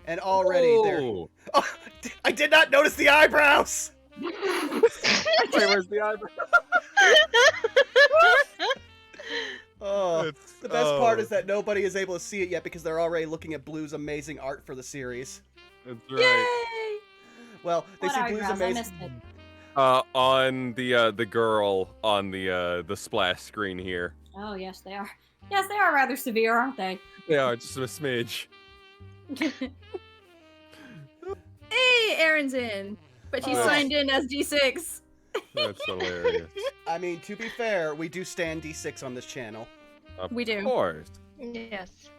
And already there. Oh. Oh, I did not notice the eyebrows. Wait, where's the eyebrow? Oh, the best part is that nobody is able to see it yet because they're already looking at Blue's amazing art for the series. That's right. Yay! Well, they see Blue's eyebrows? I amazing. missed it. On the girl on the splash screen here. Oh yes, they are. Yes, they are rather severe, aren't they? They are just a smidge. Hey, Erin's in, but she's Oh. signed in as D6. That's hilarious. I mean, to be fair, we do stand D6 on this channel. Of We do. course. Yes.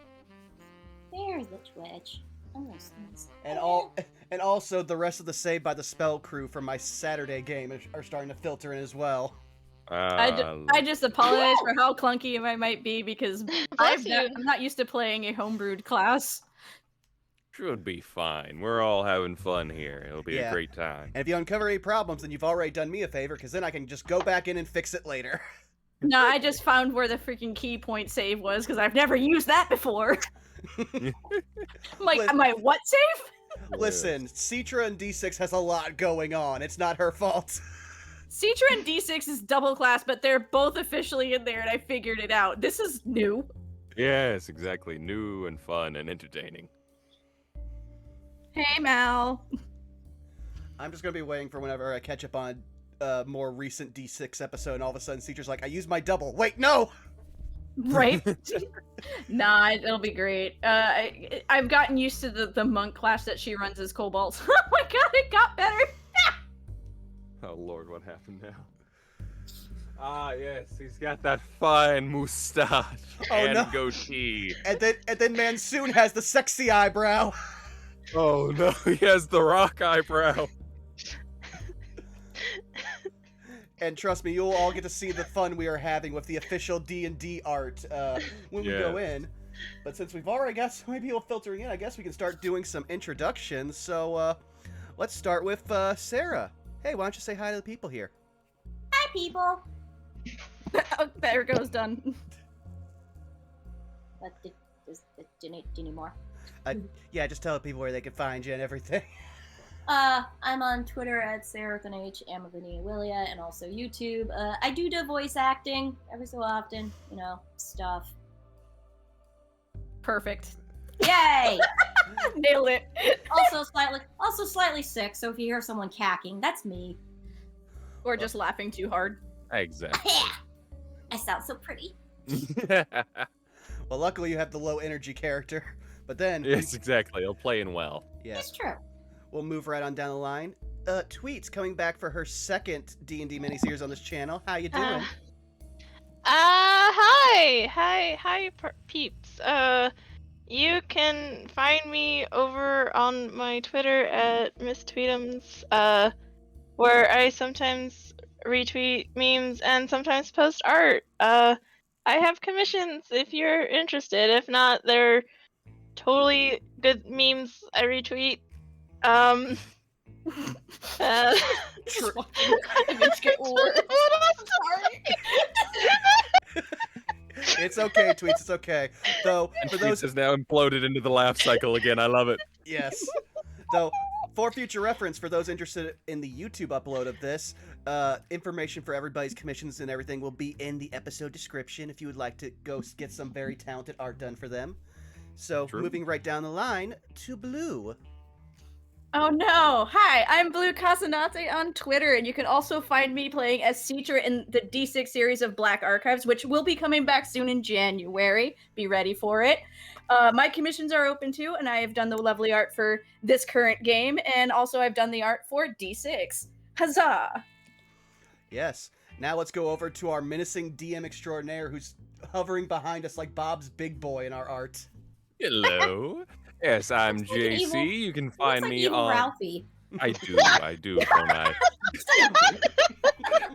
There's the Twitch. Almost things. And also the rest of the Saved by the Spell crew from my Saturday game are starting to filter in as well. I just apologize for how clunky I might be because Bless I'm not used to playing a homebrewed class. should be fine. We're all having fun here. It'll be Yeah. a great time. And if you uncover any problems, then you've already done me a favor, because then I can just go back in and fix it later. No, I just found where the freaking key point save was because I've never used that before. I'm like, Listen- am I what save? Listen, Citra and D6 has a lot going on. It's not her fault. Citra and D6 is double class, but they're both officially in there and I figured it out. This is new. Yes, exactly. New and fun and entertaining. Hey, Mal. I'm just going to be waiting for whenever I catch up on a more recent D6 episode, and all of a sudden Citra's like, I used my double. Wait, no! Right? Nah, it'll be great. I've gotten used to the monk class that she runs as Cobalt. Oh my god, it got better! Oh lord, what happened now? Ah, yes, he's got that fine moustache and no. goatee. And then Mansoon has the sexy eyebrow. Oh no, he has the rock eyebrow. And trust me, you'll all get to see the fun we are having with the official D&D art when we go in. But since we've already got so many people filtering in, I guess we can start doing some introductions. So let's start with Sarah. Hey, why don't you say hi to the people here? Hi, people. Oh, there it goes, done. But do you need more? Yeah, just tell the people where they can find you and everything. I'm on Twitter at Sarah with an H, Amavini Willia, and also YouTube. I do voice acting every so often, you know, stuff. Perfect. Yay! Nailed it. Also slightly sick, so if you hear someone cacking, that's me. Or just laughing too hard. Exactly. I sound so pretty. Well, luckily you have the low energy character. But then, Yes, exactly. He'll play in well. yeah, It's true. we'll move right on down the line. Tweets coming back for her second D&D miniseries on this channel. How you doing? Hi, peeps. You can find me over on my Twitter at Miss Tweetums, where I sometimes retweet memes and sometimes post art. I have commissions if you're interested. If not, they're totally good memes I retweet. It's okay, Tweets, it's okay. Though, And for Tweets those... has now imploded into the laugh cycle again. I love it. Yes. Though, for future reference, for those interested in the YouTube upload of this, information for everybody's commissions and everything will be in the episode description if you would like to go get some very talented art done for them. So, True. moving right down the line to Blue. Oh no! Hi, I'm Blue Casanate on Twitter, and you can also find me playing as Citra in the D6 series of Black Archives, which will be coming back soon in January. Be ready for it. My commissions are open too, and I have done the lovely art for this current game, and also I've done the art for D6. Huzzah! Yes. Now let's go over to our menacing DM extraordinaire who's hovering behind us like Bob's Big Boy in our art. Hello. Yes, I'm Looks like JC. evil- You can Looks find like me evil on. Ralphie. I do, don't I?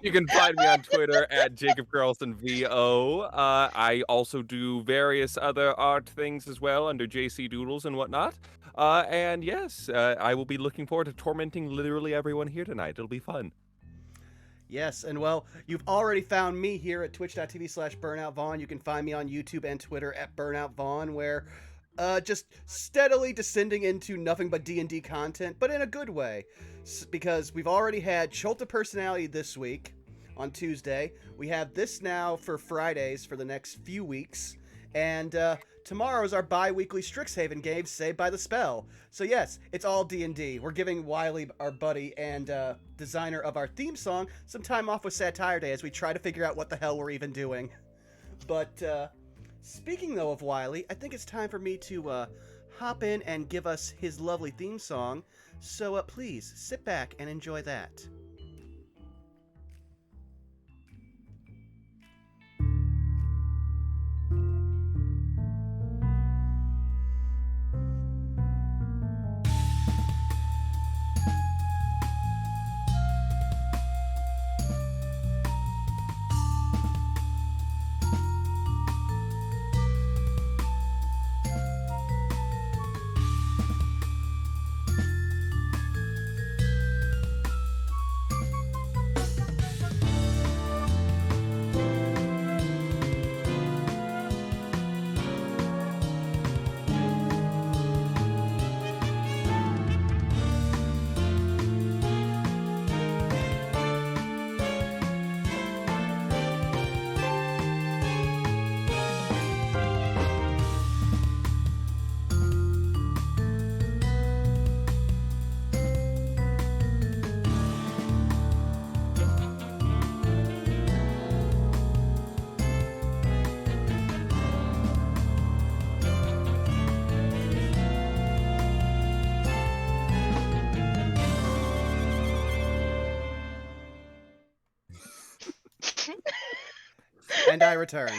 You can find me on Twitter at Jacob Carlson VO. I also do various other art things as well under JC Doodles and whatnot. And yes, I will be looking forward to tormenting literally everyone here tonight. It'll be fun. Yes, and well, you've already found me here at twitch.tv/BurnoutVaughn. You can find me on YouTube and Twitter at BurnoutVaughn, where just steadily descending into nothing but D&D content, but in a good way. Because we've already had Cult of Personality this week on Tuesday. We have this now for Fridays for the next few weeks. And tomorrow is our bi-weekly Strixhaven game, Saved by the Spell. So yes, it's all D&D. We're giving Wiley, our buddy and designer of our theme song, some time off with Satire Day as we try to figure out what the hell we're even doing. But speaking, though, of Wiley, I think it's time for me to hop in and give us his lovely theme song. So please, sit back and enjoy that. And I return.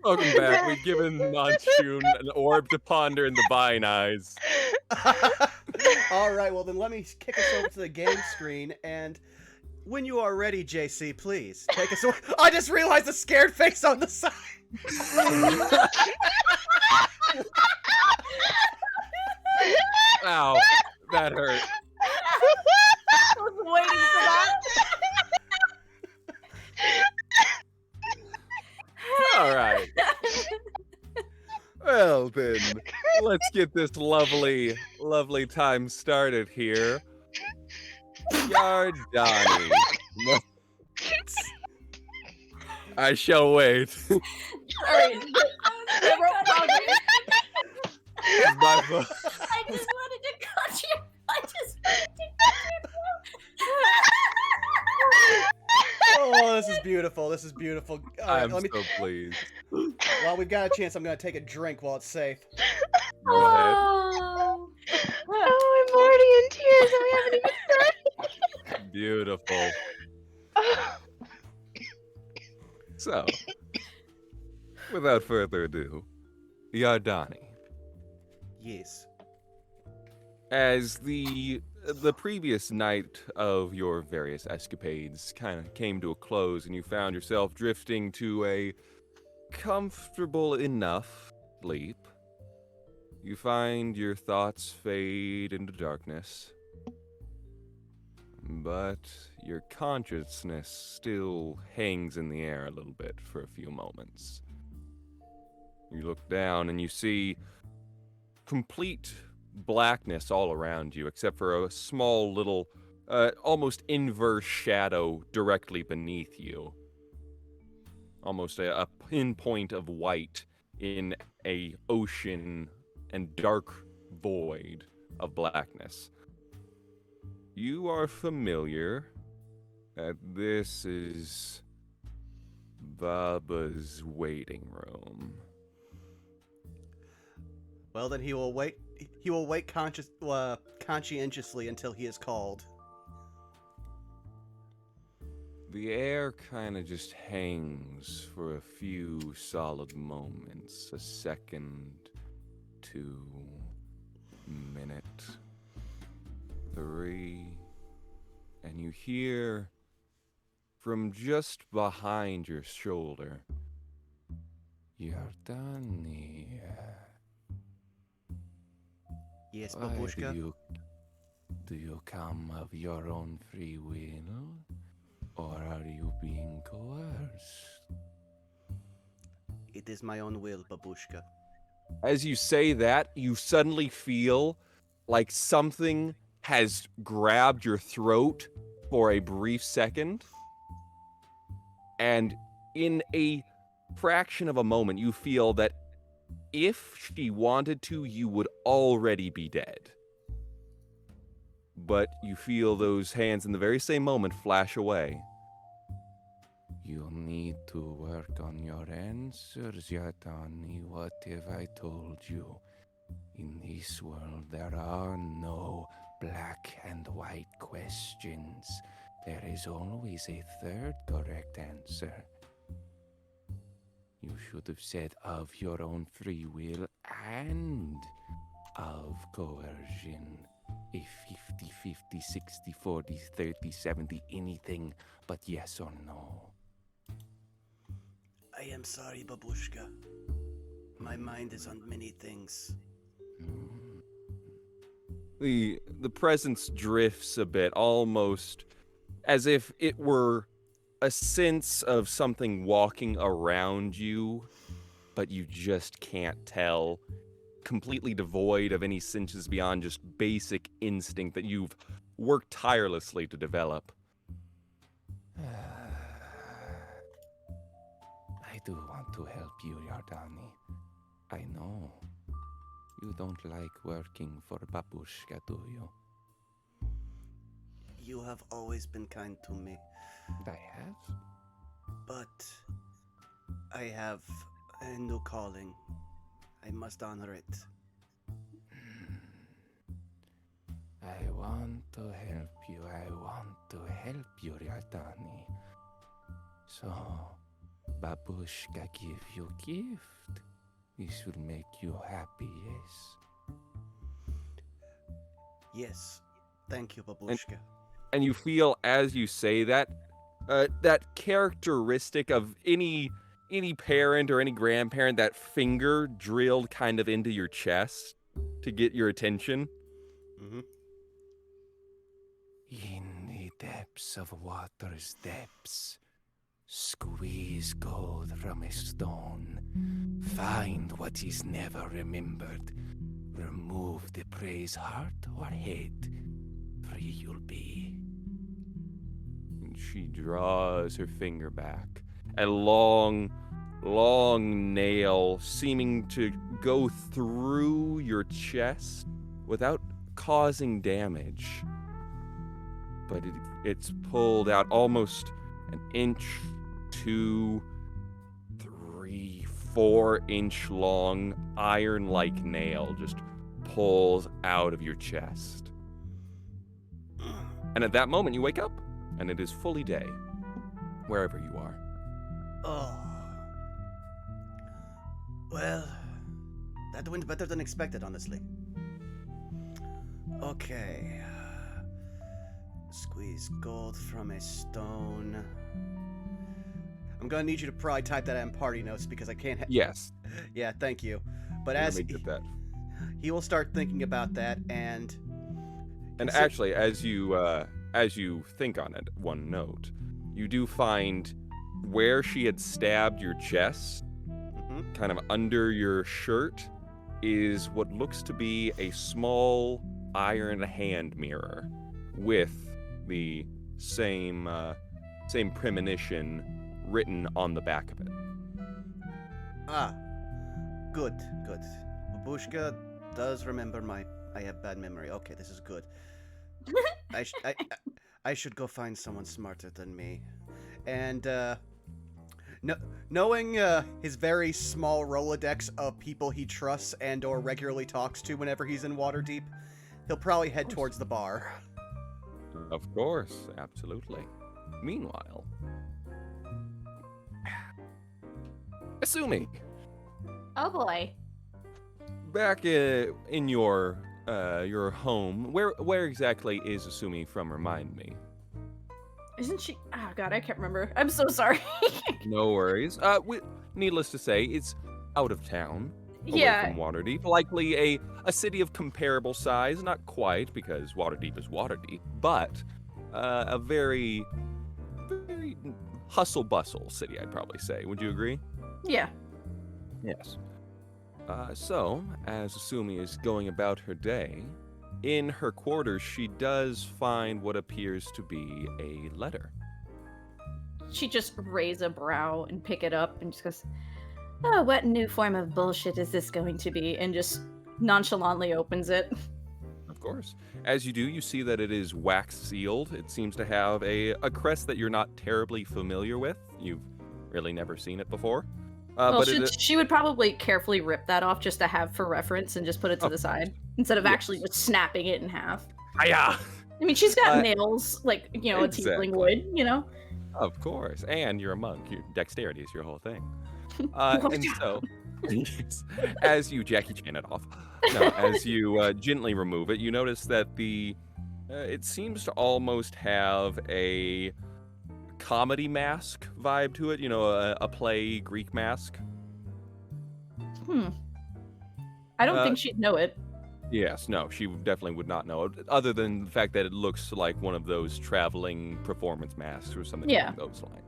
Welcome back. We've given Monsoon an orb to ponder in the vine eyes. All right, well then let me kick us over to the game screen, and when you are ready, JC, please take us away. I just realized the scared face on the side. Ow, that hurt. I was waiting for that. All right. Well then, let's get this lovely, lovely time started here. Yardani. I shall wait. Sorry. My vo- I just wanted to cut you. I just wanted to Oh, this is beautiful. This is beautiful. All right, I'm so pleased. While we've got a chance, I'm going to take a drink while it's safe. Go ahead. Oh. Oh, I'm already in tears and we haven't even started. Beautiful. So, without further ado, Yardani. Yes. As the previous night of your various escapades kind of came to a close and you found yourself drifting to a comfortable enough sleep, you find your thoughts fade into darkness, but your consciousness still hangs in the air a little bit for a few moments. You look down and you see complete blackness all around you, except for a small little, almost inverse shadow directly beneath you. Almost a pinpoint of white in a ocean and dark void of blackness. You are familiar that this is Baba's waiting room. Well, then he will wait. He will wait conscientiously until he is called. The air kind of just hangs for a few solid moments, a second, 2 minute, 3, and you hear from just behind your shoulder, Yardani. Yes, Why babushka. do you come of your own free will, or are you being coerced? It is my own will, babushka. As you say that, you suddenly feel like something has grabbed your throat for a brief second. And in a fraction of a moment, you feel that if she wanted to, you would already be dead. But you feel those hands in the very same moment flash away. You need to work on your answers, Yatani. What have I told you? In this world, there are no black and white questions. There is always a third correct answer. You should have said of your own free will and of coercion. A 50-50, 60-40, 30-70, anything but yes or no. I am sorry, Babushka. My mind is on many things. The presence drifts a bit, almost as if it were a sense of something walking around you, but you just can't tell. Completely devoid of any senses beyond just basic instinct that you've worked tirelessly to develop. I do want to help you, Yardani. I know. You don't like working for Babushka, do you? You have always been kind to me, I have? but I have a new calling. I must honor it. I want to help you. I want to help you, Yardani. So, Babushka give you gift. This will make you happy, yes? Yes. Thank you, Babushka. And you feel as you say that, that characteristic of any parent or any grandparent, that finger drilled kind of into your chest to get your attention. Mm-hmm. In the depths of water's depths, squeeze gold from a stone. Find what is never remembered. Remove the prey's heart or head. Free you'll be. And she draws her finger back. A long nail seeming to go through your chest without causing damage. But it's pulled out almost an inch, 2, 3, 4-inch long iron-like nail just pulls out of your chest. And at that moment you wake up, and it is fully day, wherever you are. Oh. Well, that went better than expected, honestly. Okay. Squeeze gold from a stone. I'm gonna need you to probably type that out in party notes because I can't. Yes. Yeah, thank you. But Let as me get that. he will start thinking about that, and actually, as you think on it, one note, you do find where she had stabbed your chest, kind of under your shirt, is what looks to be a small iron hand mirror with the same premonition written on the back of it. Ah, good. Babushka does remember I have bad memory. Okay, this is good. I should go find someone smarter than me. And, knowing his very small Rolodex of people he trusts and or regularly talks to whenever he's in Waterdeep, he'll probably head towards the bar. Of course, absolutely. Meanwhile, Asumi, Oh boy. back in your home, where exactly is Asumi from? Remind me. Isn't she? Oh god, I can't remember. I'm so sorry. No worries. Needless to say, it's out of town. Away Yeah. from Waterdeep, likely a city of comparable size, not quite because Waterdeep is Waterdeep, but a very hustle bustle city, I'd probably say. Would you agree? Yeah. Yes. So, as Asumi is going about her day, in her quarters she does find what appears to be a letter. She just raise a brow and pick it up and just goes, "Oh, what new form of bullshit is this going to be?" And just nonchalantly opens it. Of course. As you do, you see that it is wax sealed. It seems to have a crest that you're not terribly familiar with. You've really never seen it before. Well, But she would probably carefully rip that off just to have for reference and just put it to Of the side instead of actually just snapping it in half. Hiya! I mean, she's got Uh, nails like, a exactly. tiefling would, Of course. And you're a monk. Your dexterity is your whole thing. Well, And yeah. so, as you Jackie Chan it off, as you gently remove it, you notice that it seems to almost have a comedy mask vibe to it. A play Greek mask. I don't Uh, think she'd know it. Yes, no, she definitely would not know it, other than the fact that it looks like one of those traveling performance masks or something Yeah. along those lines.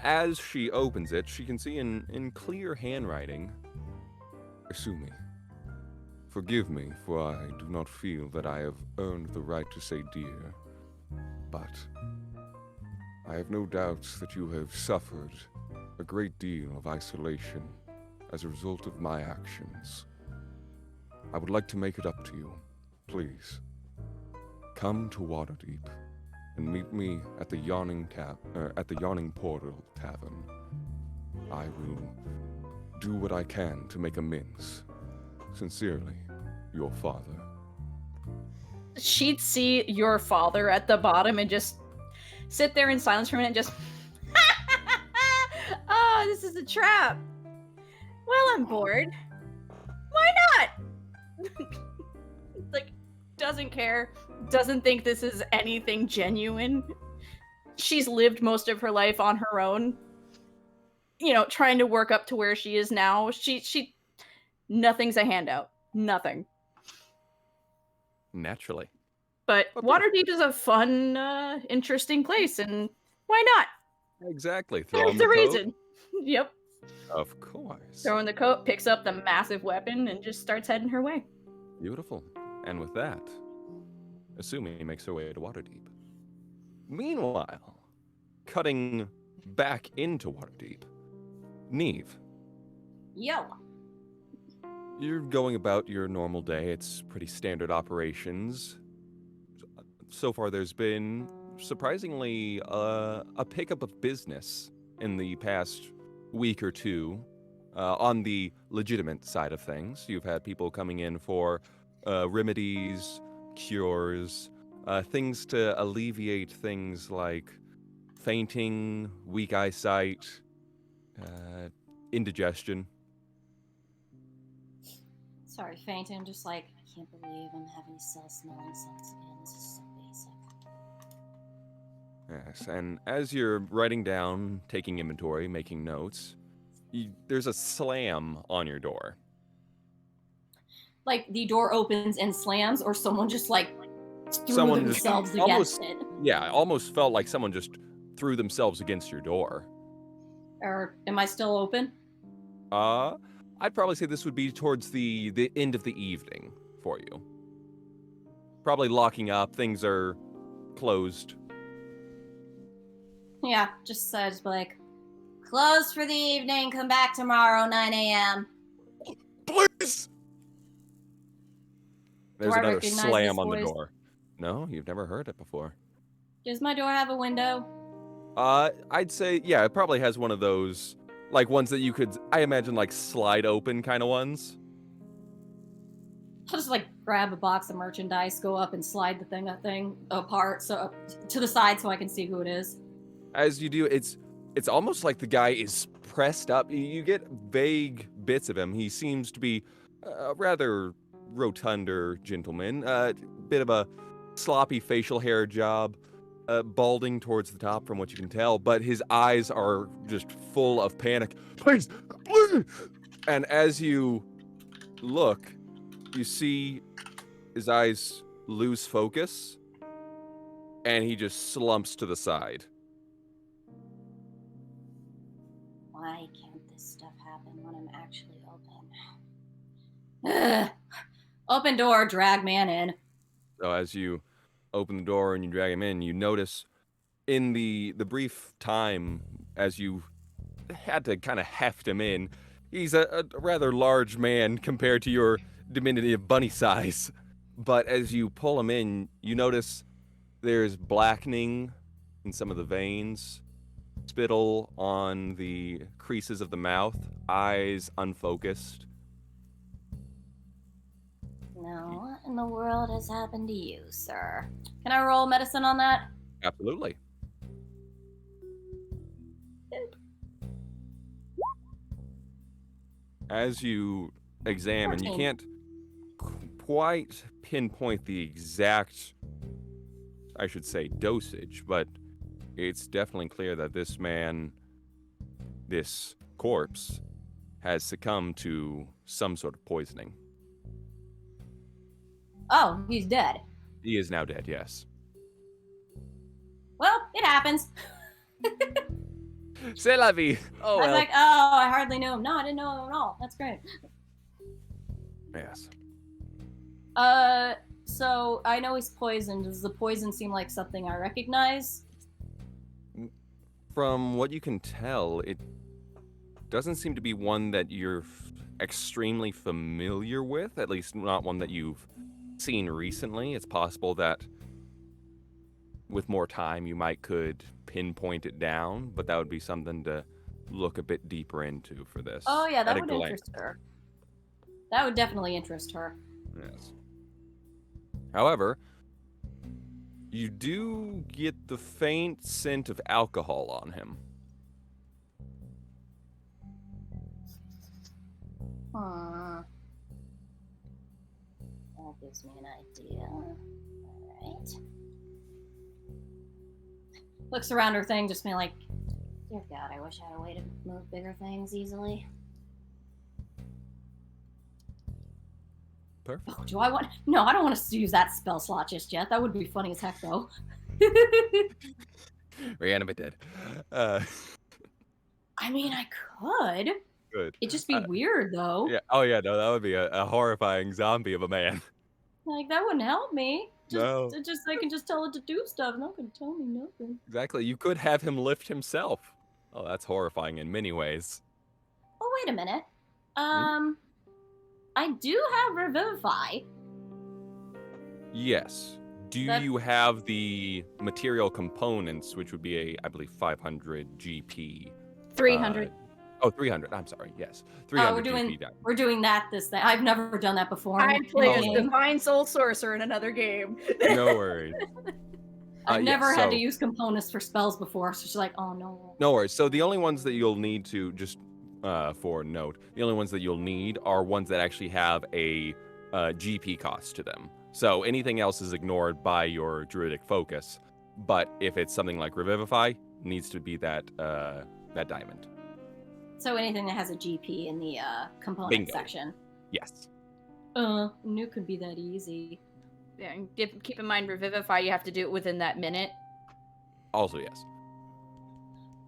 As she opens it, she can see in clear handwriting, Asumi, forgive me, for I do not feel that I have earned the right to say dear, but I have no doubts that you have suffered a great deal of isolation as a result of my actions. I would like to make it up to you. Please, come to Waterdeep and meet me at the Yawning Portal tavern. I will do what I can to make amends. Sincerely, your father. She'd see your father at the bottom and just sit there in silence for a minute and just oh, this is a trap. Well, I'm bored. Why not? Like, doesn't care, doesn't think this is anything genuine. She's lived most of her life on her own, trying to work up to where she is now. She nothing's a handout. Nothing. Naturally. But But Waterdeep is a fun, interesting place, and why not? Exactly. There's a reason. Yep. Of course. Throwing the coat, picks up the massive weapon, and just starts heading her way. Beautiful. And with that, Asumi makes her way to Waterdeep. Meanwhile, cutting back into Waterdeep, Neve, Yo. you're going about your normal day. It's pretty standard operations. So far, there's been surprisingly a pickup of business in the past week or two. On the legitimate side of things, you've had people coming in for remedies, cures, things to alleviate things like fainting, weak eyesight, indigestion. Sorry, fainting. I'm just like, I can't believe I'm having smelling salts again. This is so basic. Yes, and as you're writing down, taking inventory, making notes, there's a slam on your door. Like, the door opens and slams, or someone just, like, threw Someone themselves just against it. Yeah, it almost felt like someone just threw themselves against your door. Or am I still open? I'd probably say this would be towards the end of the evening for you. Probably locking up, things are closed. Yeah, just be like, closed for the evening, come back tomorrow, 9 a.m. Please! There's I another recognize slam this on the voice? door. No, you've never heard it before. Does my door have a window? I'd say, yeah, it probably has one of those, like ones that you could, I imagine, like slide open kind of ones. I'll just like grab a box of merchandise, go up and slide the thing apart, so to the side so I can see who it is. As you do, it's almost like the guy is pressed up. You get vague bits of him. He seems to be a rather rotunder gentleman, bit of a sloppy facial hair job, balding towards the top from what you can tell, but his eyes are just full of panic. Please, please! And as you look, you see his eyes lose focus, and he just slumps to the side. Why can't this stuff happen when I'm actually open? Ugh. Open door, drag man in. So as you open the door and you drag him in, you notice in the brief time as you had to kind of heft him in, he's a rather large man compared to your diminutive bunny size. But as you pull him in, you notice there's blackening in some of the veins, spittle on the creases of the mouth, eyes unfocused. Now, what in the world has happened to you, sir? Can I roll medicine on that? Absolutely. As you examine, 14. you can't quite pinpoint the exact, I should say, dosage, but it's definitely clear that this man, this corpse, has succumbed to some sort of poisoning. Oh, he's dead. He is now dead, yes. Well, it happens. C'est la vie. Oh, I was well. like, oh, I hardly knew him. No, I didn't know him at all. That's great. Yes. So I know he's poisoned. Does the poison seem like something I recognize? From what you can tell, it doesn't seem to be one that you're extremely familiar with, at least not one that you've seen recently. It's possible that with more time you could pinpoint it down, but that would be something to look a bit deeper into for this. Oh yeah, that at a would glance. interest her. That would definitely interest her. Yes. However, you do get the faint scent of alcohol on him. That gives me an idea. Alright. Looks around her thing, just being like, dear God, I wish I had a way to move bigger things easily. Perfect. Oh, do I want... No, I don't want to use that spell slot just yet. That would be funny as heck, though. Reanimate dead. I mean, I could. Good. It'd just be weird, though. Yeah. Oh yeah. No, that would be a horrifying zombie of a man. Like, that wouldn't help me. No. I can just tell it to do stuff. Not gonna tell me nothing. Exactly. You could have him lift himself. Oh, that's horrifying in many ways. Oh, wait a minute. I do have Revivify. Yes. Do you have the material components, which would be I believe 500 GP? 300. 300. I'm sorry. Yes. 300 GP down. We're doing that this thing. I've never done that before. I play as game. Divine Soul Sorcerer in another game. No worries. I've never yes, had to so- use components for spells before, so she's like, oh no. No worries. So the only ones that you'll need to just for note, the only ones that you'll need are ones that actually have a GP cost to them. So anything else is ignored by your druidic focus. But if it's something like Revivify, needs to be that diamond. So anything that has a GP in the component Bingo. section. Yes. Knew could be that easy. Yeah, and keep in mind, Revivify, you have to do it within that minute. Also, yes.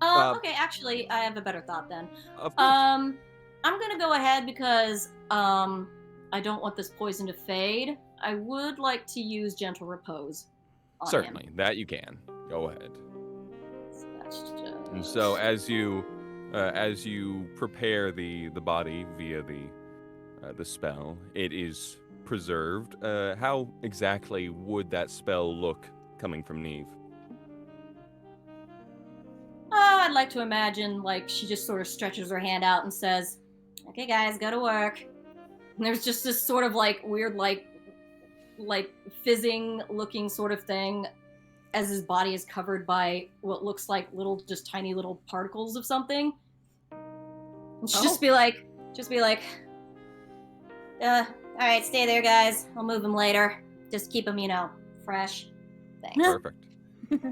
Okay, actually, I have a better thought then. Of course. I'm gonna go ahead because I don't want this poison to fade. I would like to use Gentle Repose on Certainly, him. that you can. Go ahead. So that's just... And so as you prepare the body via the spell, it is preserved. How exactly would that spell look coming from Neve? I'd like to imagine, like, she just sort of stretches her hand out and says, okay, guys, go to work. And there's just this sort of, like, weird, like fizzing looking sort of thing as his body is covered by what looks like just tiny little particles of something. And she'll just be like, all right, stay there, guys. I'll move him later. Just keep him, fresh. Thanks. Perfect.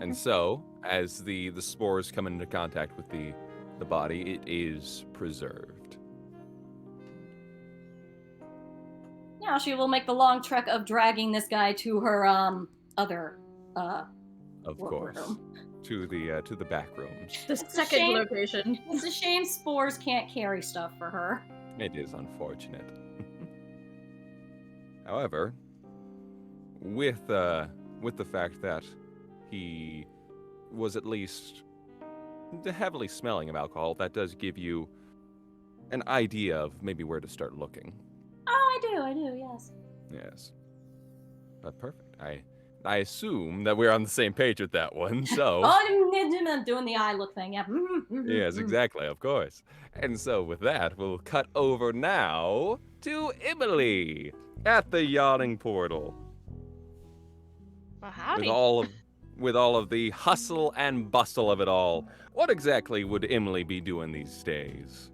And so, as the spores come into contact with the body, it is preserved. Now she will make the long trek of dragging this guy to her other Of course. room. To the back rooms. The second shame. location. It's a shame spores can't carry stuff for her. It is unfortunate. However, with the fact that he was at least heavily smelling of alcohol, that does give you an idea of maybe where to start looking. Oh, I do, yes. Yes. But perfect. I assume that we're on the same page with that one, so... I'm doing the eye look thing, yeah. Yes, exactly, of course. And so with that, we'll cut over now to Emily at the Yawning Portal. Well, howdy. With all of the hustle and bustle of it all, what exactly would Emily be doing these days?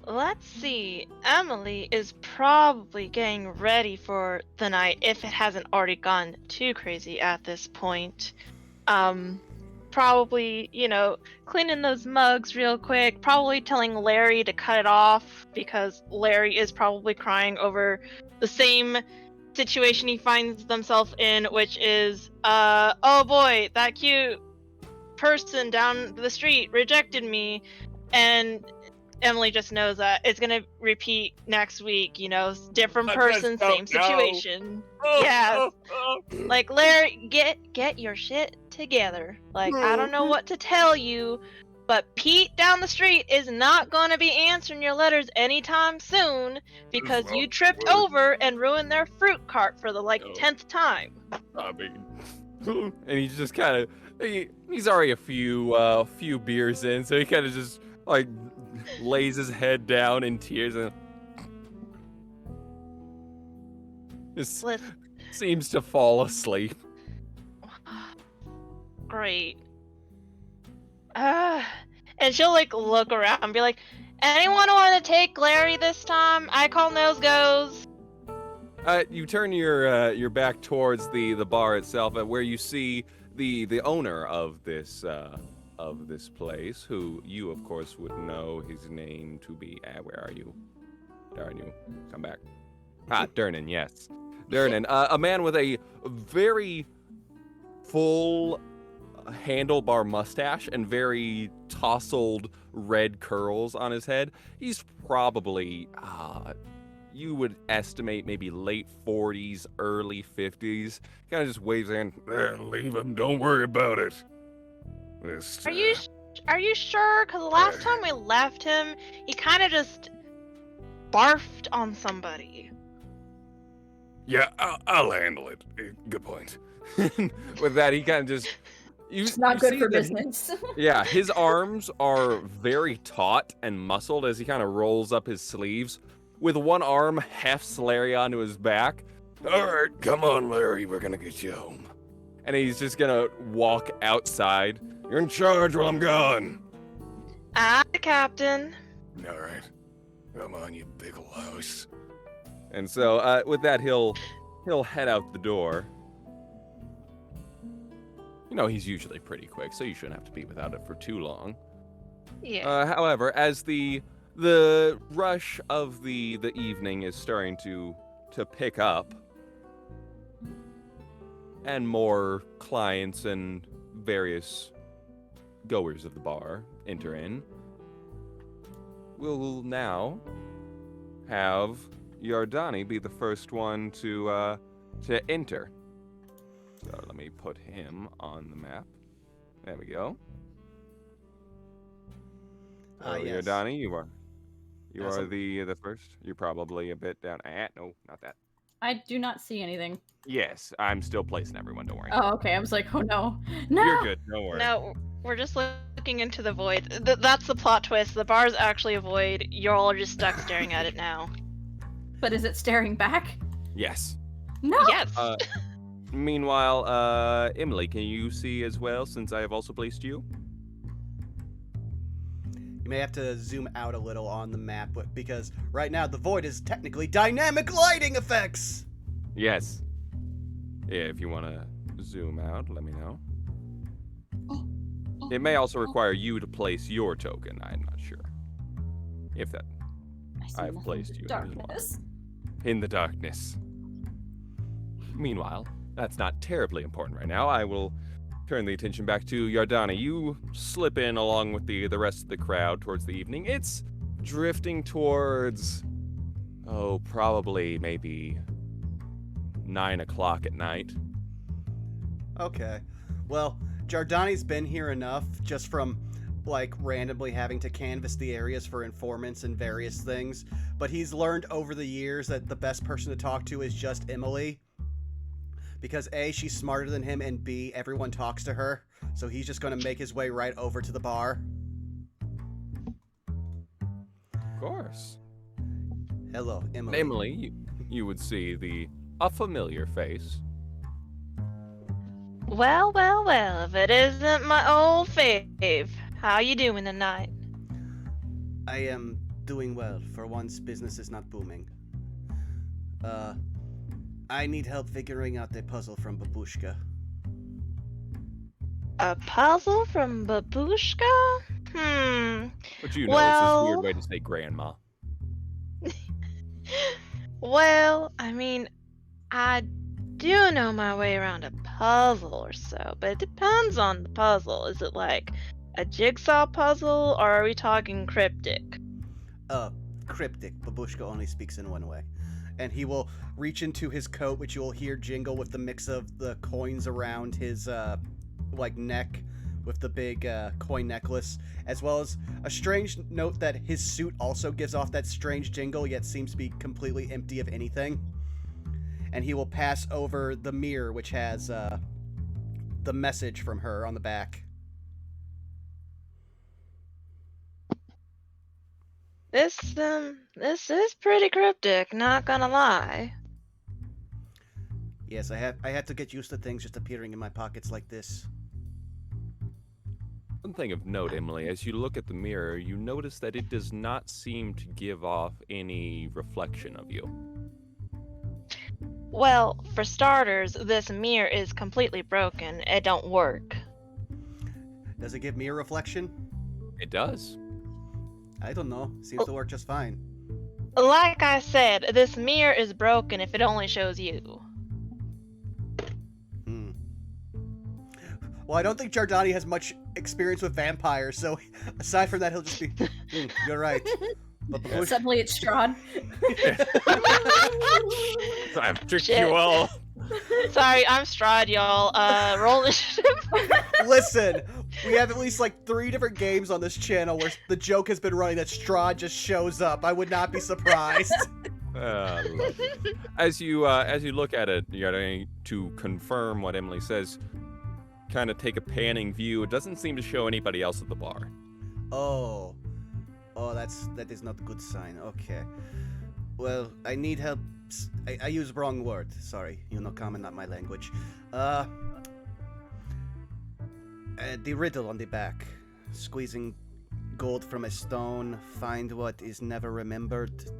Let's see. Emily is probably getting ready for the night if it hasn't already gone too crazy at this point. Probably, cleaning those mugs real quick. Probably telling Larry to cut it off because Larry is probably crying over the same situation he finds himself in, which is, oh boy, that cute person down the street rejected me, and Emily just knows that it's gonna repeat next week, different person, same situation. Yeah. Like, Larry, get your shit together. Like, I don't know what to tell you, but Pete down the street is not gonna be answering your letters anytime soon because you tripped over and ruined their fruit cart for the 10th time. I mean, and he's just kind of he's already a few beers in, so he kind of just lays his head down in tears and just seems to fall asleep. Great. And she'll look around and be like, anyone want to take Larry this time? I call nose goes. You turn your back towards the bar itself, where you see the owner of this place, who you of course would know his name to be. Where are you? Darn, come back. Durnan, yes, Durnan, a man with a very full handlebar mustache and very tousled red curls on his head. He's probably you would estimate maybe late 40s, early 50s. Kind of just waves in. Leave him. Don't worry about it. Are you sure? Because the last time we left him, he kind of just barfed on somebody. Yeah, I'll handle it. Good point. With that, he kind of just... It's not good for business. Yeah, his arms are very taut and muscled as he kind of rolls up his sleeves. With one arm hefts Larry onto his back. All right, come on, Larry, we're gonna get you home. And he's just gonna walk outside. You're in charge while I'm gone. I'm the captain. All right, come on, you big louse. And so, with that, he'll head out the door. He's usually pretty quick, so you shouldn't have to be without it for too long. Yeah. However, as the rush of the evening is starting to pick up, and more clients and various goers of the bar enter in, we'll now have Yardani be the first one to enter. So let me put him on the map. There we go. Yes. Yardani, you are the first. You're probably a bit down. No, not that. I do not see anything. Yes, I'm still placing everyone. Don't worry. Oh, okay. I was like, oh no. No! You're good. Don't worry. No, we're just looking into the void. That's the plot twist. The bar's actually a void. You're all just stuck staring at it now. But is it staring back? Yes. No! Yes. Meanwhile, Emily, can you see as well, since I have also placed you? You may have to zoom out a little on the map, because right now the void is technically dynamic lighting effects! Yes. Yeah, if you want to zoom out, let me know. It may also require you to place your token. I'm not sure. If that... I've placed you in the darkness. Meanwhile, that's not terribly important right now. I will turn the attention back to Yardani. You slip in along with the rest of the crowd towards the evening. It's drifting towards, probably maybe 9 o'clock at night. Okay. Well, Jardani's been here enough just from, like, randomly having to canvass the areas for informants and various things, but he's learned over the years that the best person to talk to is just Emily. Because A, she's smarter than him, and B, everyone talks to her, so he's just going to make his way right over to the bar. Of course. Hello, Emily. Namely, you would see a familiar face. Well, well, well, if it isn't my old fave. How you doing tonight? I am doing well. For once, business is not booming. I need help figuring out the puzzle from Babushka. A puzzle from Babushka? But you know, it's this Well, weird way to say grandma. well, I mean, I do know my way around a puzzle or so, but it depends on the puzzle. Is it like a jigsaw puzzle, or are we talking cryptic? Cryptic. Babushka only speaks in one way. And he will reach into his coat, which you will hear jingle with the mix of the coins around his, neck with the big, coin necklace, as well as a strange note that his suit also gives off that strange jingle, yet seems to be completely empty of anything. And he will pass over the mirror, which has, the message from her on the back. This is pretty cryptic, not gonna lie. Yes, I had to get used to things just appearing in my pockets like this. One thing of note, Emily, as you look at the mirror, you notice that it does not seem to give off any reflection of you. Well, for starters, this mirror is completely broken. It don't work. Does it give me a reflection? It does. I don't know. Seems to work just fine. Like I said, this mirror is broken if it only shows you. Well, I don't think Jardani has much experience with vampires, so aside from that, he'll just be, you're right. But Babushka... Suddenly it's Strahd. I've tricked Shit. you all. Sorry, I'm Strahd, y'all. Roll initiative. Listen, we have at least like 3 different games on this channel where the joke has been running that Strahd just shows up. I would not be surprised. As you look at it, you gotta to confirm what Emily says. Kind of take a panning view. It doesn't seem to show anybody else at the bar. Oh, that is not a good sign. Okay. Well, I need help. I use wrong word. Sorry, common, not my language. The riddle on the back. Squeezing gold from a stone. Find what is never remembered.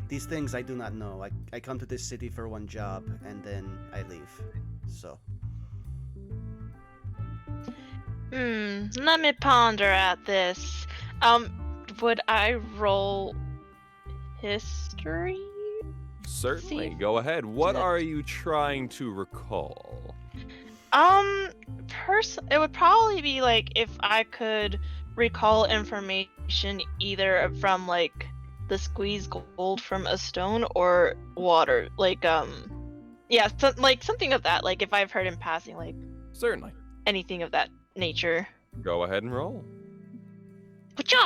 These things I do not know. I come to this city for one job and then I leave. So. Let me ponder at this. Would I roll history? Certainly. See? Go ahead. What are you trying to recall? It would probably be like if I could recall information either from like the squeeze gold from a stone or water. Like something of that. Like if I've heard in passing, like Certainly. anything of that nature. Go ahead and roll. Whatcha?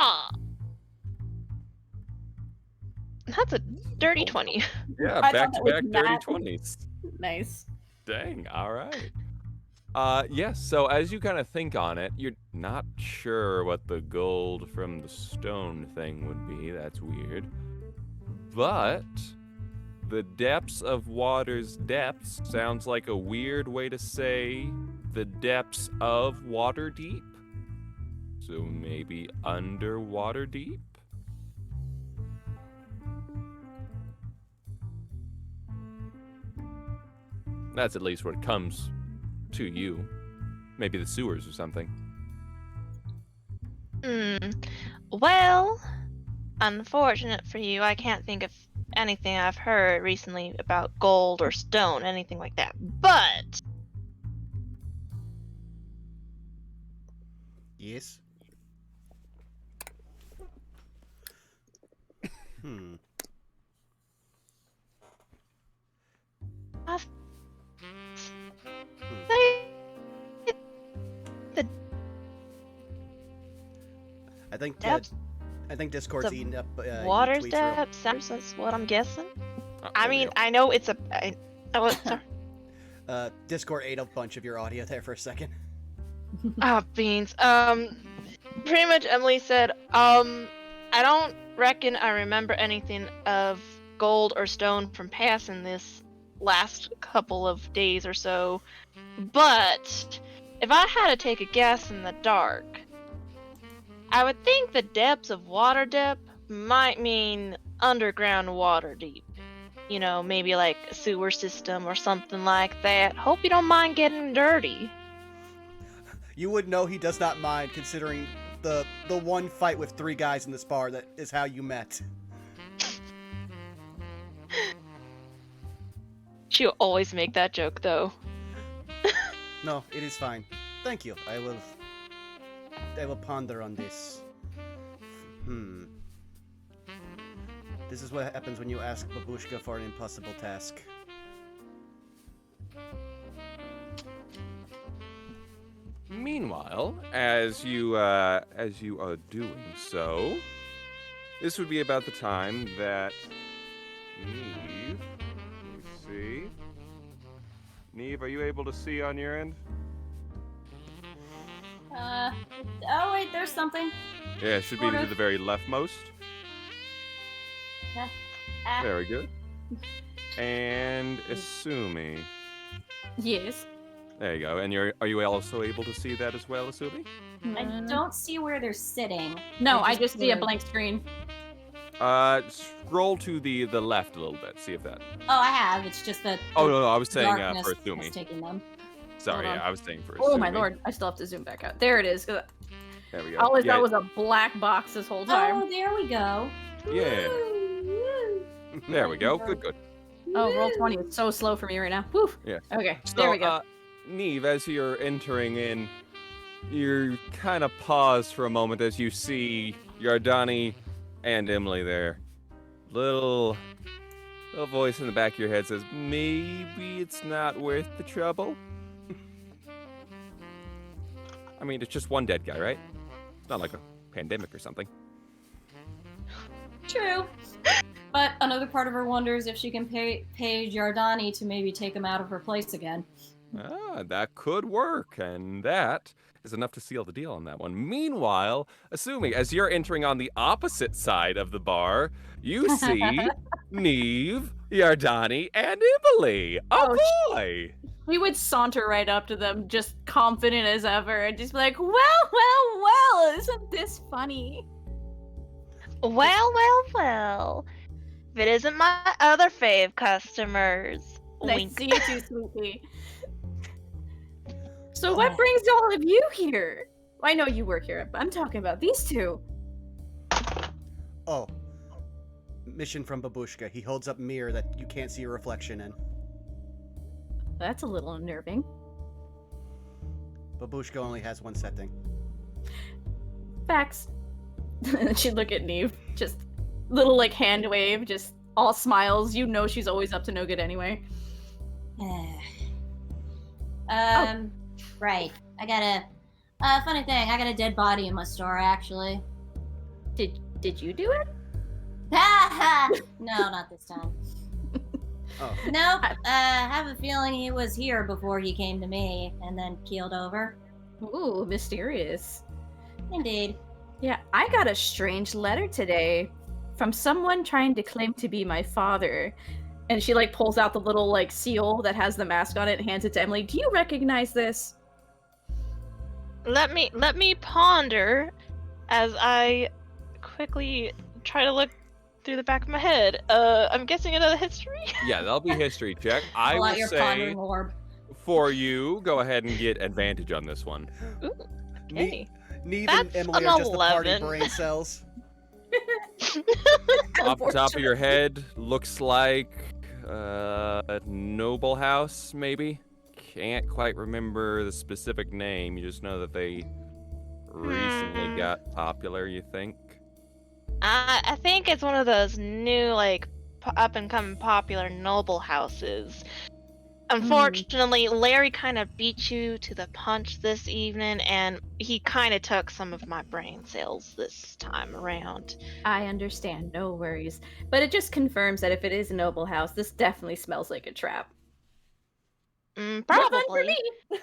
That's a dirty 20. Yeah, I back thought to that back was dirty not- 20s. Nice. Dang, all right. Yes, so as you kind of think on it, you're not sure what the gold from the stone thing would be. That's weird. But the depths of water's depths sounds like a weird way to say the depths of Waterdeep. So maybe under Waterdeep? That's at least what comes to you. Maybe the sewers or something. Well, unfortunate for you, I can't think of anything I've heard recently about gold or stone, anything like that. But Yes. I've I think Depths? Discord's The eating up Water's tweets real- depths. That's what I'm guessing. Oh, I there we mean, go. I know it's a. Sorry. Discord ate a bunch of your audio there for a second. Ah, beans. Pretty much Emily said, I don't reckon I remember anything of gold or stone from passing this last couple of days or so, but if I had to take a guess in the dark, I would think the depths of Waterdeep might mean underground Waterdeep. You know, maybe like a sewer system or something like that. Hope you don't mind getting dirty. You would know he does not mind, considering the one fight with 3 guys in this bar that is how you met. She'll always make that joke, though. No, it is fine. Thank you. I will ponder on this. This is what happens when you ask Babushka for an impossible task. Meanwhile, as you are doing so, this would be about the time that Neve. Let me see. Neve, are you able to see on your end? Oh wait, there's something. Yeah, it should be to the very leftmost. Ah. Very good. And Asumi. Yes. There you go. And are you also able to see that as well, Asumi? I don't see where they're sitting. No, I just just see a see- blank screen. Scroll to the left a little bit. See if that. Oh, I have. It's just that. Oh no, I was saying darkness for is Asumi. taking them. Sorry, Hold on. I was saying for Asumi. Oh my lord, I still have to zoom back out. There it is. There we go. I always Yeah, thought it was a black box this whole time. Oh, there we go. Yeah. Woo, There we go. Good, good. Oh, roll 20 is so slow for me right now. Whew. Yeah. Okay, So, there we go. Neve, as you're entering in, you kind of pause for a moment as you see Yardani and Emily there. Little voice in the back of your head says, maybe it's not worth the trouble. I mean, it's just one dead guy, right? It's not like a pandemic or something. True. But another part of her wonders if she can pay Giordani to maybe take him out of her place again. Ah, that could work, and that is enough to seal the deal on that one. Meanwhile, assuming as you're entering on the opposite side of the bar, you see Neve, Yardani, and Emily. Oh, boy! We would saunter right up to them, just confident as ever, and just be like, well, isn't this funny? Well. If it isn't my other fave customers. Nice Wink. to see you too, sweetie. So what brings all of you here? I know you work here, but I'm talking about these two. Oh. Mission from Babushka. He holds up mirror that you can't see your reflection in. That's a little unnerving. Babushka only has one setting. Facts. She'd look at Neve, just little like hand wave, just all smiles. You know she's always up to no good anyway. Right. I got a funny thing. I got a dead body in my store, actually. Did you do it? No, not this time. Oh. Nope. I have a feeling he was here before he came to me and then keeled over. Ooh, mysterious. Indeed. Yeah, I got a strange letter today from someone trying to claim to be my father. And she like pulls out the little like seal that has the mask on it and hands it to Emily. Do you recognize this? Let me ponder as I quickly try to look through the back of my head. I'm guessing another history? Yeah, that'll be history check. I Pull out will your say pondering orb. for you, go ahead and get advantage on this one. Ooh, okay. Neve and That's Emily an are just the party 11. brain cells. Off the top of your head, looks like a noble house, maybe? Can't quite remember the specific name. You just know that they recently got popular, you think? I think it's one of those new, like, up and coming popular noble houses. Unfortunately, Larry kind of beat you to the punch this evening, and he kind of took some of my brain cells this time around. I understand, no worries. But it just confirms that if it is a noble house, this definitely smells like a trap. More fun for Probably. me.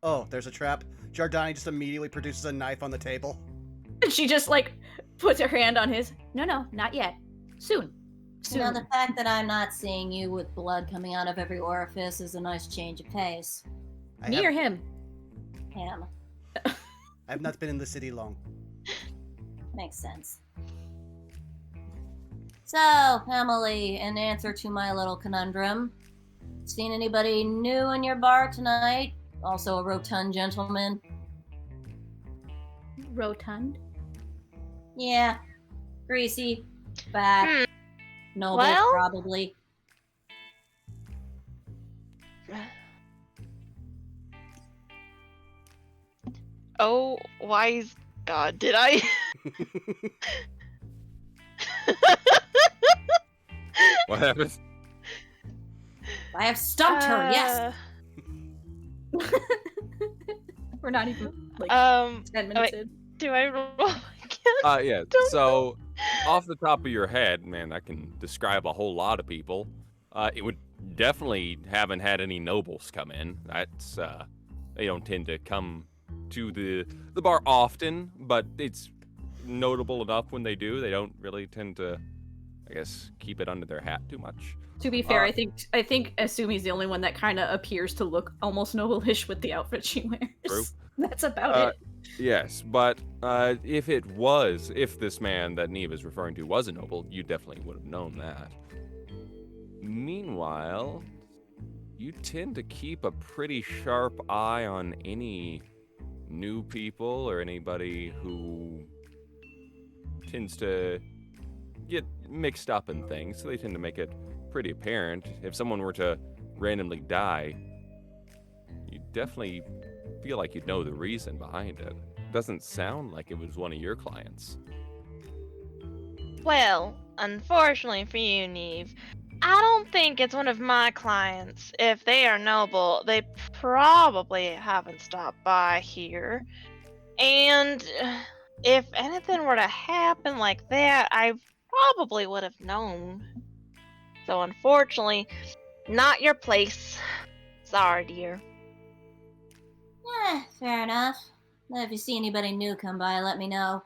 Oh, there's a trap. Jardani just immediately produces a knife on the table. She just like puts her hand on his. No, not yet. Soon. You know, the fact that I'm not seeing you with blood coming out of every orifice is a nice change of pace. Me or him? Him. I've not been in the city long. Makes sense. So, Emily, in answer to my little conundrum, seen anybody new in your bar tonight? Also a rotund gentleman? Rotund? Yeah. Greasy. Fat. Noble, Well- probably. Oh, wise God, did I? What happens? I have stumped her, yes. We're not even like 10 minutes wait. in. Do I roll again? Yeah. Don't So, off the top of your head, man, I can describe a whole lot of people. It would definitely haven't had any nobles come in. That's they don't tend to come to the bar often, but it's notable enough when they do. They don't really tend to, I guess, keep it under their hat too much. To be fair, I think Asumi's the only one that kind of appears to look almost noble-ish with the outfit she wears. True. That's about it. Yes, but if this man that Neve is referring to was a noble, you definitely would have known that. Meanwhile, you tend to keep a pretty sharp eye on any new people or anybody who tends to get mixed up in things, so they tend to make it pretty apparent. If someone were to randomly die, you definitely feel like you'd know the reason behind it. Doesn't sound like it was one of your clients. Well, unfortunately for you, Neve, I don't think it's one of my clients. If they are noble, they probably haven't stopped by here. And if anything were to happen like that, I probably would have known. So unfortunately, not your place. Sorry, dear. Fair enough. If you see anybody new come by, let me know.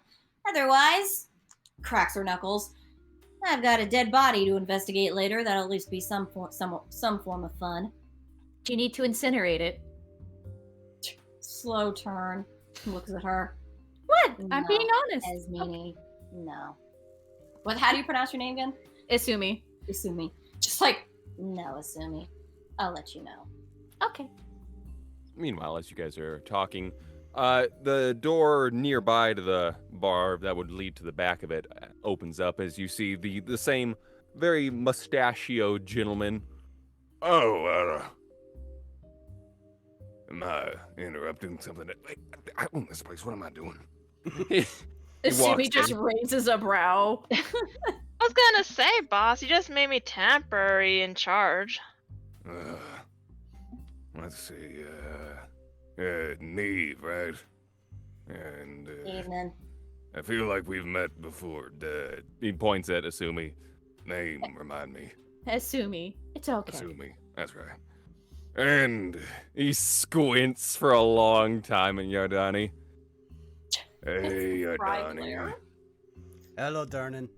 Otherwise, cracks her knuckles. I've got a dead body to investigate later. That'll at least be some form of fun. You need to incinerate it. Slow turn. Looks at her. What? I'm No. being honest. Esmini. No. What? How do you pronounce your name again? Asumi. Asumi. Just like, no, Asumi. I'll let you know. Okay. Meanwhile, as you guys are talking, the door nearby to the bar that would lead to the back of it opens up as you see the same very mustachioed gentleman. Oh, am I interrupting something? I own this place. What am I doing? He walks Asumi just in. raises a brow. I was gonna say, boss, you just made me temporary in charge. Let's see. Neve, right? And Evening. I feel like we've met before. He points at Asumi. Name, remind me. Asumi. It's okay. Asumi. That's right. And He squints for a long time in Yardani. hey, Right Donnie. there. Hello, Darnan.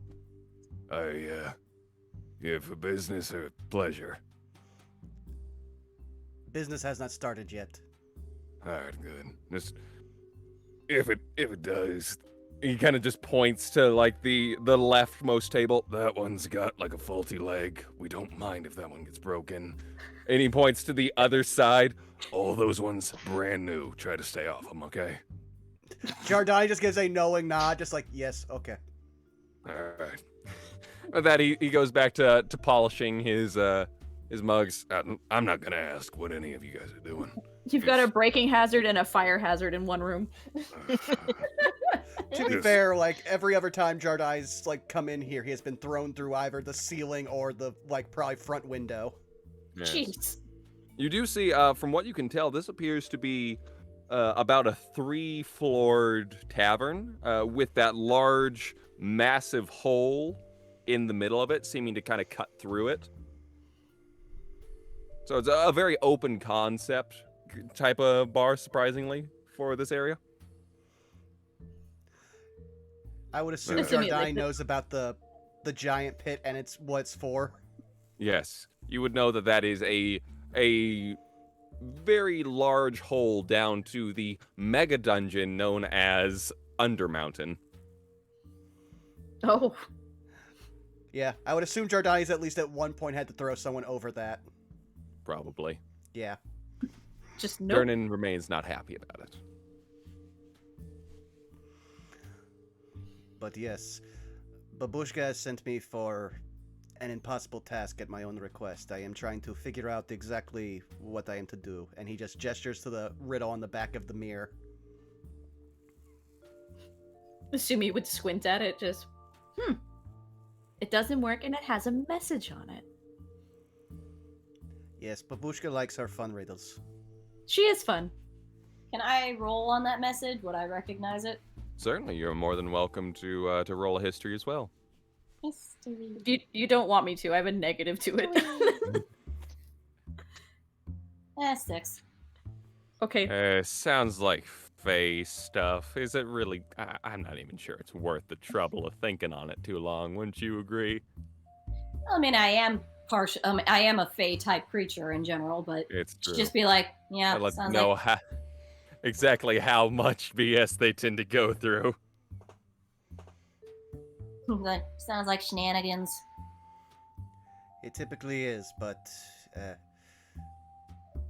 Here for business or pleasure? Business has not started yet. All right, good. Just if it does, He kind of just points to like the leftmost table. that one's got like a faulty leg. We don't mind if that one gets broken. And he points to the other side. All those ones brand new. Try to stay off them, okay? Jardani just gives a knowing nod, just like, yes, okay. All right. With that, he goes back to polishing his mugs. I'm not gonna ask what any of you guys are doing. You've got a braking hazard and a fire hazard in one room. To be Yes. fair, like every other time Jardai's like come in here, he has been thrown through either the ceiling or the like probably front window. Yes. Jeez. You do see, from what you can tell, this appears to be about a 3-floored tavern with that large, massive hole in the middle of it, seeming to kind of cut through it. So it's a very open concept type of bar, surprisingly, for this area. I would assume Assuming, Jardine like, knows about the giant pit and it's what it's for. Yes, you would know that that is a very large hole down to the mega dungeon known as Undermountain. Oh. Yeah, I would assume Jardine's at least at one point had to throw someone over that. Probably. Yeah. Just nope. Vernon remains not happy about it. But yes, Babushka has sent me for an impossible task at my own request. I am trying to figure out exactly what I am to do, and he just gestures to the riddle on the back of the mirror. Assuming would squint at it, just, It doesn't work, and it has a message on it. Yes, Babushka likes her fun riddles. She is fun. Can I roll on that message? Would I recognize it? Certainly, you're more than welcome to roll a history as well. History. You don't want me to. I have a negative to it. 6. Okay. Sounds like Fae stuff. Is it really? I'm not even sure it's worth the trouble of thinking on it too long. Wouldn't you agree? I mean, I am I am a Fae type creature in general, but It's true. just be like, yeah, I'd like to sounds know like exactly how much BS they tend to go through. that sounds like shenanigans. It typically is, but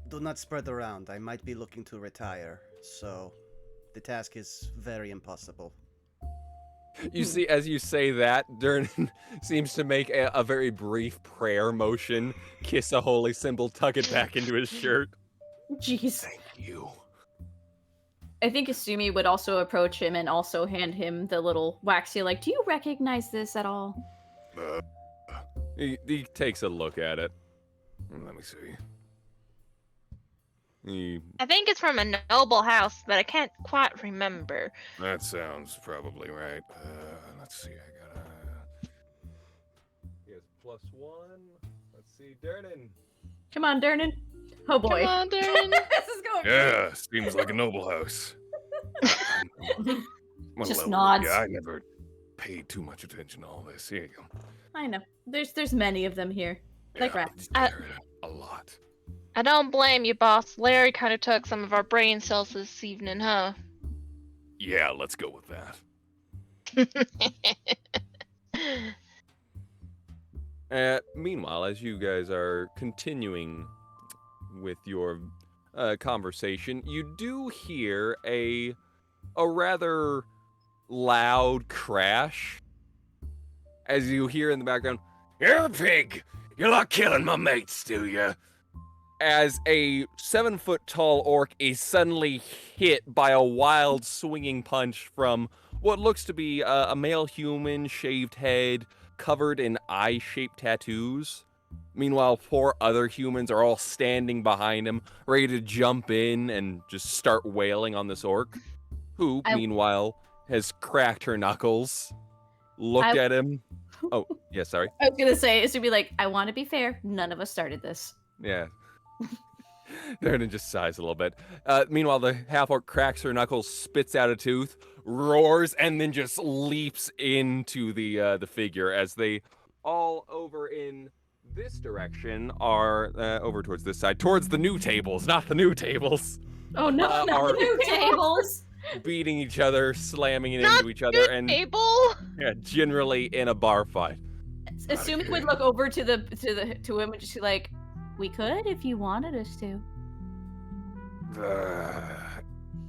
do not spread around. I might be looking to retire, so the task is very impossible. You see, as you say that, Durnan seems to make a very brief prayer motion, kiss a holy symbol, tuck it back into his shirt. Jeez. Thank you. I think Asumi would also approach him and also hand him the little wax seal. Like, do you recognize this at all? He takes a look at it. Let me see. I think it's from a noble house, but I can't quite remember. That sounds probably right. Let's see. I gotta. He has +1. Let's see, Durnan. Come on, Durnan. Oh boy. Come on, Darren. This is going. Yeah, seems like a noble house. What a Just level nods. guy. I never paid too much attention to all this. Here you go. I know. There's many of them here. Like rats. There, a lot. I don't blame you, boss. Larry kind of took some of our brain cells this evening, huh? Yeah, let's go with that. Meanwhile, as you guys are continuing with your conversation, you do hear a rather loud crash. As you hear in the background, You're a pig! You're not killing my mates, do you? as a 7-foot-tall orc is suddenly hit by a wild swinging punch from what looks to be a male human, shaved head, covered in eye-shaped tattoos. Meanwhile, 4 other humans are all standing behind him, ready to jump in and just start wailing on this orc, who, meanwhile, has cracked her knuckles, looked at him. Oh, yeah, sorry. I was gonna say, it's gonna be like, I want to be fair. None of us started this. Yeah. Durnan just sighs a little bit. Meanwhile, the half-orc cracks her knuckles, spits out a tooth, roars, and then just leaps into the figure as they all over in this direction are over towards this side, towards the new tables, not the new tables. Oh no, not are the new Tables. beating each other, slamming it Not into each other, and Table? yeah, generally in a bar fight. Assuming we'd look over to him and just be like, we could if you wanted us to.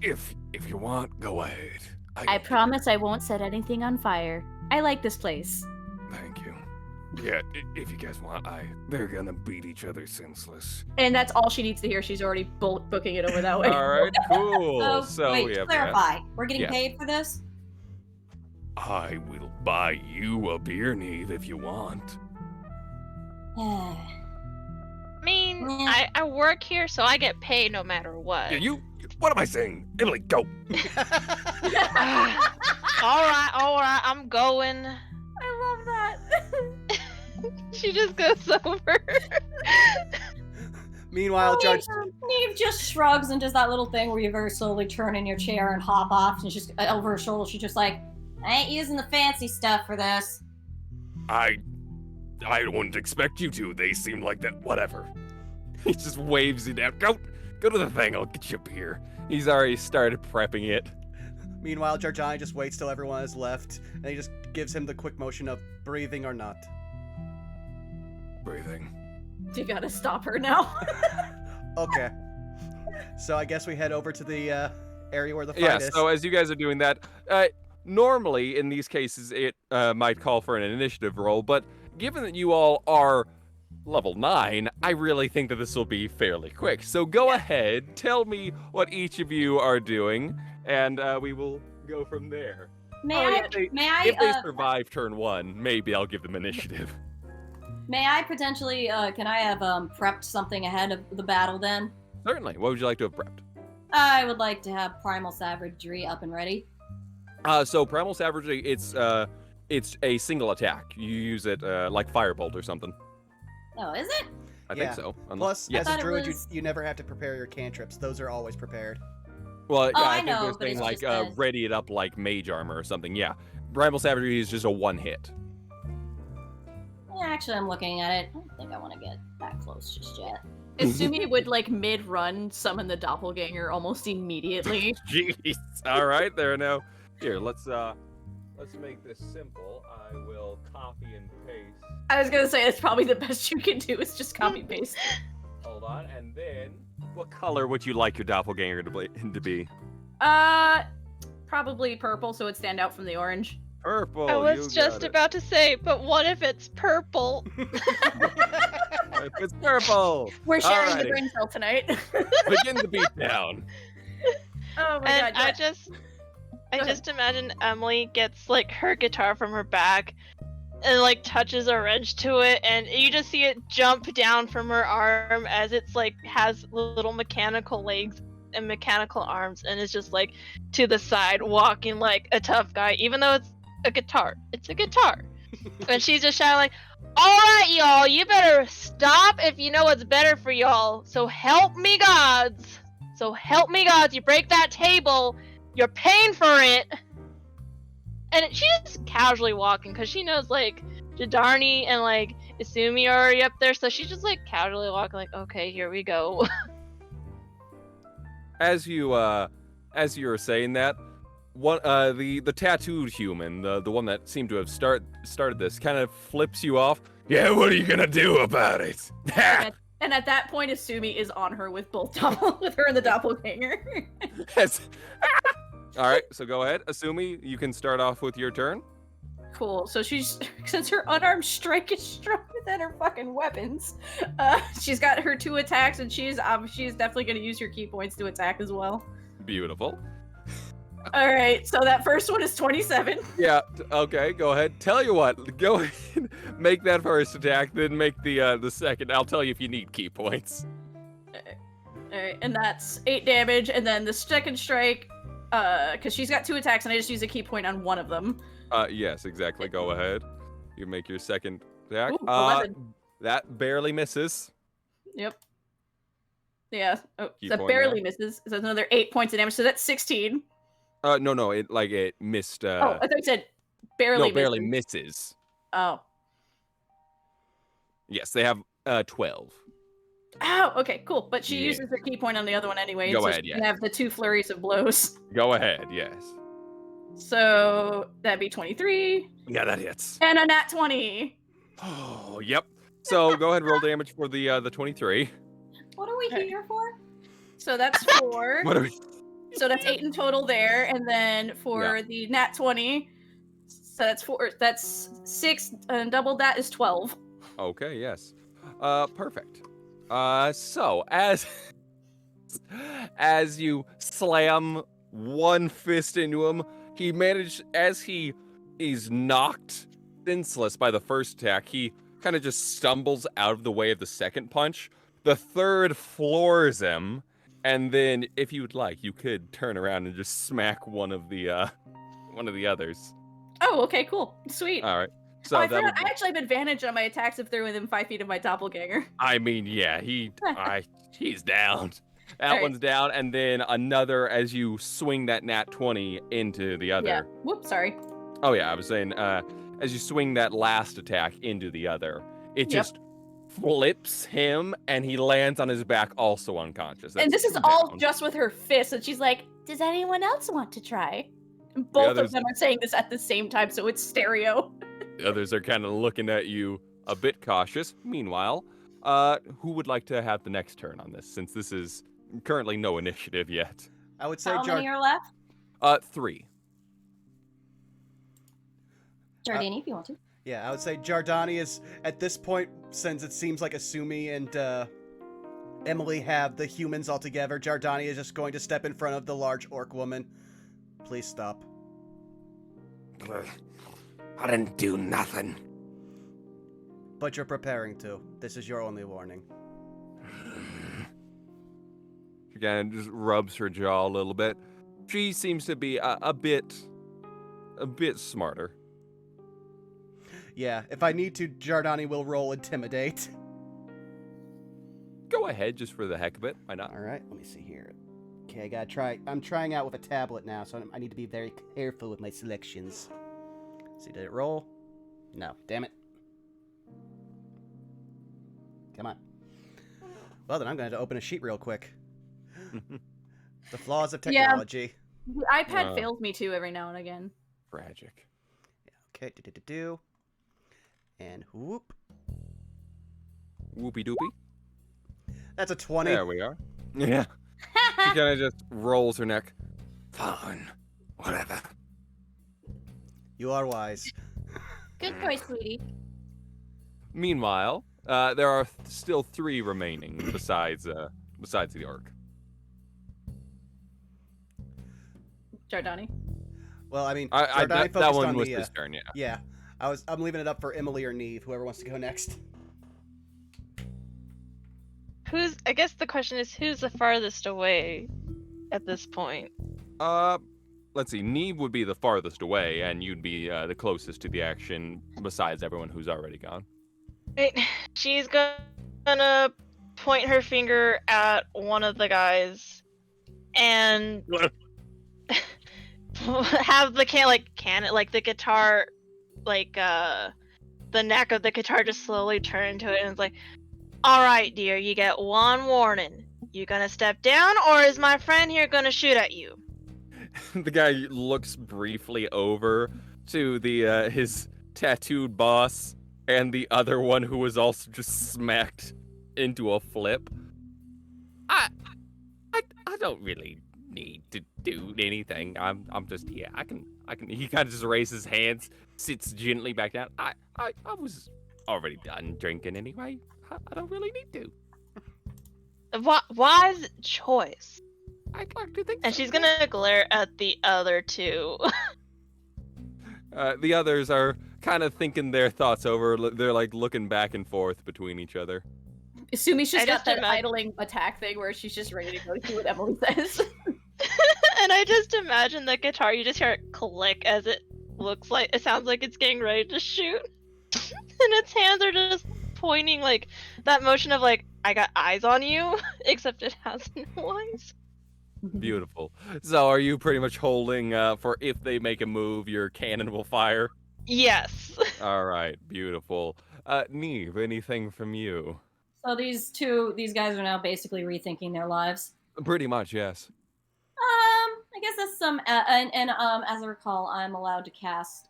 If you want, go ahead. I promise I won't set anything on fire. I like this place. Thank you. Yeah, if you guys want, they're gonna beat each other senseless. And that's all she needs to hear. She's already booking it over that way. All right, cool. Oh, So wait, we to have that. clarify, we're getting Yeah. paid for this? I will buy you a beer, Neve, if you want. mean, Yeah. I work here, so I get paid no matter what. Yeah, what am I saying? Emily, go. All right, I'm going. I love that. She just goes over. Meanwhile, Judge. Neve just shrugs and does that little thing where you very slowly turn in your chair and hop off, and she's over her shoulder. She's just like, I ain't using the fancy stuff for this. I wouldn't expect you to. They seem like that. Whatever. He just waves you down. Go to the thing. I'll get you a beer. He's already started prepping it. Meanwhile, Georgiana just waits till everyone has left, and he just gives him the quick motion of breathing or not. Breathing. You gotta stop her now. Okay. So I guess we head over to the area where the fight Yeah, is. so as you guys are doing that, normally in these cases it might call for an initiative roll, but given that you all are level 9, I really think that this will be fairly quick. So go ahead, tell me what each of you are doing, and we will go from there. If they survive turn 1, maybe I'll give them initiative. May I potentially, can I have prepped something ahead of the battle then? Certainly. What would you like to have prepped? I would like to have Primal Savagery up and ready. So Primal Savagery, it's a single attack. You use it like Firebolt or something. Oh, is it? I think so. Plus, yes. as a it druid, was- you never have to prepare your cantrips. Those are always prepared. Well, yeah, Oh, I I think know, they're but saying it's like just ready it up like mage armor or something. Yeah, Primal Savagery is just a one hit. Yeah, actually, I'm looking at it. I don't think I want to get that close just yet. Asumi would like mid-run summon the doppelganger almost immediately. Jeez. All right, there now. Here, let's make this simple. I will copy and paste. I was gonna say that's probably the best you can do is just copy paste. Hold on, and then what color would you like your doppelganger to be? Probably purple, so it'd stand out from the orange. Purple. I you was just got it. about to say, but what if it's purple? If it's purple. We're sharing the Alrighty. brain cell tonight. Begin the beat down. Oh my And god. I yeah. Go just imagine Emily gets like her guitar from her back and like touches a wrench to it, and you just see it jump down from her arm as it's like has little mechanical legs and mechanical arms, and it's just like to the side walking like a tough guy, even though it's a guitar. It's a guitar. And she's just shouting like, alright y'all, you better stop if you know what's better for y'all. So help me gods. You break that table, you're paying for it. And she's just casually walking because she knows like Jadarni and like Asumi are already up there, so she's just like casually walking like, okay, here we go. As you were saying that, the tattooed human, the one that seemed to have started this, kind of flips you off. Yeah, what are you gonna do about it? And at that point, Asumi is on her with both with her and the doppelganger. Yes. All right, so go ahead, Asumi. You can start off with your turn. Cool. So she's since her unarmed strike is stronger than her fucking weapons, she's got her 2 attacks, and she's definitely gonna use her key points to attack as well. Beautiful. All right. So that first one is 27. Yeah. Okay. Go ahead. Tell you what. Go ahead. Make that first attack. Then make the second. I'll tell you if you need key points. All right, and that's 8 damage, and then the second strike, because she's got 2 attacks, and I just use a key point on one of them. Yes. Exactly. Go ahead. You make your second attack. Ooh, 11. That barely misses. Yep. Yeah. Oh, Key that point barely there. misses. So that's another 8 points of damage. So that's 16. No. It missed. Oh, I thought you said barely. No, barely misses. misses. Oh. Yes, they have 12. Oh, okay, cool. But she Yeah. uses her key point on the other one anyway. Go so ahead, she yeah. can have the 2 flurries of blows. Go ahead. Yes. So that'd be 23. Yeah, that hits. And a nat 20. Oh, yep. So go ahead and roll damage for the 23. What are we Okay. here for? So that's 4. What are we? So that's 8 in total there, and then for the nat 20, so that's 4. That's 6, and double that is 12. Okay, yes. Perfect. So as you slam one fist into him, he managed, as he is knocked senseless by the first attack, he kind of just stumbles out of the way of the second punch, The third floors him, and then if you'd like, you could turn around and just smack one of the others. Oh, okay, cool. Sweet. All right. So I that forgot would I actually have advantage on my attacks if they're within 5 feet of my doppelganger. I mean, yeah, he's down. That All right. one's down, and then another as you swing that nat 20 into the other. Yeah. Whoops, sorry. Oh yeah, I was saying, as you swing that last attack into the other, it just flips him, and he lands on his back, also unconscious. And this is two all down. just with her fist, and she's like, "Does anyone else want to try?" And both others- of them are saying this at the same time, so it's stereo. The others are kind of looking at you a bit cautious. Meanwhile, who would like to have the next turn on this, since this is currently no initiative yet? I would say How many are left? 3. Jardini, if you want to. Yeah, I would say Jardani is, at this point, since it seems like Asumi and Emily have the humans all together, Jardani is just going to step in front of the large orc woman. Please stop. I didn't do nothing. But you're preparing to. This is your only warning. She kind of just rubs her jaw a little bit. She seems to be a bit smarter. Yeah, if I need to, Jardani will roll Intimidate. Go ahead, just for the heck of it. Why not? All right, let me see here. Okay, I gotta try. I'm trying out with a tablet now, so I need to be very careful with my selections. See, did it roll? No, damn it. Come on. Well, then I'm going to open a sheet real quick. The flaws of technology. The iPad fails me too every now and again. Tragic. Okay, do. And whoop. Whoopie doopie. That's a 20. There we are. Yeah. She kind of just rolls her neck. Fine. Whatever. You are wise. Good choice, sweetie. Meanwhile, there are still 3 remaining besides the orc. Jardani. Well, I mean, That focused one on was the, his turn, yeah. Yeah, I'm leaving it up for Emily or Neve, whoever wants to go next. I guess the question is, who's the farthest away at this point? Let's see. Neve would be the farthest away, and you'd be the closest to the action besides everyone who's already gone. Right. She's gonna point her finger at one of the guys and have the the guitar, the neck of the guitar just slowly turn into it, and it's like, all right, dear, you get one warning. You gonna step down, or is my friend here gonna shoot at you? The guy looks briefly over to the his tattooed boss and the other one who was also just smacked into a flip. I don't really need to do anything. I'm just here. I can. He kind of just raises his hands, sits gently back down. I was already done drinking anyway. I don't really need to. Wise choice. I'd like to think. And so, she's yeah. gonna glare at the other 2. The others are kind of thinking their thoughts over. They're like looking back and forth between each other. Assumi's just I got just that imagine- idling attack thing where she's just ready to go do what Emily says. And I just imagine the guitar, you just hear it click as it sounds like it's getting ready to shoot. And its hands are just pointing, like, that motion of, like, I got eyes on you, except it has no eyes. Beautiful. So are you pretty much holding for if they make a move, your cannon will fire? Yes. All right, beautiful. Neve, anything from you? So these guys are now basically rethinking their lives. Pretty much, yes. I guess that's some, and as I recall, I'm allowed to cast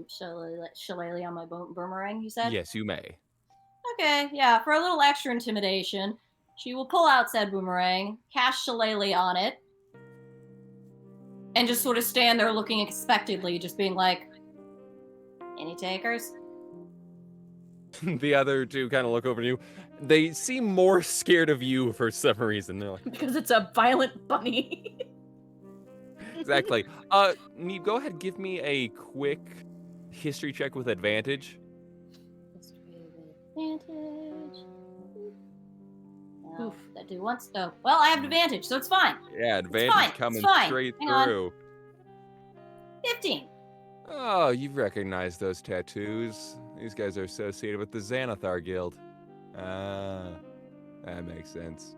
Shillelagh on my boomerang. You said? Yes, you may. Okay, yeah. For a little extra intimidation, she will pull out said boomerang, cast Shillelagh on it, and just sort of stand there looking expectantly, just being like, "Any takers?" The other 2 kind of look over to you. They seem more scared of you for some reason. They're like, Because it's a violent bunny. exactly. Neve, go ahead, give me a quick history check with advantage. History with advantage. No, that do once. Oh, well, I have advantage, so it's fine. Yeah, advantage fine, coming it's fine. straight Hang on. through. 15. Oh, you recognize those tattoos. These guys are associated with the Xanathar Guild. Ah, that makes sense.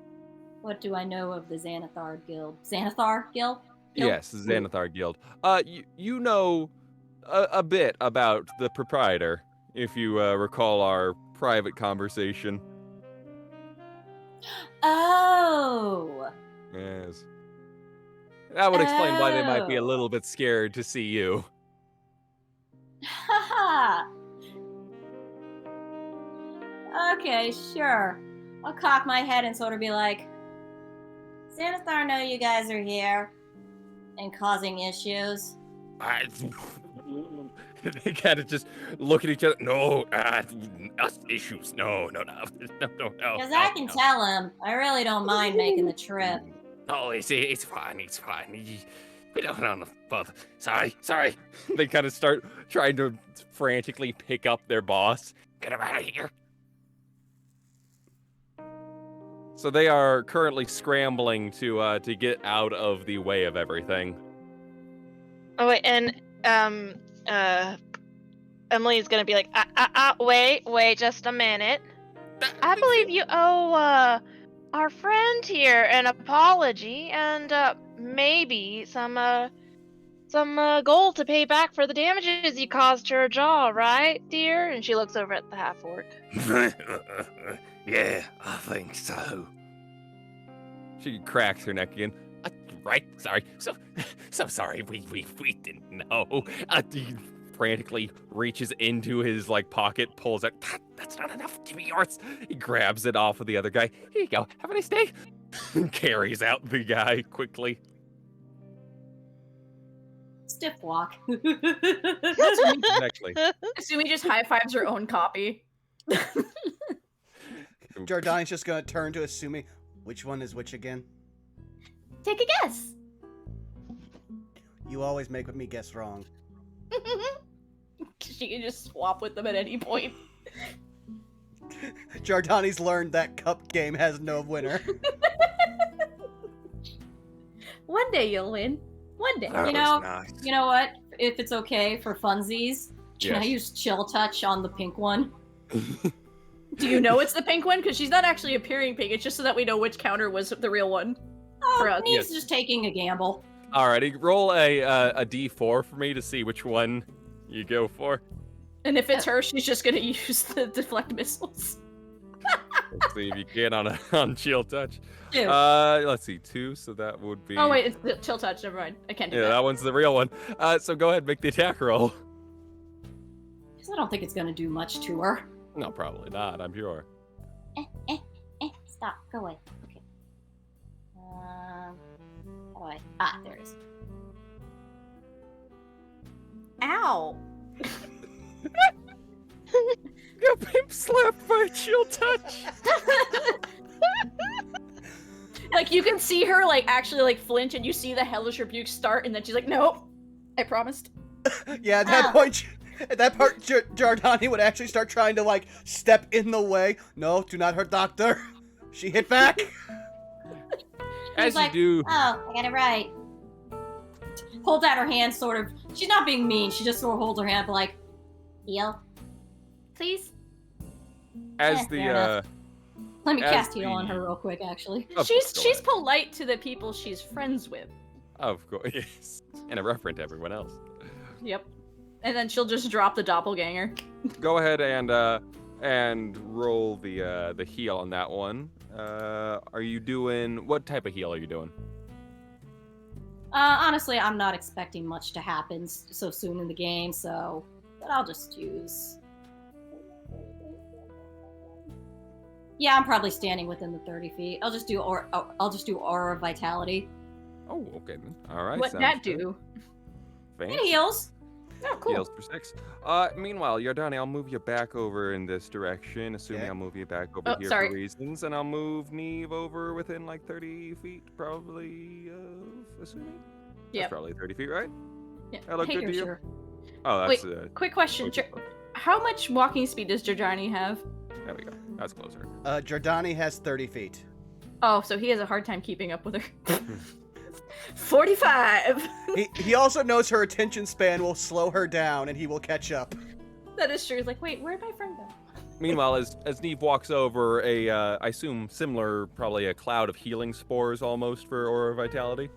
What do I know of the Xanathar Guild? Xanathar Guild? Yes, the Xanathar Guild. You know a bit about the proprietor, if you recall our private conversation. Oh. Yes. That would explain why they might be a little bit scared to see you. Haha. Okay, sure. I'll cock my head and sort of be like, Xanathar know you guys are here and causing issues. They kind of just look at each other. No, us issues. No. Because I can tell him I really don't mind making the trip. No, it's fine. We don't know. Sorry. They kind of start trying to frantically pick up their boss. Get him out of here. So they are currently scrambling to get out of the way of everything. Oh wait, and Emily's gonna be like, wait just a minute. I believe you owe our friend here an apology and maybe some gold to pay back for the damages you caused to her jaw, right, dear? And she looks over at the half-orc. Yeah, I think so. She cracks her neck again. Right, sorry. So sorry. We didn't know. He frantically reaches into his pocket, pulls it. That's not enough. Give me yours. He grabs it off of the other guy. Here you go. Have a nice day. Carries out the guy quickly. Stiff walk. Exactly. Asumi just high fives her own copy. Jardani's just gonna turn to Asumi. Which one is which again? Take a guess. You always make me guess wrong. She can just swap with them at any point. Jardani's learned that cup game has no winner. One day you'll win. One day. You know what? If it's okay for funsies, can I use chill touch on the pink one? Do you know it's the pink one? Because she's not actually appearing pink. It's just so that we know which counter was the real one. Oh, he's just taking a gamble. Alrighty, roll a d4 for me to see which one you go for. And if it's her, she's just gonna use the deflect missiles. Let's see if you get on chill touch. 2. Let's see, 2. So that would be. Oh wait, it's the chill touch. Never mind. I can't do that. that. That one's the real one. So go ahead, make the attack roll. Because I don't think it's gonna do much to her. No, probably not. I'm sure. Stop. Go away. Okay. How do I? There it is. Ow! Got pimp slapped by a chill touch. You can see her actually flinch, and you see the hellish rebuke start, and then she's like, "Nope, I promised." Yeah, at that point, Jardani would actually start trying to step in the way. No, do not hurt Doctor. She hit back. As you do. Oh, I got it right. Holds out her hand, sort of. She's not being mean. She just sort of holds her hand, heal, please. As fair enough. Let me cast heal on her real quick, actually. She's polite to the people she's friends with. Of course, yes. And a referent to everyone else. Yep. And then she'll just drop the doppelganger. Go ahead and roll the heal on that one. Are you doing what type of heal are you doing? Honestly, I'm not expecting much to happen so soon in the game, but I'll just use. Yeah, I'm probably standing within the 30 feet. I'll just do aura of vitality. Oh, okay then. All right. What'd that do? It heals. Oh, cool. Heals for 6. Meanwhile, Yardani, I'll move you back over in this direction, assuming I'll move you back over here for reasons, and I'll move Neve over within 30 feet, probably, assuming? Yeah. That's probably 30 feet, right? Yeah. That look good to you? Sure. Oh, that's... Wait, quick question. How much walking speed does Jardani have? There we go. That's closer. Jardani has 30 feet. Oh, so he has a hard time keeping up with her. 45. He also knows her attention span will slow her down, and he will catch up. That is true. He's like, wait, where'd my friend go? Meanwhile, as Neve walks over, I assume similar, probably a cloud of healing spores almost for Aura Vitality.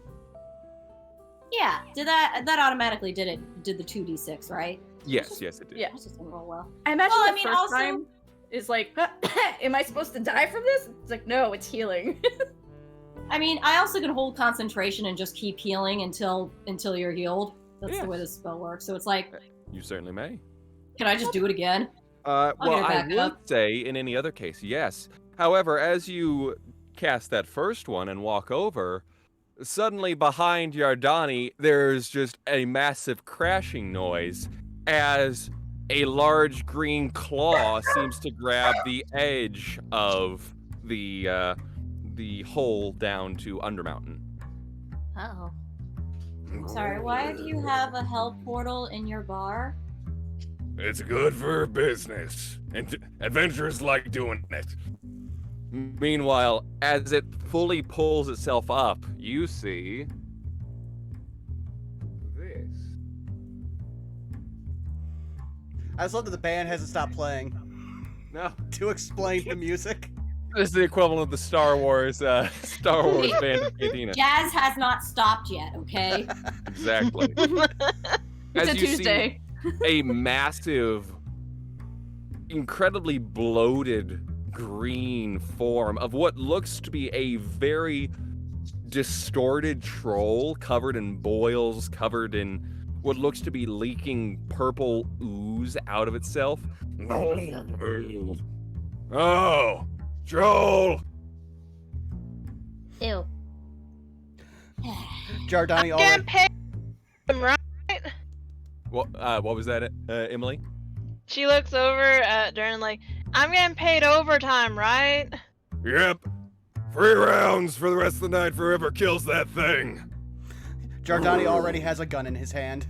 Yeah, that automatically did the 2d6, right? Yes, it did. Yeah. That just didn't roll well. I imagine Well, I the mean, first also- time is like, am I supposed to die from this? It's like, no, it's healing. I mean, I also can hold concentration and just keep healing until you're healed. That's Yeah. the way this spell works. So it's like, You certainly may. can I just do it again? Well, get it I back would up. say in any other case, yes. However, as you cast that first one and walk over, suddenly behind Yardani, there's just a massive crashing noise as a large green claw seems to grab the edge of the hole down to Undermountain. Uh-oh. Sorry, why do you have a hell portal in your bar? It's good for business. And adventurers like doing it. Meanwhile, as it fully pulls itself up, you see this. I just love that the band hasn't stopped playing No, to explain the music. this is the equivalent of the Star Wars band of Cantina. Jazz has not stopped yet, okay? Exactly. It's As a you Tuesday. see a massive, incredibly bloated green form of what looks to be a very distorted troll covered in boils, covered in what looks to be leaking purple ooze out of itself. Oh, Joel! Ew. Jardani I'm getting already. paid, right? What was that, Emily? She looks over at Darren like, I'm getting paid overtime, right? Yep. 3 rounds for the rest of the night for whoever kills that thing. Jardani already has a gun in his hand.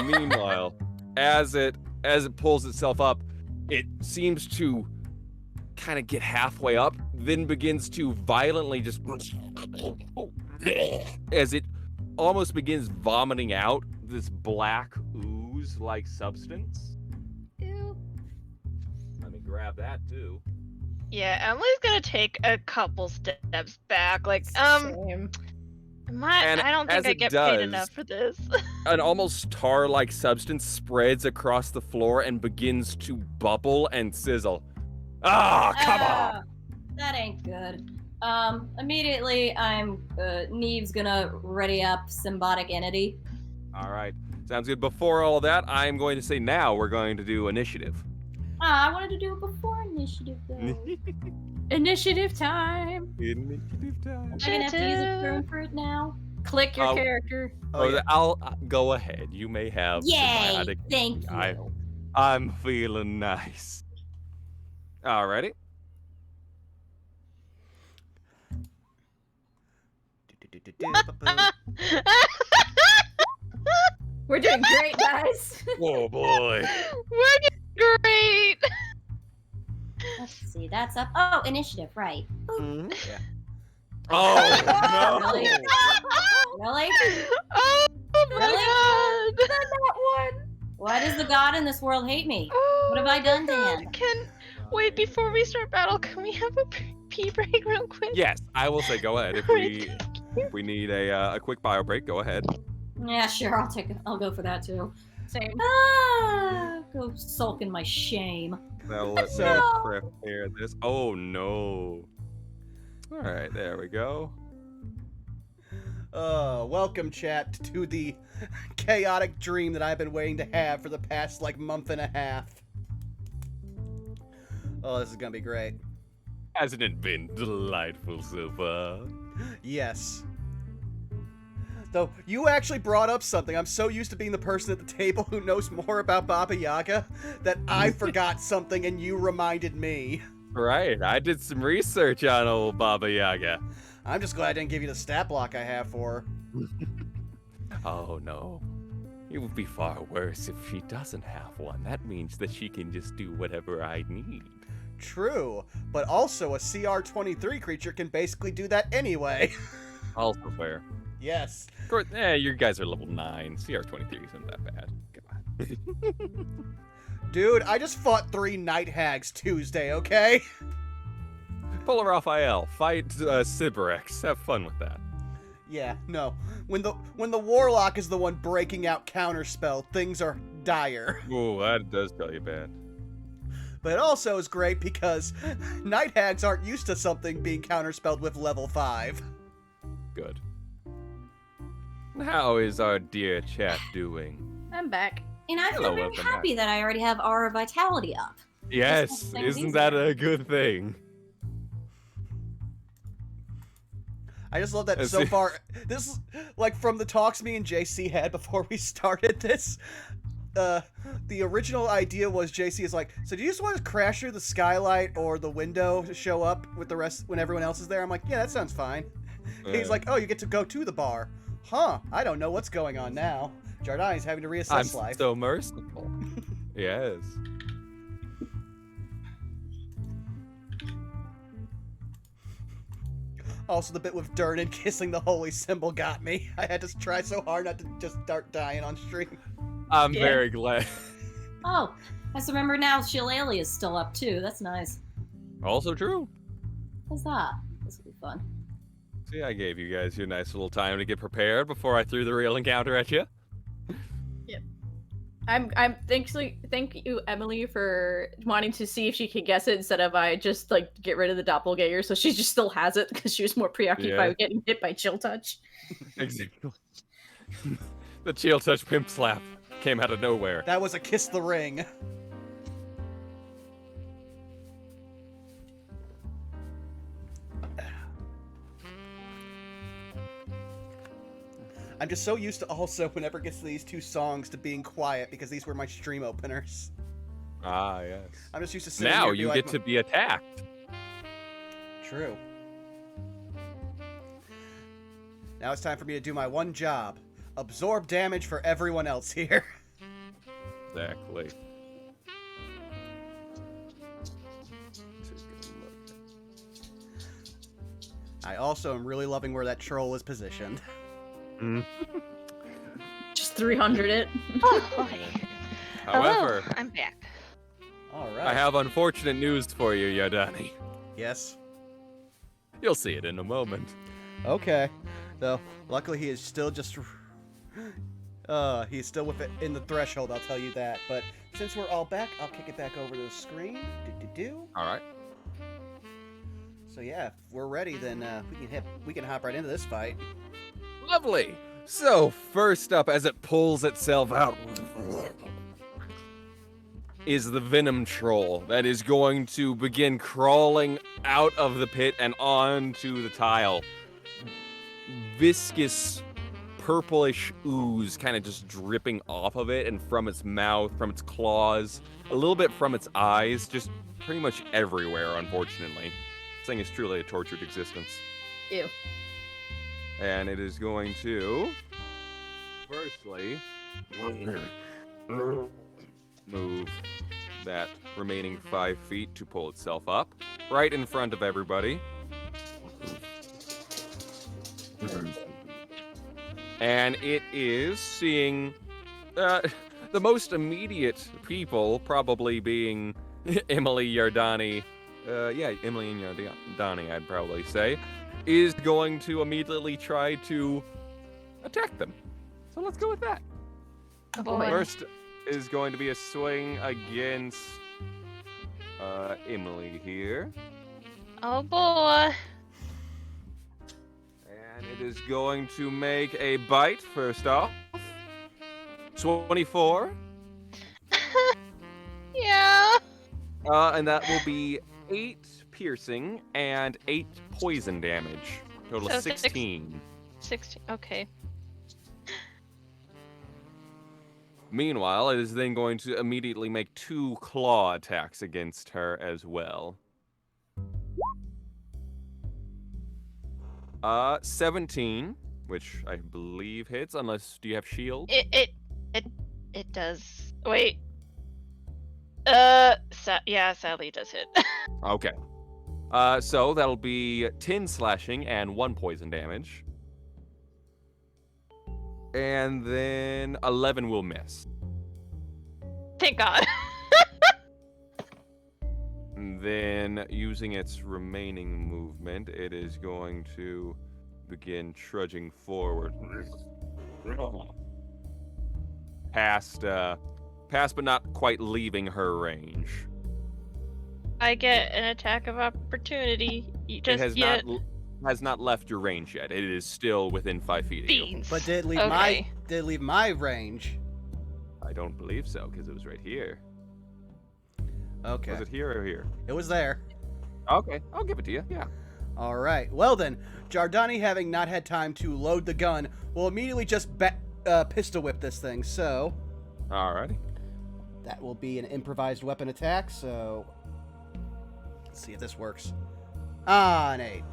Meanwhile, as it pulls itself up, it seems to kind of get halfway up, then begins to violently just as it almost begins vomiting out this black ooze-like substance. Ew. Let me grab that too. Yeah, Emily's gonna take a couple steps back. Like, Same. And I don't as think I it get does- paid enough for this. An almost tar-like substance spreads across the floor and begins to bubble and sizzle. Ah, come on! That ain't good. Immediately, Neve's gonna ready up Symbiotic Entity. All right, sounds good. Before all that, I'm going to say now we're going to do initiative. I wanted to do it before initiative, though. Initiative time. Initiative time. I'm gonna have to use a turn for it now. Click your Oh. character. Oh, yeah. I'll go ahead. You may have. Yay! symbiotic- Thank you. I'm feeling nice. Alrighty. We're doing great, guys. Oh boy. We're doing great. Let's see, that's up. Oh, initiative, right. Mhm. Yeah. Oh Really? no. Really? Oh my Really? god. Not one. Why does the god in this world hate me? What have I done to him? Wait, before we start battle, can we have a pee break real quick? Yes, I will say go ahead. If we need a quick bio break, go ahead. Yeah, sure, I'll go for that too. Same. Go sulk in my shame. Now let me So- prepare this. Oh no. All right, there we go. Welcome, chat, to the chaotic dream that I've been waiting to have for the past, month and a half. Oh, this is gonna be great. Hasn't it been delightful so far? Yes. Though, you actually brought up something. I'm so used to being the person at the table who knows more about Baba Yaga that I forgot something and you reminded me. Right, I did some research on old Baba Yaga. I'm just glad I didn't give you the stat block I have for her. Oh no. It would be far worse if she doesn't have one. That means that she can just do whatever I need. True, but also a CR-23 creature can basically do that anyway. Also fair. Yes. Of course, you guys are level 9. CR-23 isn't that bad. Come on. Dude, I just fought 3 Night Hags Tuesday, okay? Pull Raphael, fight Sybarex. Have fun with that. Yeah, no. When the Warlock is the one breaking out Counterspell, things are dire. Ooh, that does tell you bad. But it also is great because Night Hags aren't used to something being counterspelled with level 5. Good. How is our dear chat doing? I'm back. And I feel Hello, very welcome happy that I already have Aura Vitality up. Yes, That's isn't easy. that a good thing? I just love that Let's so see. far. This is like from the talks me and JC had before we started this. The original idea was JC is like, so do you just want to crash through the skylight or the window to show up with the rest when everyone else is there? I'm like, yeah, that sounds fine. He's like, oh, you get to go to the bar. Huh, I don't know what's going on now. Jardani's having to reassess I'm life. so merciful. Yes. Also, the bit with Durnan kissing the holy symbol got me. I had to try so hard not to just start dying on stream. I'm Yeah. very glad. Oh, I just remember now Shillelagh is still up too. That's nice. Also true. What's that? This will be fun. See, I gave you guys your nice little time to get prepared before I threw the real encounter at you. I'm thank you, Emily, for wanting to see if she could guess it instead of I just like get rid of the doppelganger, so she just still has it because she was more preoccupied Yeah. with getting hit by chill touch. Exactly. The chill touch pimp slap came out of nowhere. That was a kiss the ring. I'm just so used to also, whenever it gets to these 2 songs, to being quiet because these were my stream openers. Ah, yes. I'm just used to sitting Now here you being get like, to be attacked. True. Now it's time for me to do my one job. Absorb damage for everyone else here. Exactly. I also am really loving where that troll is positioned. Just 300 it. Oh, boy. However, Hello, I'm back. Alright. I have unfortunate news for you, Yadani. Yes. You'll see it in a moment. Okay. Though, luckily he is still just... he's still in the threshold, I'll tell you that. But since we're all back, I'll kick it back over to the screen. Do-do-do. Alright. So yeah, if we're ready, then we can hop right into this fight. Lovely. So, first up, as it pulls itself out, is the Venom Troll that is going to begin crawling out of the pit and onto the tile. Viscous, purplish ooze kind of just dripping off of it and from its mouth, from its claws, a little bit from its eyes, just pretty much everywhere, unfortunately. This thing is truly a tortured existence. Ew. And it is going to, firstly, move that remaining 5 feet to pull itself up, right in front of everybody. And it is seeing the most immediate people, probably being Emily Yardani. Emily and Yardani, I'd probably say, is going to immediately try to attack them. So let's go with that. Oh, boy. First is going to be a swing against Emily here. Oh, boy. And it is going to make a bite first off. 24. Yeah. And that will be 8 piercing and 8 poison damage. Total So of 16. 16. Okay. Meanwhile, it is then going to immediately make 2 claw attacks against her as well. 17, which I believe hits, unless do you have shield? It does. Wait. Yeah, sadly it does hit. Okay. So that'll be 10 slashing and 1 poison damage. And then 11 will miss. Thank God. And then, using its remaining movement, it is going to begin trudging forward. Past but not quite leaving her range. I get an attack of opportunity. It Just has yet. has not left your range yet. It is still within 5 feet of you. Beans. But did it leave my range? I don't believe so, because it was right here. Okay. Was it here or here? It was there. Okay, I'll give it to you, yeah. All right. Well then, Jardani, having not had time to load the gun, will immediately just pistol whip this thing. So Alrighty. that will be an improvised weapon attack. So let's see if this works. An 8.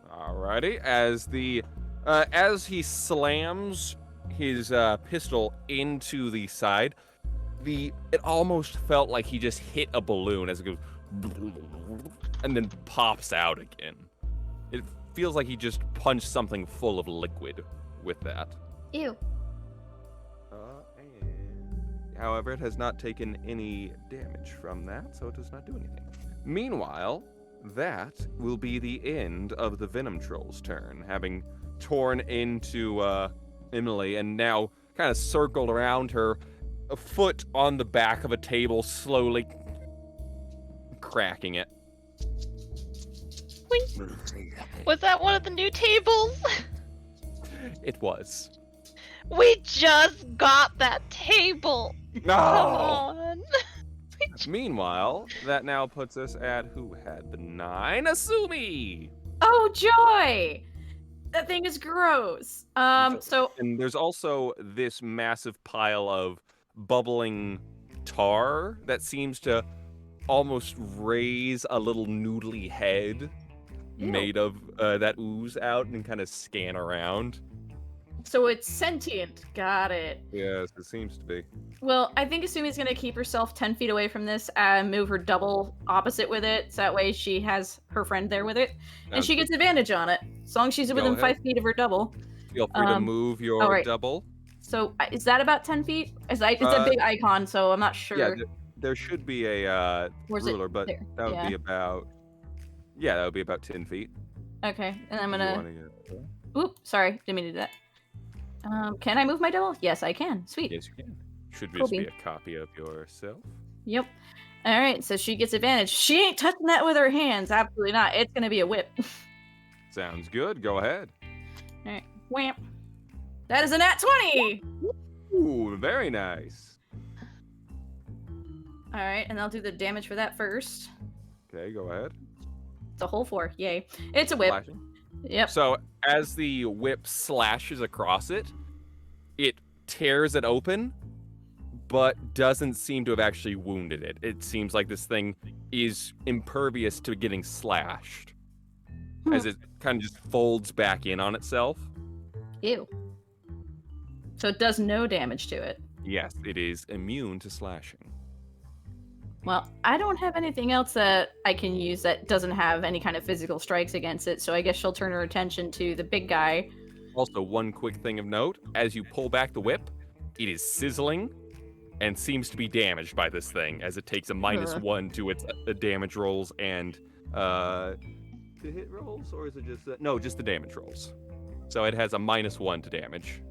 Alrighty. As he slams his pistol into the side, it almost felt like he just hit a balloon as it goes and then pops out again. It feels like he just punched something full of liquid with that. Ew. However, it has not taken any damage from that, so it does not do anything. Meanwhile, that will be the end of the Venom Troll's turn, having torn into Emily and now kind of circled around her, a foot on the back of a table, slowly cracking it. Was that one of the new tables? It was. We just got that table. Come No! on. Meanwhile, that now puts us at who had the 9? Asumi! Oh, joy! That thing is gross. So And there's also this massive pile of bubbling tar that seems to almost raise a little noodly head Ew. made of that ooze out and kind of scan around. So it's sentient. Got it. Yes, it seems to be. Well, I think Asumi's gonna keep herself 10 feet away from this and move her double opposite with it, so that way she has her friend there with it, and she gets advantage on it, as long as she's within 5 feet of her double. Feel free to move your alright. double. So is that about 10 feet? It's a big icon, so I'm not sure. Yeah, there should be a Where's it? ruler, but There. that would Yeah. be about... Yeah, that would be about 10 feet. Okay, and I'm You gonna... wanna get- Oop, sorry, didn't mean to do that. Can I move my double? Yes, I can. Sweet. Yes, you can. Should Cool just be bean. a copy of yourself. Yep. All right, so she gets advantage. She ain't touching that with her hands. Absolutely not. It's gonna be a whip. Sounds good. Go ahead. All right, wham. That is a nat 20. Ooh, very nice. All right, and I'll do the damage for that first. Okay, go ahead. It's a whole 4. Yay. It's a whip. Slashing. Yep. So as the whip slashes across it, it tears it open, but doesn't seem to have actually wounded it. It seems like this thing is impervious to getting slashed, as it kind of just folds back in on itself. Ew. So it does no damage to it. Yes, it is immune to slashing. Well, I don't have anything else that I can use that doesn't have any kind of physical strikes against it, so I guess she'll turn her attention to the big guy. Also, one quick thing of note, as you pull back the whip, it is sizzling and seems to be damaged by this thing, as it takes a -1 to its damage rolls and the hit rolls, or is it just no, just the damage rolls. So it has a -1 to damage.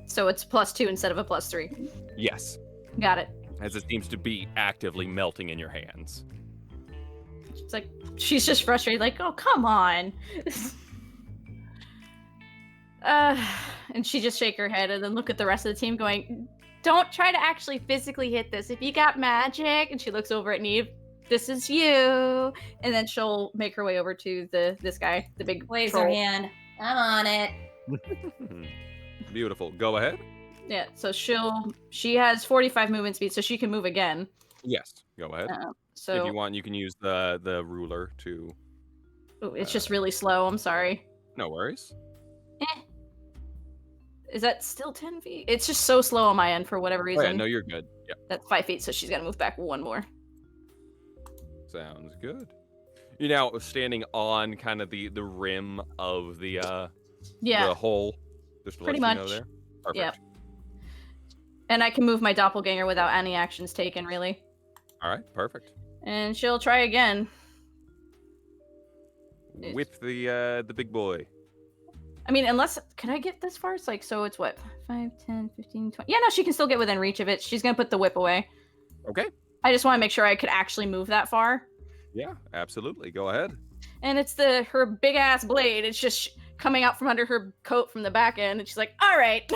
So it's +2 instead of a +3. Yes, Got it. as it seems to be actively melting in your hands. It's like she's just frustrated, like, oh come on. And she just shake her head and then look at the rest of the team going, don't try to actually physically hit this. If you got magic, and she looks over at Neve, this is you. And then she'll make her way over to this guy, the big Waves troll. her hand. I'm on it. Beautiful. Go ahead. Yeah, so she has 45 movement speed, so she can move again. Yes, go ahead. So If you want, you can use the ruler to... Ooh, it's just really slow, I'm sorry. No worries. Is that still 10 feet? It's just so slow on my end for whatever Oh, reason. yeah, no, you're good. Yeah, That's 5 feet, so she's got to move back one more. sounds good. You're now standing on kind of the rim of the hole. Just to Pretty let you know much. there. Perfect. Yep. And I can move my doppelganger without any actions taken, really. All right, perfect. And she'll try again. With the big boy. I mean, unless... Can I get this far? It's like, so it's what? 5, 10, 15, 20... Yeah, no, she can still get within reach of it. She's going to put the whip away. Okay. I just want to make sure I could actually move that far. Yeah, absolutely. Go ahead. And it's her big-ass blade. It's just coming out from under her coat from the back end. And she's like, all right.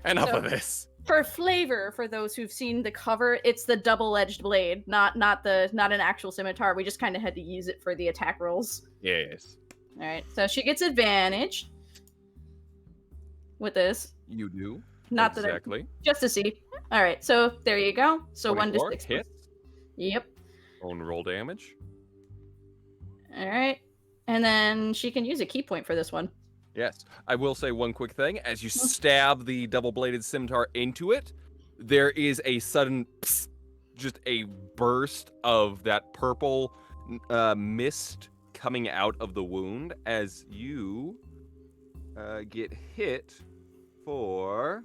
Enough So- of this. For flavor, for those who've seen the cover, it's the double-edged blade, not an actual scimitar. We just kind of had to use it for the attack rolls. Yes. All right, so she gets advantage with this. You do. Not exactly. just to see. All right, so there you go. So 24 1d6 hits. Yep. Own roll damage. All right, and then she can use a key point for this one. Yes. I will say one quick thing. As you stab the double-bladed scimitar into it, there is a sudden psst, just a burst of that purple mist coming out of the wound as you get hit for,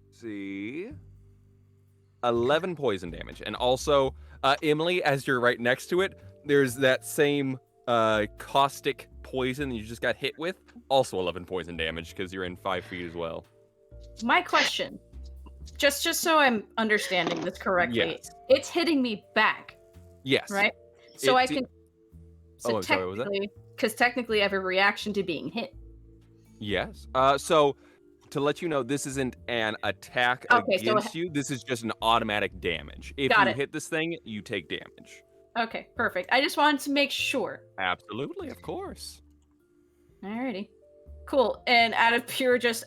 let's see, 11 poison damage. And also, Emily, as you're right next to it, there's that same caustic poison you just got hit with, also 11 poison damage because you're in 5 feet as well. My question, just so I'm understanding this correctly, Yes. it's hitting me back, Yes. right? So I It's- can. So Oh, I'm sorry, what was that? because technically I have a reaction to being hit. Yes. So to let you know, this isn't an attack Okay, so against you. This is just an automatic damage. If Got you it. hit this thing, you take damage. Okay, perfect. I just wanted to make sure. Absolutely, of course. Alrighty. Cool. And out of pure just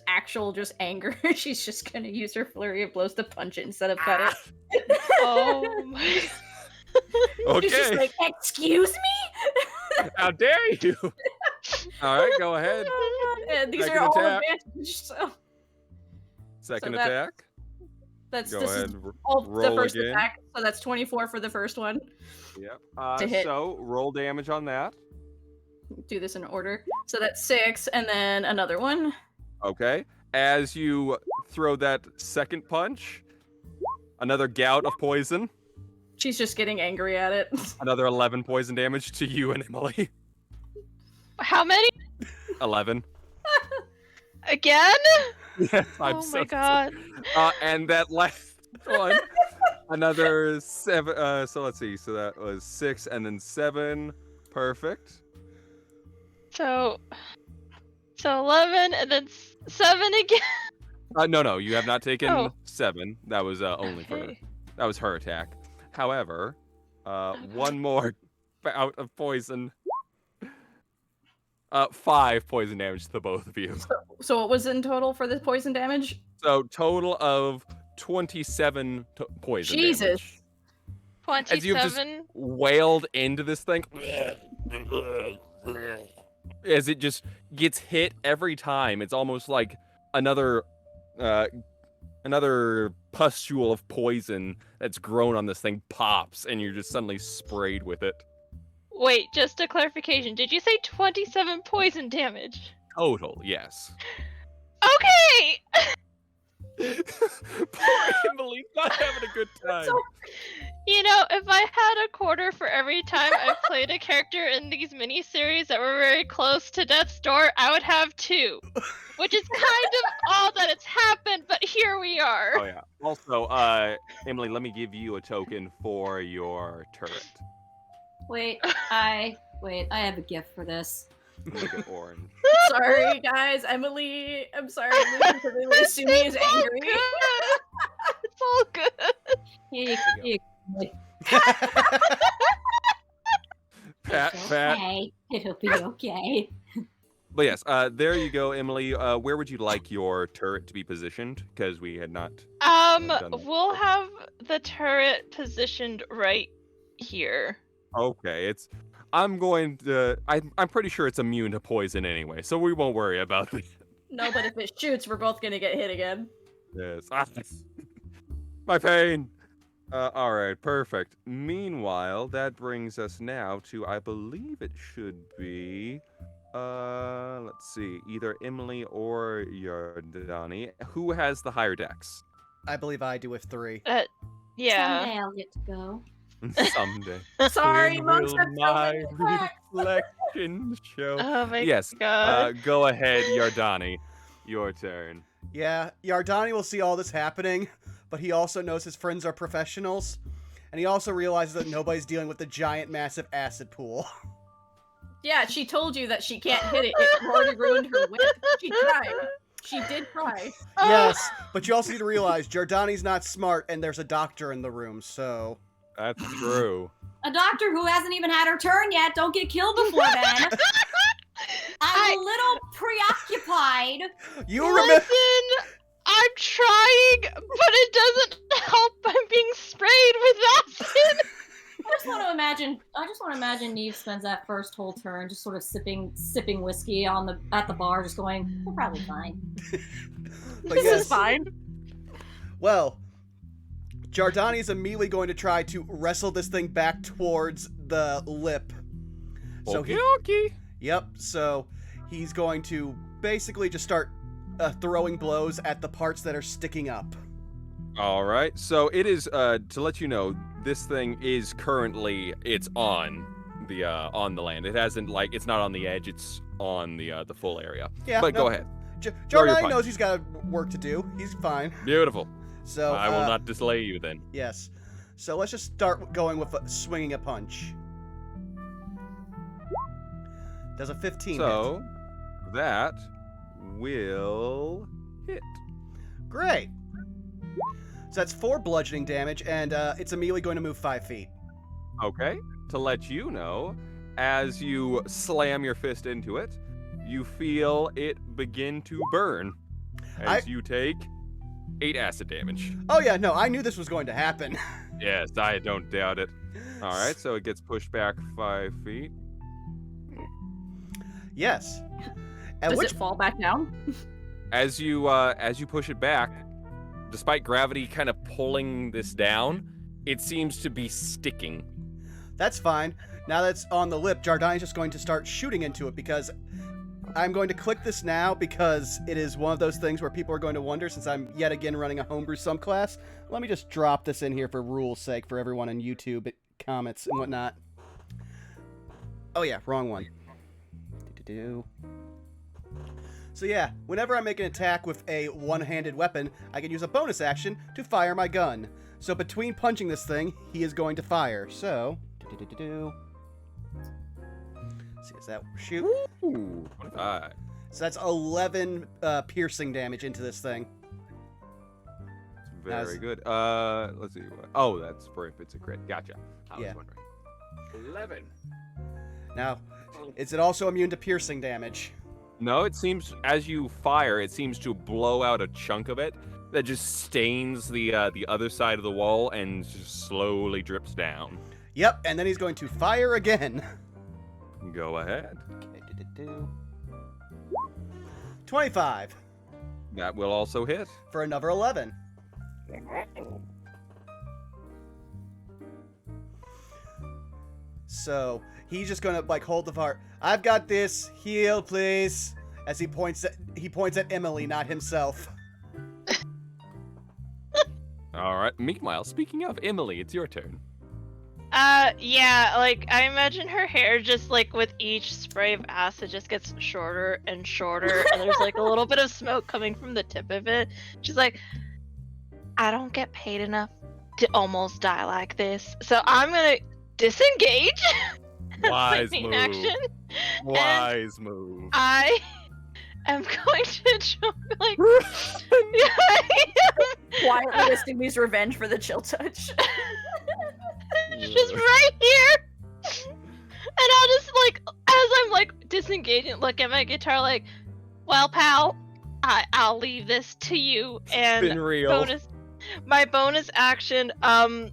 anger, she's just gonna use her flurry of blows to punch it instead of cut it. Oh my. She's just Okay. like, excuse me? How dare you? All right, go ahead. And these Second are all attack. advantage, so Second that- attack. this Go is ahead. all the roll first again. attack. So that's 24 for the first one. Yep. To hit. So roll damage on that. Do this in order. So that's 6, and then another one. Okay. As you throw that second punch, another gout of poison. She's just getting angry at it. Another 11 poison damage to you and Emily. How many 11. again? Yes, I'm Oh so my god. and that last one, another 7. So let's see. So that was 6 and then 7. Perfect. So 11 and then 7 again. No, you have not taken Oh. 7. That was only for Okay. that was her attack. However, one more bout of poison. 5 poison damage to the both of you. So what was in total for the poison damage? So total of 27 poison Jesus. damage. As you've just 27. wailed into this thing, as it just gets hit every time. It's almost like another pustule of poison that's grown on this thing pops, and you're just suddenly sprayed with it. Wait, just a clarification. Did you say 27 poison damage? Total, yes. Okay! Poor Emily, not having a good time. You know, if I had a quarter for every time I've played a character in these mini-series that were very close to death's door, I would have 2. Which is kind of all that it's happened, but here we are. Oh yeah. Also, Emily, let me give you a token for your turret. Wait, I have a gift for this. Make it orange. Sorry, guys. Emily, I'm sorry. Emily completely assume me is It's all angry. good. It's all good. Here you go. Pat. Okay, it'll be okay. But yes, there you go, Emily. Where would you like your turret to be positioned? Because we had not. done that We'll before. have the turret positioned right here. Okay, it's I'm pretty sure it's immune to poison anyway, so we won't worry about it. No, but if it shoots, we're both gonna get hit again. Yes. My pain. All right, perfect. Meanwhile, that brings us now to, I believe it should be, let's see, either Emily or Yardani. Who has the higher dex? I believe I do with 3. Yeah. Someday I'll get to go. Someday. Sorry, When monks will have so many my attacks. reflection show? Oh my Yes. god. Go ahead, Yardani. Your turn. Yeah, Yardani will see all this happening, but he also knows his friends are professionals, and he also realizes that nobody's dealing with the giant, massive acid pool. Yeah, she told you that she can't hit it. It already ruined her whip. She tried. She did try. Yes, but you also need to realize Jardani's not smart, and there's a doctor in the room, so... That's true. A doctor who hasn't even had her turn yet. Don't get killed before then. I'm a little preoccupied. You remember... Listen, I'm trying, but it doesn't help. I'm being sprayed with acid. I just want to imagine Neve spends that first whole turn just sort of sipping whiskey at the bar, just going, "We're probably fine." But This yes, is fine. well, Jardani's immediately going to try to wrestle this thing back towards the lip. So Okie Yep, so he's going to basically just start throwing blows at the parts that are sticking up. All right. So it is to let you know, this thing is currently on the land. It hasn't it's not on the edge. It's on the full area. Yeah, But no, go ahead. Jardani fine. knows he's got work to do. He's fine. Beautiful. So I will not delay you then. Yes. So let's just start going with swinging a punch. Does a 15 So that will hit. Great. So that's 4 bludgeoning damage, and it's immediately going to move 5 feet. Okay. To let you know, as you slam your fist into it, you feel it begin to burn as you take 8 acid damage. Oh yeah, no, I knew this was going to happen. Yes, I don't doubt it. All right, so it gets pushed back 5 feet. Yes. At Does which it fall back down? As you push it back, despite gravity kind of pulling this down, it seems to be sticking. That's fine. Now that's on the lip, Jardani's just going to start shooting into it, because I'm going to click this now because it is one of those things where people are going to wonder, since I'm yet again running a homebrew subclass. Let me just drop this in here for rule's sake for everyone on YouTube, comments and whatnot. Oh yeah, wrong one. So yeah, whenever I make an attack with a one-handed weapon, I can use a bonus action to fire my gun. So between punching this thing, he is going to fire. So, see, is that shoot? Ooh, 25. So that's 11 piercing damage into this thing. Very good. Let's see. Oh, that's for if it's a crit. Gotcha. I Yeah. was wondering. 11. Now, is it also immune to piercing damage? No, it seems as you fire, it seems to blow out a chunk of it that just stains the other side of the wall and just slowly drips down. Yep, and then he's going to fire again. Go ahead. Okay, 25 That will also hit. for another 11. So he's just gonna hold the fire. I've got this. Heal, please. As he points at Emily, not himself. All right. Meanwhile, speaking of Emily, it's your turn. Yeah, I imagine her hair just with each spray of acid just gets shorter and shorter, and there's a little bit of smoke coming from the tip of it. She's like, I don't get paid enough to almost die like this, so I'm gonna disengage. Wise Main move. action. Wise move. I am going to Quietly listing these revenge for the chill touch. just right here. And I'll just as I'm disengaging, look at my guitar well, pal, I'll leave this to you. And Been real. my bonus action, oh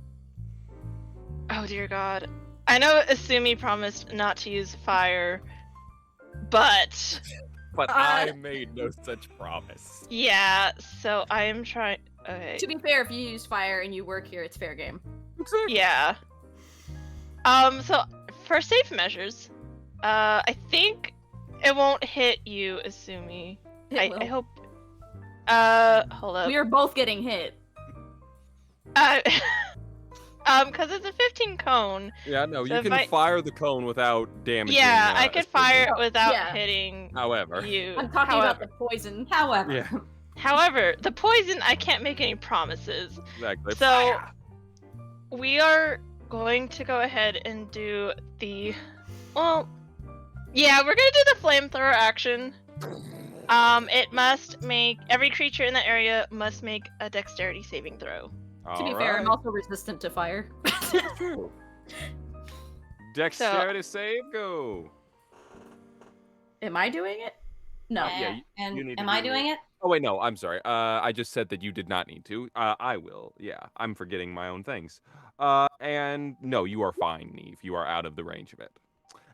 dear God. I know Asumi promised not to use fire, but But I made no such promise. yeah, so I am trying. Okay. To be fair, if you use fire and you work here, it's fair game. Yeah. So for safe measures, I think it won't hit you, Asumi. I hope. Hold up. We are both getting hit. Because it's a 15 cone. Yeah, no, So you if can fire the cone without damaging. Yeah, I could Asumi. fire it without Yeah. hitting However. you. I'm talking about the poison. However, Yeah, However, the poison, I can't make any promises. exactly. So, Fire. we are going to go ahead and do the... Well, yeah, we're going to do the flamethrower action. It must make... Every creature in that area must make a dexterity saving throw. To be fair, I'm also resistant to fire. Dexterity save, go. Am I doing it? No. Yeah, and you need to am I do doing it? Oh wait, no, I'm sorry. I just said that you did not need to. I will. Yeah, I'm forgetting my own things. And no, you are fine, Neve. You are out of the range of it.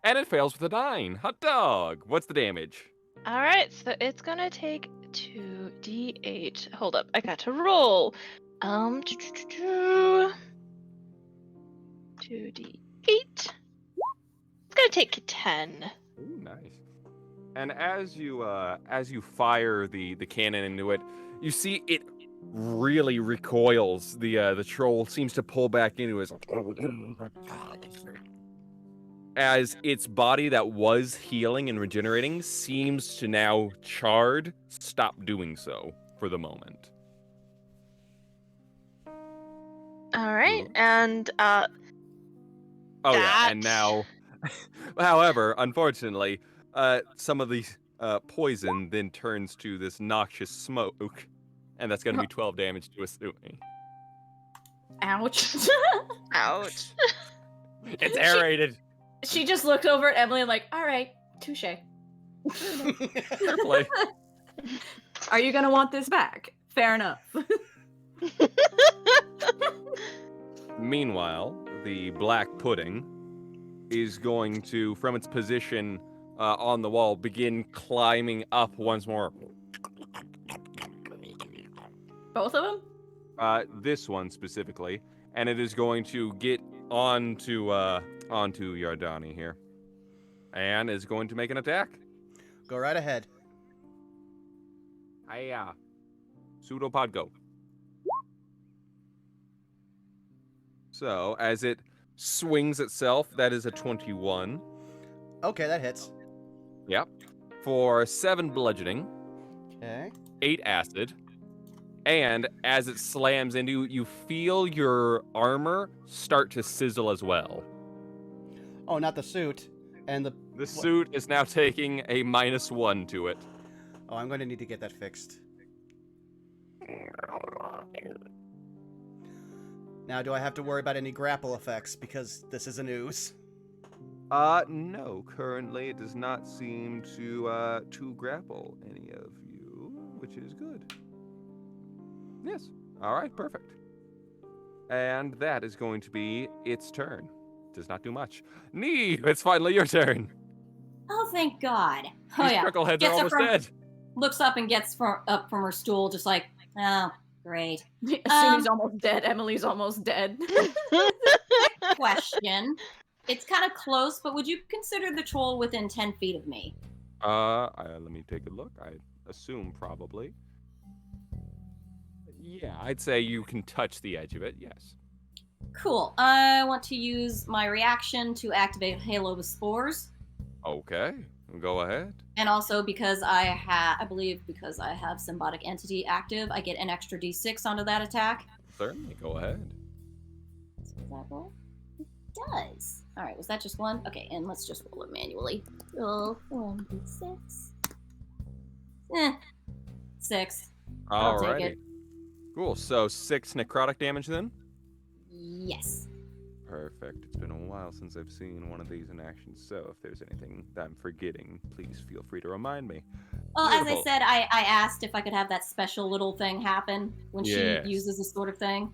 And it fails with a 9. Hot dog. What's the damage? Alright, so it's gonna take 2d8. Hold up, I got to roll. 2d8. It's gonna take 10. Ooh, nice. And as you fire the cannon into it, you see it really recoils. The troll seems to pull back into it as its body that was healing and regenerating seems to now charred stop doing so for the moment. Alright, and Oh yeah, and That- now, however, unfortunately, some of the poison then turns to this noxious smoke, and that's going to be 12 damage to Asumi. Ouch. ouch. It's aerated. She just looked over at Emily and like, all right, touche. Fair play. Are you gonna want this back? Fair enough. Meanwhile, the black pudding is going to, from its position on the wall, begin climbing up once more. Both of them? This one specifically, and it is going to get onto Yardani here, and is going to make an attack. Go right ahead. Hiya. Pseudopod go. So, as it swings itself, that is a 21. Okay, that hits. Yep. For 7 bludgeoning, Okay. 8 acid, and as it slams into you, you feel your armor start to sizzle as well. Oh, not the suit. And the... The suit is now taking a -1 to it. Oh, I'm going to need to get that fixed. Now, do I have to worry about any grapple effects? Because this is an ooze. No. Currently, it does not seem to grapple any of you, which is good. Yes. All right. Perfect. And that is going to be its turn. Does not do much. Neve, it's finally your turn. Oh, thank God. Oh, These yeah. knuckleheads are Gets almost up from- dead. Looks up and gets up from her stool, just like, oh, great. Asumi's almost dead. Emily's almost dead. Question. It's kind of close, but would you consider the troll within 10 feet of me? Let me take a look. I assume probably. Yeah, I'd say you can touch the edge of it, yes. Cool. I want to use my reaction to activate Halo with Spores. Okay, go ahead. And also because I believe because I have Symbiotic Entity active, I get an extra d6 onto that attack. Certainly, go ahead. So does that roll? It does. Alright, was that just one? Okay, and let's just roll it manually. Roll 1d6. 6. I'll take Alrighty. it. Cool, so 6 necrotic damage then? Yes. Perfect. It's been a while since I've seen one of these in action, so if there's anything that I'm forgetting, please feel free to remind me. Well, as I Beautiful. said, I asked if I could have that special little thing happen when Yes. she uses this sort of thing.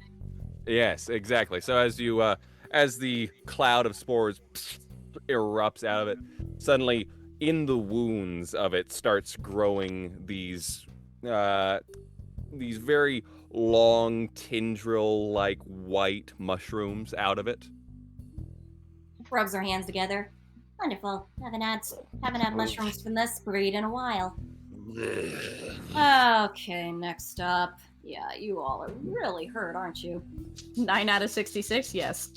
Yes, exactly. So as as the cloud of spores erupts out of it, suddenly in the wounds of it starts growing these very long tendril-like white mushrooms out of it. Rubs her hands together. Wonderful. Haven't had mushrooms from this breed in a while. Okay, next up. Yeah, you all are really hurt, aren't you? 9 out of 66, yes.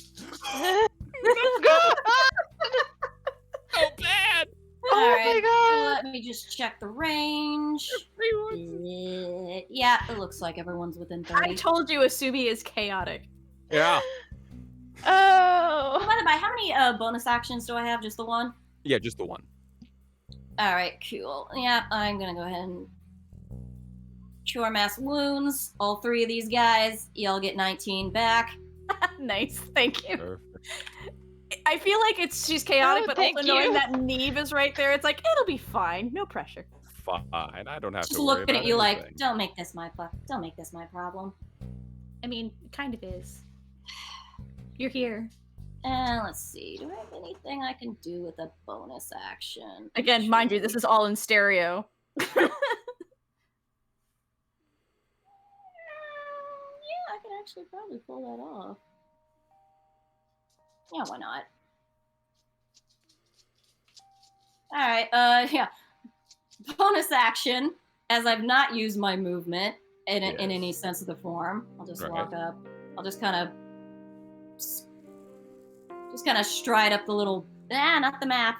So bad! Oh Alright, my god! let me just check the range. Yeah, it looks like everyone's within 30. I told you Asumi is chaotic. Yeah. Oh! By the way, how many bonus actions do I have? Just the one? Yeah, just the one. Alright, cool. Yeah, I'm gonna go ahead and cure mass wounds. All 3 of these guys, y'all get 19 back. Nice, thank you. Perfect. I feel like she's chaotic, Oh, but thank also knowing you. that Neve is right there, it's like, it'll be fine, no pressure. Fine, I don't have Just to worry looking about at you anything. like, don't make this my problem. I mean, it kind of is. You're here. And let's see, do I have anything I can do with a bonus action? Again, mind you, this is all in stereo. Yeah, I could actually probably pull that off. Yeah, why not? Alright, yeah. Bonus action, as I've not used my movement in any sense of the form. I'll just Right. walk up. I'll just kind of stride up the little, not the map.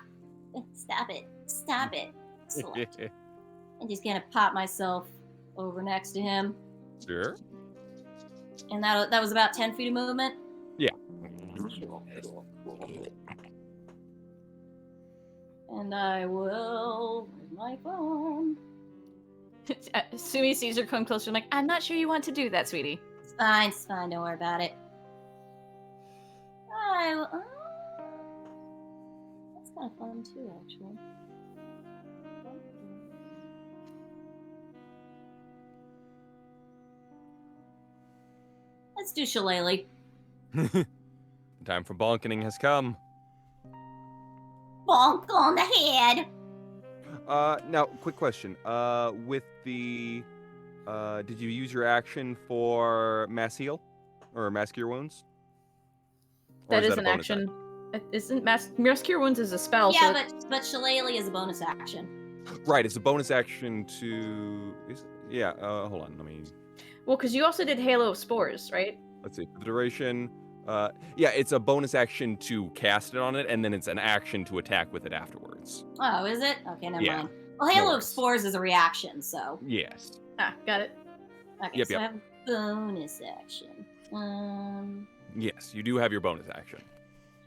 Stop it. Select. And just gonna pop myself over next to him. Sure. And that was about 10 feet of movement? Yeah. Cool. And I will... Where's my phone? Sumi sees her come closer and like, I'm not sure you want to do that, sweetie. It's fine, don't worry about it. That's kind of fun too, actually. Let's do Shillelagh. Time for bonkening has come. Bonk on the head! Now, quick question. With the, did you use your action for mass heal? Or mass cure wounds? Or That is a an bonus action. It isn't mass cure wounds is a spell. Yeah, so but Shillelagh is a bonus action. Right, it's a bonus action to... hold on, let me... well, because you also did Halo of Spores, right? Let's see, for the duration... yeah, it's a bonus action to cast it on it, and then it's an action to attack with it afterwards. Oh, is it? Okay, never Yeah. mind. Well, Halo of worries. Spores is a reaction, so... Yes. Ah, got it. Okay, Yep, so yep. I have bonus action. Yes, you do have your bonus action.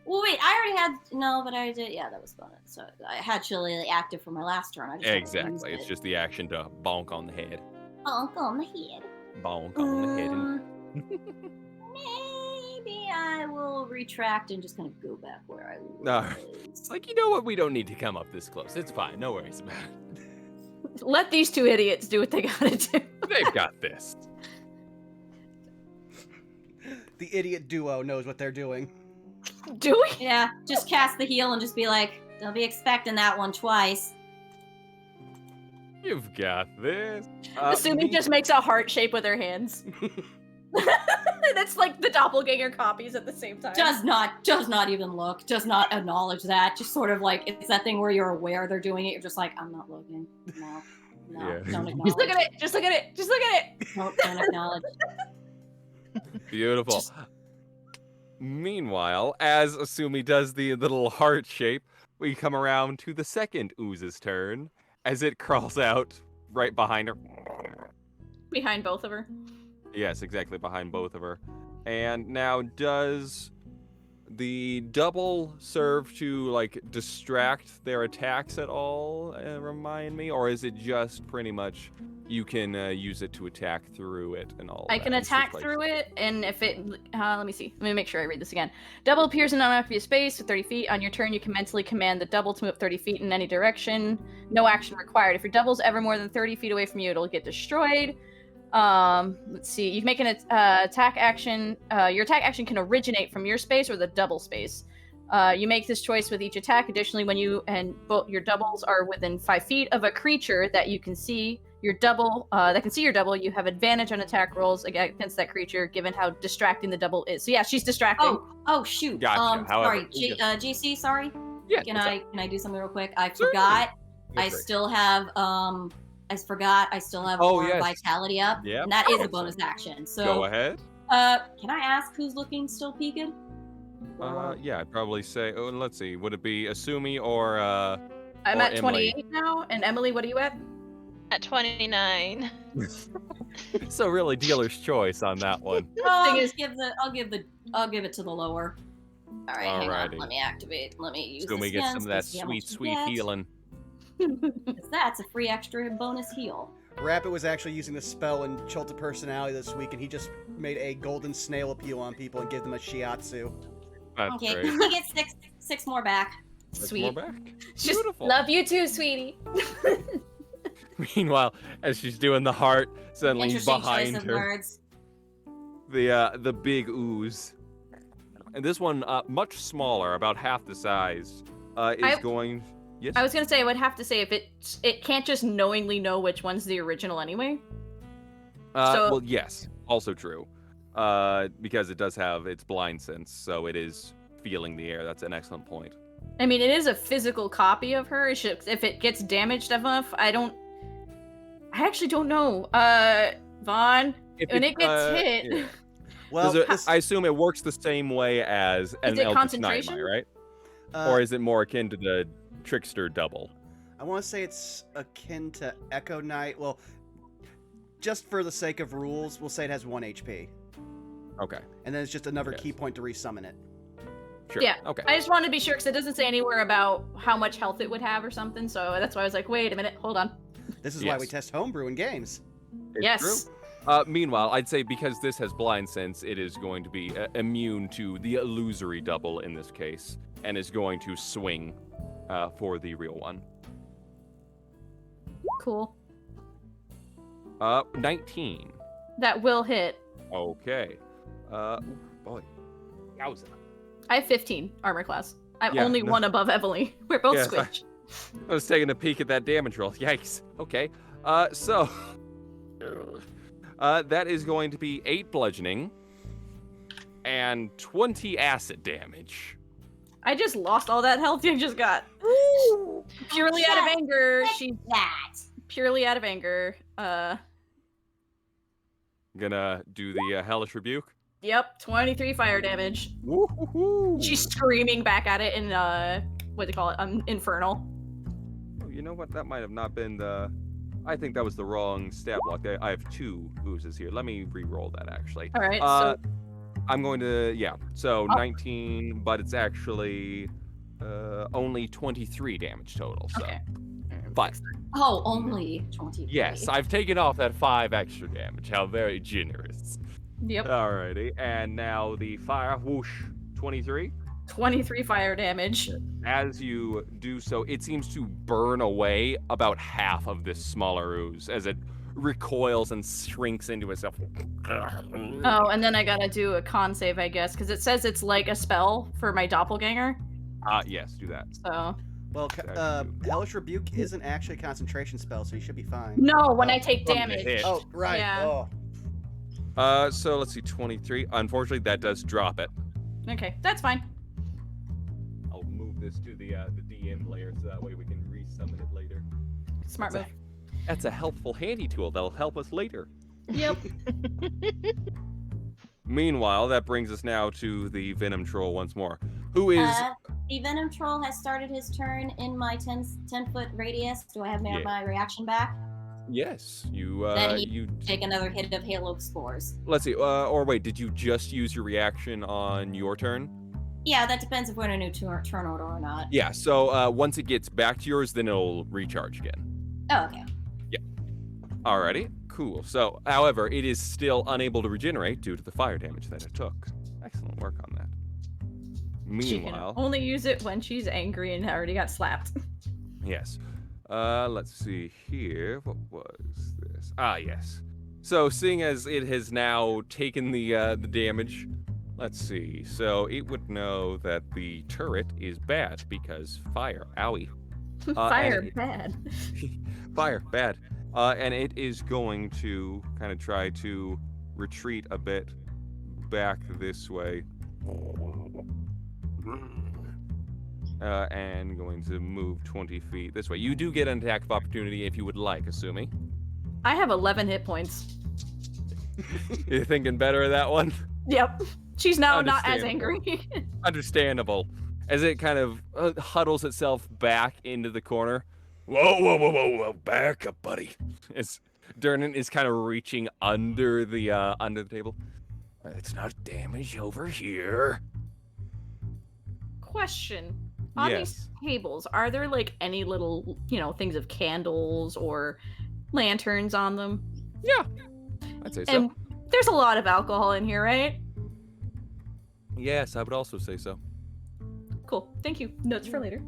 Well, wait, I already had... No, but I did... Yeah, that was bonus. So I had Shillelagh active for my last turn. I just haven't used Exactly, it's it. just the action to bonk on the head. Bonk on the head. Bonk on the head. Maybe I will retract and just kind of go back where I was. No. It's like, you know what, we don't need to come up this close. It's fine, no worries about it. Let these two idiots do what they gotta do. They've got this. The idiot duo knows what they're doing. Do we? Yeah, just cast the heal and just be like, don't be expecting that one twice. You've got this. Asumi just makes a heart shape with her hands. That's like the doppelganger copies at the same time. Does not even look, does not acknowledge that. Just sort of like, it's that thing where you're aware they're doing it. You're just like, I'm not looking. No, Yeah. don't acknowledge. Just look at it. Just look at it. Just look at it. Don't acknowledge. Beautiful. Meanwhile, as Asumi does the little heart shape, we come around to the second ooze's turn as it crawls out right behind her. Behind both of her. Yes, exactly, behind both of her. And now, does the double serve to, like, distract their attacks at all, remind me? Or is it just pretty much you can use it to attack through it and all I that can and stuff attack like through it, and if it, let me see. Let me make sure I read this again. Double appears in an unoccupied space for 30 feet. On your turn, you can mentally command the double to move 30 feet in any direction. No action required. If your double's ever more than 30 feet away from you, it'll get destroyed. Let's see. You can make an attack action. Your attack action can originate from your space or the double space. You make this choice with each attack. Additionally, when you and both your doubles are within 5 feet of a creature that you can see, your double that can see your double, you have advantage on attack rolls against that creature, given how distracting the double is. So yeah, she's distracting. Oh shoot. Gotcha. Sorry, However, JC. Sorry. Yeah. Can I do something real quick? I Certainly. forgot. Go I for it. still have Oh, more yes. vitality up. Yeah. And that is a Excellent. bonus action. So Go ahead. can I ask who's looking still peaked? Yeah, I'd probably say. Oh, and let's see. Would it be Asumi or I'm or at Emily? 28 now, and Emily, what are you at? At 29. So really, dealer's choice on that one. I'll give it to the lower. All right, hang on. Alrighty. Let me activate. Let me use Asumi this gets again, some of so that see how much sweet, you sweet get. healing. 'Cause that's a free extra bonus heal. Rapid was actually using the spell in Cult of Personality this week, and he just made a golden snail appeal on people and gave them a shiatsu. That's Okay, great. he gets six more back. That's Sweet. more back. Just Beautiful. love you too, sweetie. Meanwhile, as she's doing the heart, suddenly Interesting behind choice of her, words. the big ooze. And this one, much smaller, about half the size, is going. Yes. I was gonna say I would have to say if it can't just knowingly know which one's the original anyway. Well, yes, also true. Because it does have its blind sense, so it is feeling the air. That's an excellent point. I mean, it is a physical copy of her. If it gets damaged enough, I actually don't know. Vaughn, when it gets hit, yeah. Well, I assume it works the same way as an it Eldritch concentration? Nightmare, right? Or is it more akin to the Trickster double? I want to say it's akin to Echo Knight. Well, just for the sake of rules, we'll say it has 1 HP. Okay, And then it's just another Yes. key point to resummon it. sure. Yeah. Okay. I just wanted to be sure because it doesn't say anywhere about how much health it would have or something. So that's why I was like, wait a minute, hold on. This is why we Yes. test homebrew in games. It's Yes. true. Meanwhile, I'd say because this has blind sense, it is going to be immune to the illusory double in this case, and is going to swing for the real one. Cool. 19. That will hit. Okay. Boy. Yowza. I have 15 armor class. I'm Yeah, only no. one above Emily. We're both Yes, squished. I was taking a peek at that damage roll. Yikes. Okay. So that is going to be 8 bludgeoning and 20 acid damage. I just lost all that health I just got. Purely out of anger. She's That. purely out of anger. Gonna do the hellish rebuke. Yep, 23 fire damage. Woo-hoo-hoo. She's screaming back at it in what do you call it? Infernal. Oh, you know what? That might have not been the. I think that was the wrong stat block. I have 2 oozes here. Let me re-roll that actually. All right. So I'm going to So 19, but it's actually only 23 damage total. So. okay. But Oh, only 20. yes, I've taken off that 5 extra damage. How very generous. Yep. Alrighty, and now the fire whoosh 23. 23 fire damage. As you do so, it seems to burn away about half of this smaller ooze as it recoils and shrinks into itself. Oh, and then I gotta do a con save, I guess, because it says it's like a spell for my doppelganger. Yes, do that. So Well, Hellish Rebuke isn't actually a concentration spell, so you should be fine. no, when I take From the damage. hit. Oh, right. Yeah. Oh. So let's see, 23. Unfortunately, that does drop it. Okay, that's fine. I'll move this to the DM layer so that way we can resummon it later. Smart move. That's a helpful handy tool that'll help us later. Yep. Meanwhile, that brings us now to the Venom Troll once more, who is The Venom Troll has started his turn in my 10-foot radius. Do I have Yeah. my reaction back? yes, you Then he- you Take another hit of Halo spores. let's see, or wait, did you just use your reaction on your turn? Yeah, that depends if we're in a new turn order or not. Yeah, so once it gets back to yours, then it'll recharge again. Oh, okay. Alrighty, cool. So, however, it is still unable to regenerate due to the fire damage that it took. Excellent work on that. She can Meanwhile, only use it when she's angry and already got slapped. yes. Let's see here. What was this? Ah, yes. So, seeing as it has now taken the damage, let's see. So it would know that the turret is bad because fire. Owie. Fire bad. Fire bad. And it is going to kind of try to retreat a bit back this way. And going to move 20 feet this way. You do get an attack of opportunity if you would like, assuming. I have 11 hit points. You're thinking better of that one? Yep. She's now not as angry. Understandable. As it kind of huddles itself back into the corner. Whoa, back up, buddy. As Durnan is kind of reaching under the table. It's not damage over here. Question. On these tables, are there like any little, things of candles or lanterns on them? Yeah, I'd say so. And there's a lot of alcohol in here, right? Yes, I would also say so. Cool. Thank you. Notes for later.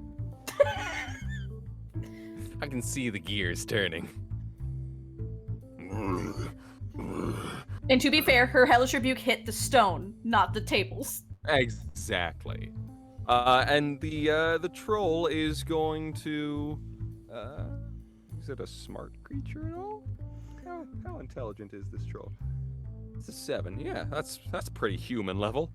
I can see the gears turning. And to be fair, her hellish rebuke hit the stone, not the tables. Exactly. And the troll is going to. Is it a smart creature at all? How intelligent is this troll? It's a 7. Yeah, that's pretty human level.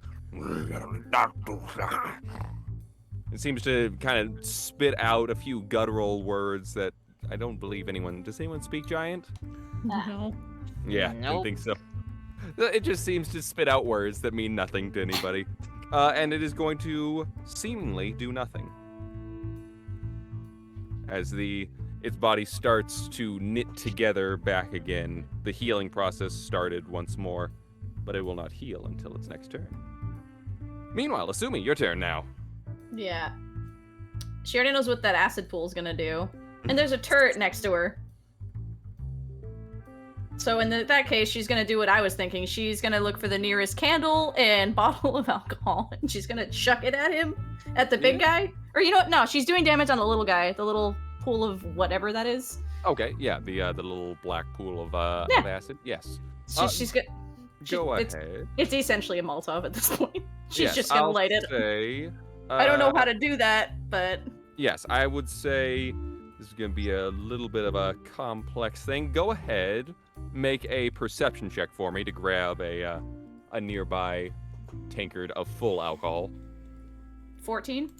It seems to kind of spit out a few guttural words that I don't believe anyone. Does anyone speak giant? No. Yeah, I don't think so. It just seems to spit out words that mean nothing to anybody. And it is going to seemingly do nothing. As its body starts to knit together back again, the healing process started once more, but it will not heal until its next turn. Meanwhile, Asumi, your turn now. Yeah. She already knows what that acid pool is gonna do. And there's a turret next to her. So in that case, she's gonna do what I was thinking. She's gonna look for the nearest candle and bottle of alcohol, and she's gonna chuck it at him, at the big guy. Or you know what? No, she's doing damage on the little guy, the little pool of whatever that is. Okay, yeah, the little black pool of acid. Yes. She's gonna go ahead. It's essentially a Molotov at this point. She's just gonna I'll light it. Say, I don't know how to do that, but yes, I would say this is gonna be a little bit of a complex thing. Go ahead, make a perception check for me to grab a nearby tankard of full alcohol. 14.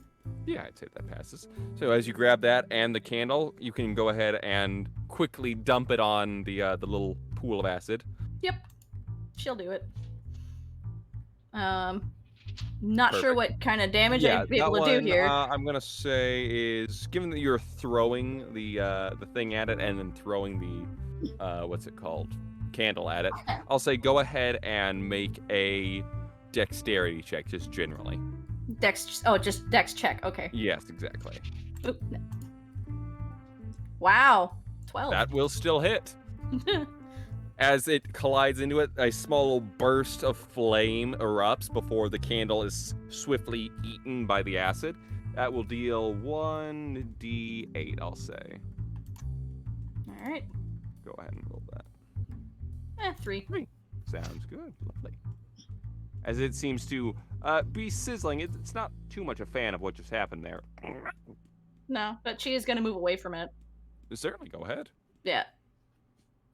Yeah, I'd say that passes. So as you grab that and the candle, you can go ahead and quickly dump it on the little pool of acid. Yep, she'll do it. Not sure what kind of damage I'd be able to do here. I'm gonna say is, given that you're throwing the thing at it and then throwing the what's it called, candle at it, I'll say go ahead and make a dexterity check, just generally. Just dex check. Okay. Yes, exactly. Oop. Wow, 12. That will still hit. As it collides into it, a small little burst of flame erupts before the candle is swiftly eaten by the acid. That will deal 1d8, I'll say. All right. Go ahead and roll that. 3. Sounds good. Lovely. As it seems to be sizzling, it's not too much a fan of what just happened there. No, but she is going to move away from it. Certainly, go ahead. Yeah.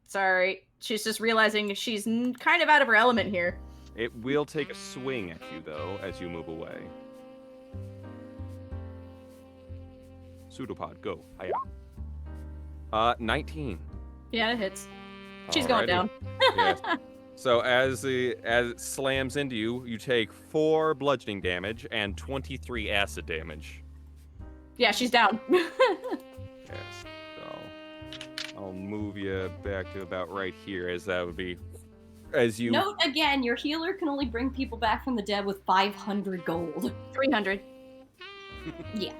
Sorry. She's just realizing she's kind of out of her element here. It will take a swing at you, though, as you move away. Pseudopod, go. Hiya. 19. Yeah, it hits. She's going down. Yes. So as it slams into you, you take 4 bludgeoning damage and 23 acid damage. Yeah, she's down. Yes. So I'll move you back to about right here, as that would be as you. Note again, your healer can only bring people back from the dead with 500 gold. 300. Yeah.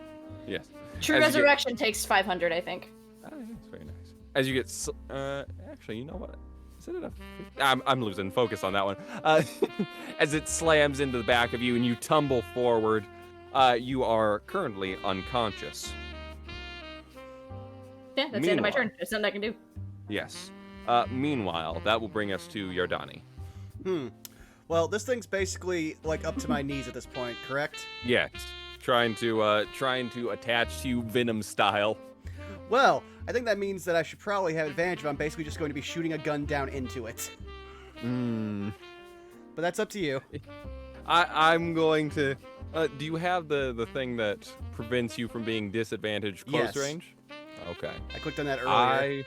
Yes. True Resurrection takes 500, I think. That's very nice. As you get, actually, you know what? Is it I'm losing focus on that one. As it slams into the back of you and you tumble forward, you are currently unconscious. Yeah, that's the end of my turn. There's nothing I can do. Yes. Meanwhile, that will bring us to Yardani. Well, this thing's basically like up to my knees at this point, correct? Yes, trying to attach to you Venom style. Well, I think that means that I should probably have advantage if I'm basically just going to be shooting a gun down into it. But that's up to you. I'm going to. Do you have the thing that prevents you from being disadvantaged close Yes. range? Okay. I clicked on that earlier.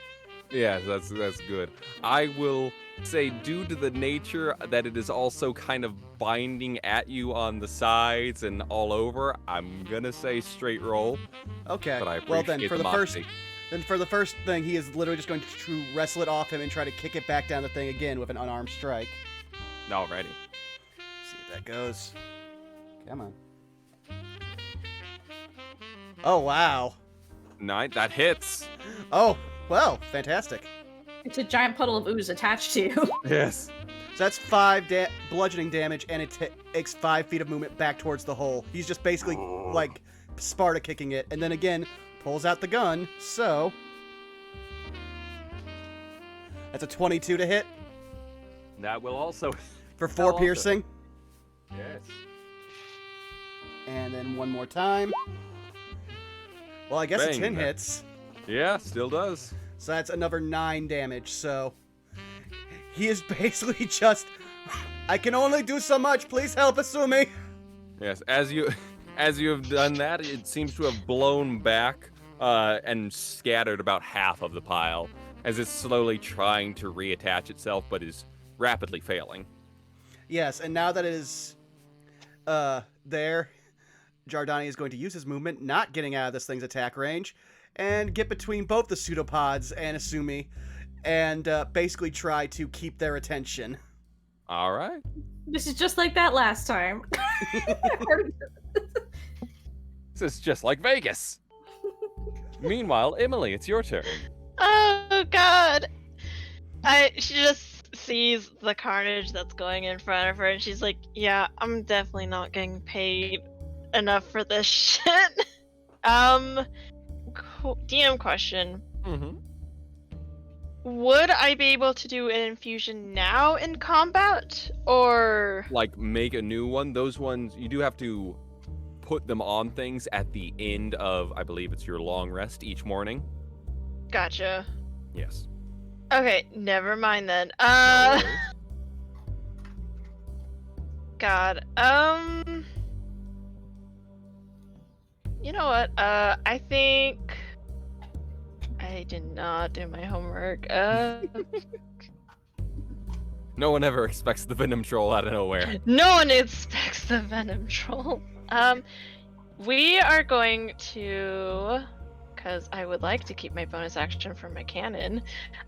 Yeah, that's good. I will say, due to the nature that it is also kind of binding at you on the sides and all over, I'm gonna say straight roll. Okay. But I Well, then appreciate for the the first, modesty. thing, he is literally just going to wrestle it off him and try to kick it back down the thing again with an unarmed strike. Alrighty. See if that goes. Come on. Oh wow. 9. That hits. Oh well, fantastic. It's a giant puddle of ooze attached to you. Yes. So that's 5 bludgeoning damage, and it takes 5 feet of movement back towards the hole. He's just basically like Sparta kicking it, and then again pulls out the gun. So that's a 22 to hit That will also. for That'll 4 also piercing, Yes. and then one more time. Well, I guess it's Bang. 10 hits. Yeah, still does. So that's another 9 damage. So he is basically just, I can only do so much. Please help Asumi. Yes, as you have done that, it seems to have blown back and scattered about half of the pile as it's slowly trying to reattach itself, but is rapidly failing. Yes, and now that it is there, Jardani is going to use his movement, not getting out of this thing's attack range, and get between both the pseudopods and Asumi, and basically try to keep their attention. All right. This is just like that last time. This is just like Vegas. Meanwhile, Emily, it's your turn. Oh God! She just sees the carnage that's going in front of her, and she's like, "Yeah, I'm definitely not getting paid enough for this shit." DM question: Mm-hmm. would I be able to do an infusion now in combat, or Like, make a new one. Those ones, you do have to put them on things at the end of, I believe it's your long rest each morning. gotcha? Yes. Okay, never mind then. No worries. God. You know what? I think I did not do my homework. No one ever expects the Venom Troll out of nowhere. No one expects the Venom Troll. We are going to, because I would like to keep my bonus action for my cannon.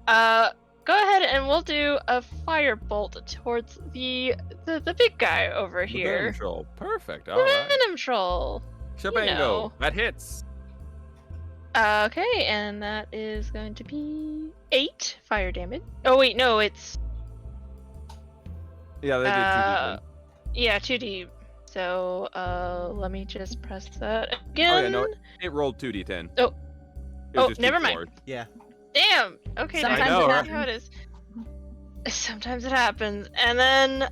Go ahead and we'll do a firebolt towards the big guy over The here. Venom Troll. Perfect. The All right. Venom Troll. Shabango. know. That hits. Okay, and that is going to be 8 fire damage. Oh wait, no, it's Yeah, they did 2d10. yeah, 2d. So let me just press that again. Oh yeah, no, it rolled 2d10. Oh. It was Oh, just never two mind. forward. Yeah. Damn. Okay, Sometimes that's it exactly how it is. Sometimes it happens. And then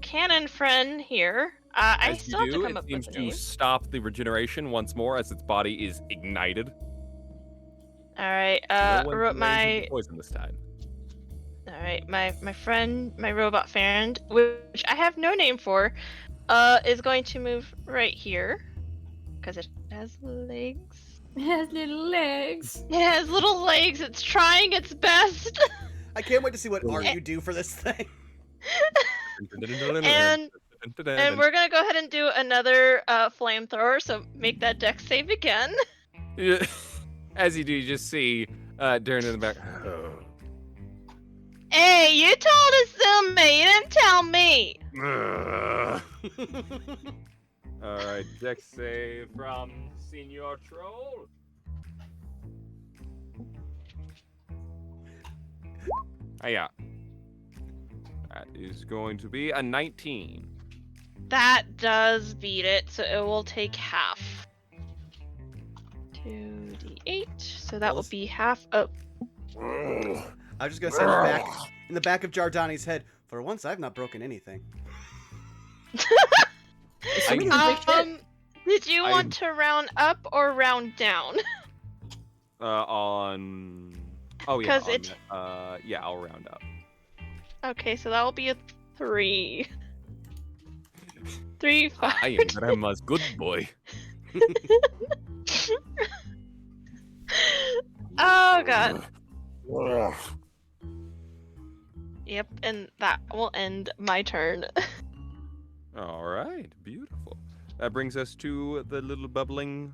Cannon Friend here. I As still you have to do, come it up seems with a to name. stop the regeneration once more as its body is ignited. All right. No one's Wrote raising the my. poison this time. All right, my friend, my robot friend, which I have no name for, is going to move right here, because it has legs. It has little legs. It has little legs. It's trying its best. I can't wait to see what art you do for this thing. and we're gonna go ahead and do another flamethrower. So make that dex save again. Yeah. As you do, you just see Darren in the back. Hey, you told Asumi. You didn't tell me. Alright, dex save from Senior Troll. Yeah. That is going to be a 19. That does beat it, so it will take half. 2d8, so that will be half of. I was just gonna say in the back of Jardani's head. For once, I've not broken anything. Did you want to round up or round down? Oh yeah. Yeah, I'll round up. Okay, so that will be a 3. 3, 5. I am grandma's good boy. Oh god. Yep, and that will end my turn. All right, beautiful. That brings us to the little bubbling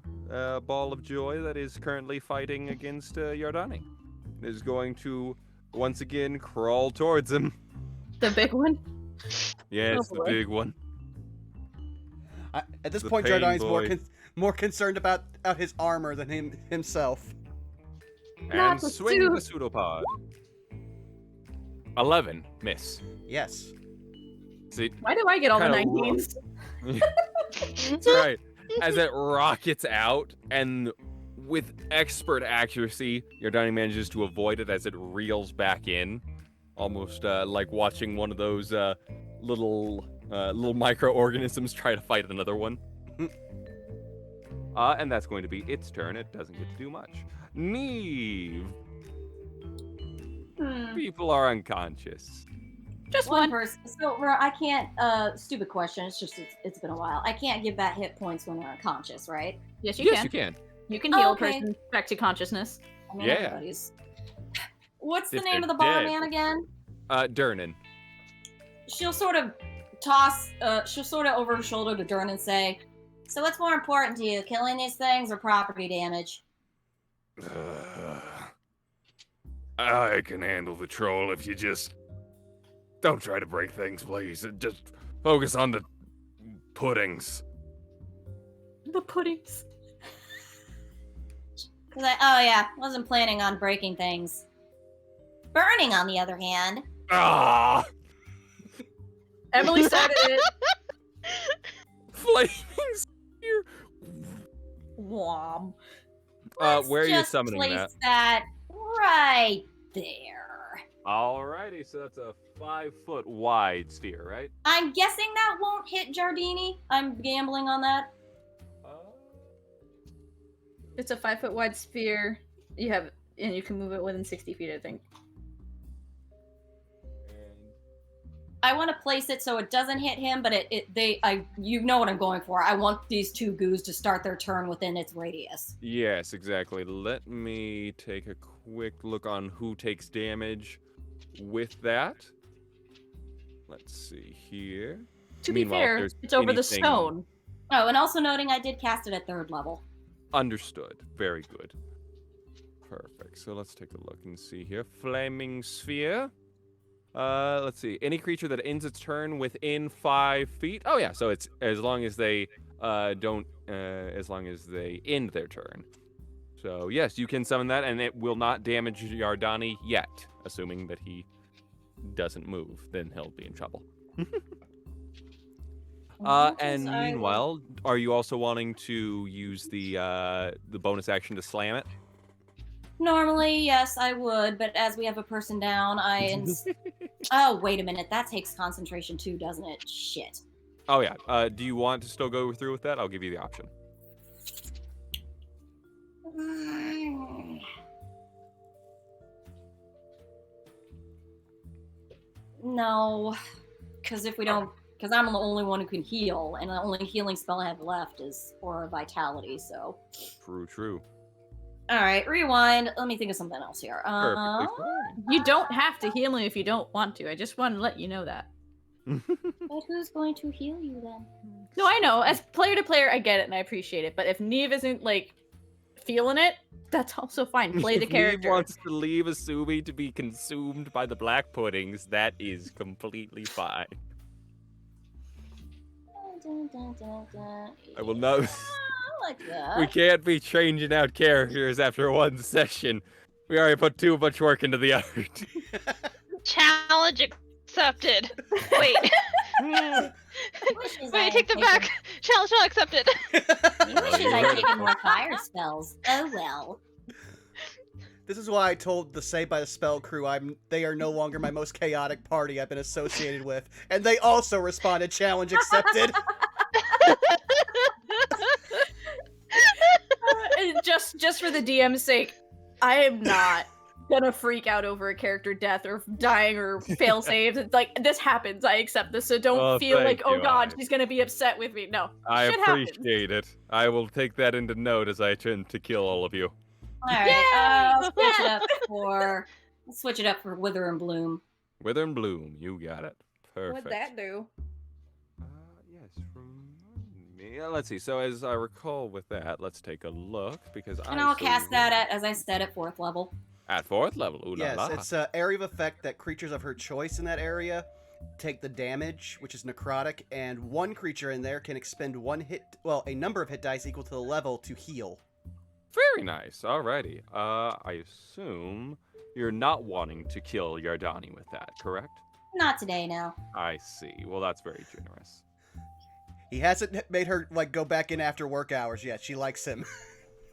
ball of joy that is currently fighting against Yardani. It is going to once again crawl towards him. The big one? Yes, the big one. At this The point, pain Jardani's boy. more concerned about his armor than himself. Not And the swing suit. the pseudopod. 11, miss. Yes. See, Why do I get all the Kinda 19s? that's right. As it rockets out, and with expert accuracy, Yardani manages to avoid it as it reels back in, almost like watching one of those little microorganisms try to fight another one. And that's going to be its turn. It doesn't get to do much. Neve. People are unconscious. Just One one. person. So I can't. Stupid question. It's been a while. I can't give back hit points when they're unconscious, right? Yes, you Yes, can. you can. You can heal Okay. a person back to consciousness. I mean, Yeah. everybody's. What's the If name of they're the dead. barman again? Durnan. She'll sort of toss. She'll sort of over her shoulder to Dern and say, "So what's more important to you, killing these things or property damage?" I can handle the troll if you just don't try to break things, please. Just focus on the puddings. The puddings. Wasn't planning on breaking things. Burning, on the other hand. Ah! Emily started it. Flaming spear. Wom. Where are you Just summoning place that? that right there. Alrighty, so that's a 5-foot wide sphere, right? I'm guessing that won't hit Jardini. I'm gambling on that. It's a 5-foot wide sphere. And you can move it within 60 feet, I think. I want to place it so it doesn't hit him, but you know what I'm going for. I want these two goos to start their turn within its radius. Yes, exactly. Let me take a quick look on who takes damage with that. Let's see here. To be Meanwhile, if fair, there's it's over the anything- stone. Oh, and also noting I did cast it at 3rd level. Understood. Very good. Perfect. So let's take a look and see here. Flaming sphere. Let's see. Any creature that ends its turn within 5 feet. Oh yeah. So it's as long as they as long as they end their turn. So yes, you can summon that, and it will not damage Yardani yet, assuming that he doesn't move. Then he'll be in trouble. And meanwhile, are you also wanting to use the bonus action to slam it? Normally, yes, I would, but as we have a person down, Oh, wait a minute. That takes concentration too, doesn't it? Shit. Oh yeah. Do you want to still go through with that? I'll give you the option. No, because I'm the only one who can heal, and the only healing spell I have left is Aura Vitality, so. True. Alright, rewind. Let me think of something else here. Perfectly fine. You don't have to heal him if you don't want to. I just want to let you know that. But who's going to heal you then? No, I know. As player to player, I get it and I appreciate it. But if Neve isn't, feeling it, that's also fine. Play the If Neve character. wants to leave Asumi to be consumed by the black puddings, that is completely fine. I will not. I like that. We can't be changing out characters after one session. We already put too much work into the art. Challenge accepted. Wait. Wait, take them back. Challenge not accepted. Wishes I'd taken more fire spells. Oh well. This is why I told the Saved by the Spell crew they are no longer my most chaotic party I've been associated with, and they also responded, challenge accepted. And just for the DM's sake, I am not gonna freak out over a character death or dying or fail saves. It's like, this happens. I accept this, so don't feel like, oh god, she's gonna be upset with me. No, I shit happens. appreciate it. I will take that into note as I attempt to kill all of you. All right, let's switch it up for Wither and Bloom. Wither and Bloom, you got it. Perfect. What'd that do? Yes, remind me. Let's see. So as I recall with that, let's take a look because And I'll cast that at, as I said, at 4th level. At 4th level. Ooh la Yes, la. it's an area of effect that creatures of her choice in that area take the damage, which is necrotic, and one creature in there can expend a number of hit dice equal to the level to heal. Very nice. Alrighty. I assume you're not wanting to kill Yardani with that, correct? Not today, no. I see. Well, that's very generous. He hasn't made her go back in after work hours yet. She likes him.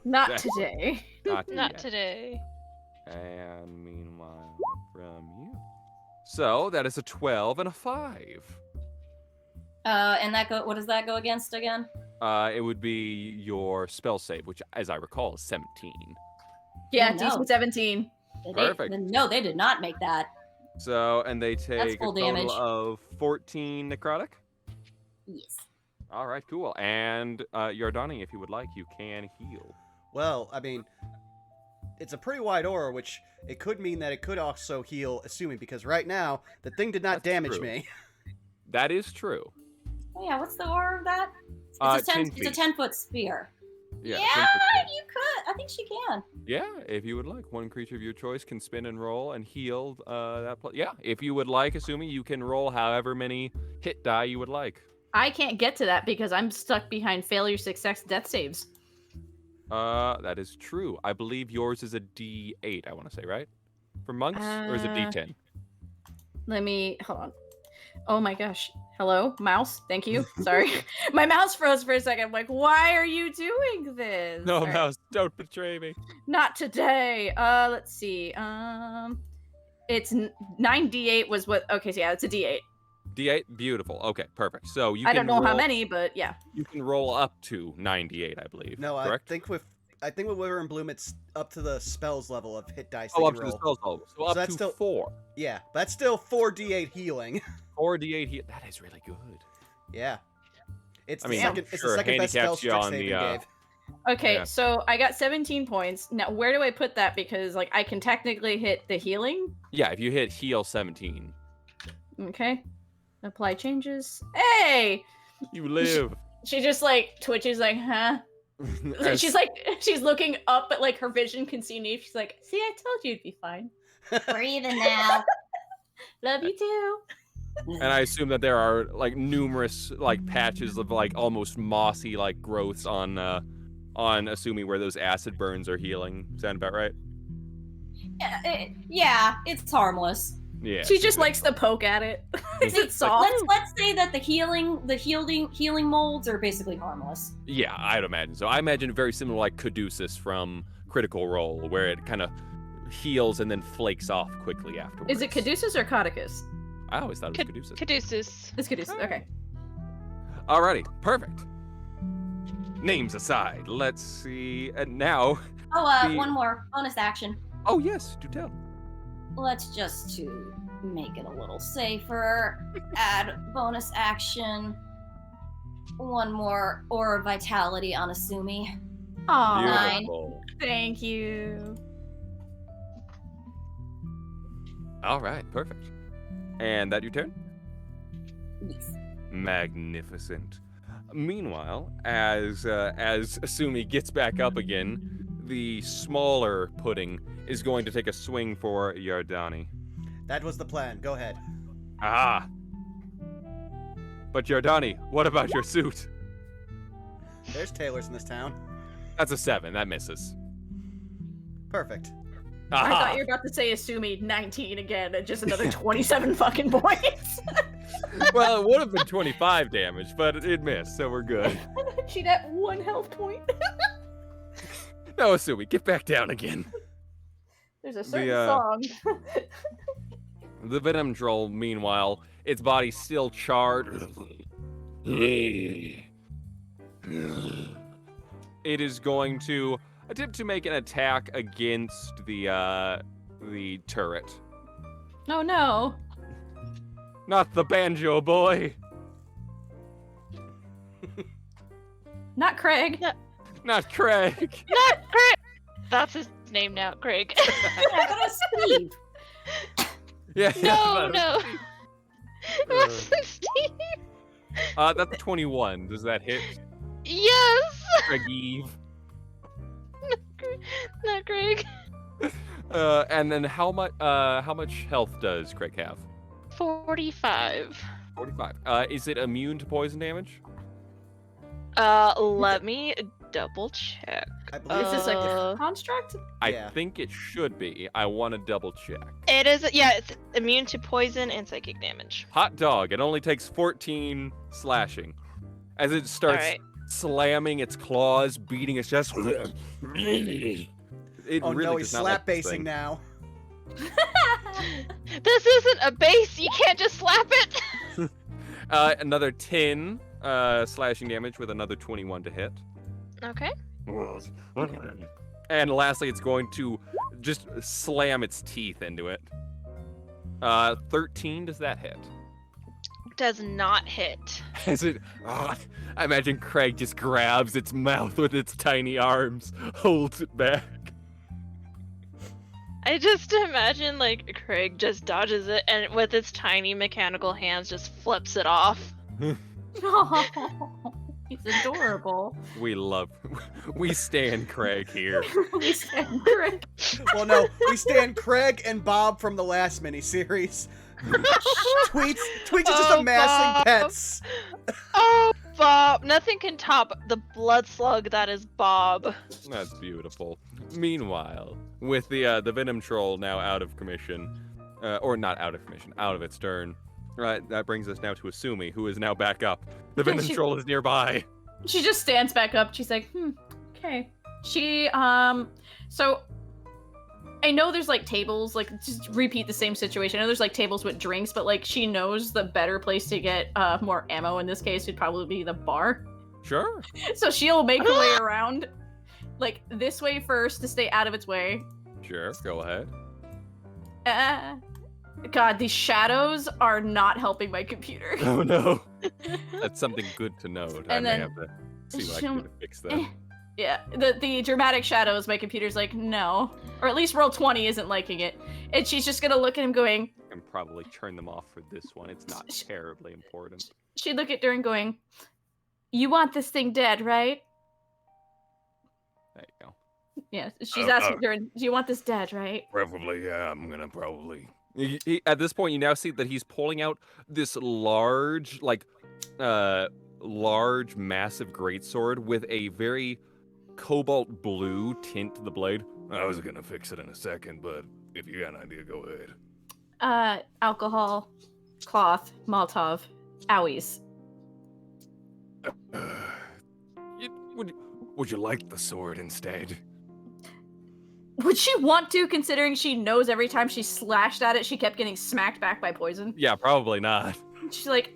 Not today. Not Not yet. today. And meanwhile, from you. So that is a 12 and a 5. And what does that go against again? It would be your spell save, which, as I recall, is 17. Yeah, Oh, no. DC 17. Perfect. No, they did not make that. So, and they take a full total damage. of 14 necrotic. Yes. All right, cool. And Yardani, if you would like, you can heal. Well, I mean, it's a pretty wide aura, which it could mean that it could also heal Asumi, because right now, the thing did not That's damage true. me. That is true. Oh, yeah, what's the aura of that? It's 10 it's a feet. 10-foot sphere. Yeah. Yeah, 10 foot. you could. I think she can. Yeah, if you would like. One creature of your choice can spin and roll and heal that. Yeah, if you would like, Asumi, you can roll however many hit die you would like. I can't get to that because I'm stuck behind failure, success, death saves. That is true. I believe yours is a D8, I want to say, right? For monks? Or is it D10? Let me hold on. Oh my gosh. Hello, mouse. Thank you. Sorry. My mouse froze for a second. I'm like, why are you doing this? No, All right. mouse, don't betray me. Not today. Let's see. It's 9d8 was what? Okay, so yeah, it's a d8. D8? Beautiful. Okay, perfect. So you I can don't know how roll- many, but yeah. You can roll up to 98, I believe. No, correct? I think with Wither and Bloom, it's up to the spells level of hit dice Oh, that up you to the roll. spells level. So up that's to still- 4. Yeah, but that's still 4d8 healing. 4d8 heal. That is really good. Yeah. It's I the mean, second, it's the sure, second best spell handicaps you trick on saving the, gave. Okay, Yeah. so I got 17 points. Now, where do I put that? Because like I can technically hit the healing. Yeah, if you hit heal 17, Okay. Apply changes. Hey! you live. She just like twitches like, huh? As- She's looking up, but like her vision can see me. She's like, see, I told you it'd be fine. We're even now. Love you too. And I assume that there are like numerous like patches of like almost mossy like growths on Asumi where those acid burns are healing. Sound about right? Yeah, it's harmless. Yeah. She just likes to poke at it. Is it soft? Let's say that the healing molds are basically harmless. Yeah, I'd imagine so. I imagine very similar like Caduceus from Critical Role, where it kind of heals and then flakes off quickly afterwards. Is it Caduceus or Caduceus? I always thought it was Caduceus. Caduceus. It's Caduceus. Okay. Alrighty, perfect. Names aside, let's see. And now, Oh, one more bonus action. oh yes, do tell. Let's just to make it a little safer, add bonus action. One more Aura of Vitality on Asumi. Aw, Nine. Beautiful. thank you. All right, perfect. And that your turn? Yes. Magnificent. Meanwhile, as Asumi gets back up again, the smaller pudding is going to take a swing for Yardani. That was the plan. Go ahead. Ah. But Yardani, what about your suit? There's tailors in this town. That's a 7. That misses. Perfect. I Aha. thought you were about to say Asumi 19 again and just another 27 fucking points. Well, it would have been 25 damage, but it missed, so we're good. She'd at 1 health point. No, Asumi, get back down again. There's a certain The, song. The venom troll, meanwhile, its body still charred. It is going to attempt to make an attack against the turret. Oh no. Not the banjo boy. Not Craig. Not Craig. Not Craig. That's his name now, Craig. Yeah, I thought it was Steve. Yeah. No. It wasn't Steve. That's 21. Does that hit? Yes. Craig Eve. Not Craig. And then how much health does Craig have? 45. 45. Is it immune to poison damage? Let me double check. I believe Is this a Uh, construct? I Yeah. think it should be. I want to double check. It is, yeah, it's immune to poison and psychic damage. Hot dog. It only takes 14 slashing. As it starts Alright. slamming its claws, beating its chest. It Oh really no, he's does not like slap this basing thing. now. This isn't a base, you can't just slap it! Another 10 slashing damage with another 21 to hit. Okay. And lastly, it's going to just slam its teeth into it. 13, does that hit? Does not hit. As it, I imagine Craig just grabs its mouth with its tiny arms, holds it back. I just imagine, like, Craig just dodges it and with its tiny mechanical hands just flips it off. He's adorable. We stand Craig here. We stand Craig. Well, no, we stand Craig and Bob from the last miniseries. Tweets is just Oh, amassing Bob. pets. Oh, Bob! Nothing can top the blood slug that is Bob. That's beautiful. Meanwhile, with the venom troll now out of commission, or not out of commission, out of its turn, right? That brings us now to Asumi, who is now back up. The venom troll is nearby. She just stands back up. She's like, okay. She, so I know there's like tables, like just repeat the same situation. I know there's like tables with drinks, but like she knows the better place to get more ammo in this case would probably be the bar. Sure. So she'll make her way around like this way first to stay out of its way. Sure, go ahead. God, these shadows are not helping my computer. Oh no. That's something good to note. I And may then have to see what I can do to fix that. Yeah, the dramatic shadows, my computer's like, no. Or at least roll 20 isn't liking it. And she's just gonna look at him going, I can probably turn them off for this one. It's not terribly important. she'd look at Durin going, you want this thing dead, right? There you go. Yeah, she's asking Durin, do you want this dead, right? Preferably, yeah, I'm gonna probably. At this point, you now see that he's pulling out this large, massive greatsword with a very cobalt blue tint to the blade. I was gonna fix it in a second, but if you got an idea, go ahead. Alcohol, cloth, Molotov, owies. Would you like the sword instead? Would she want to, considering she knows every time she slashed at it, she kept getting smacked back by poison? Yeah, probably not. She's like,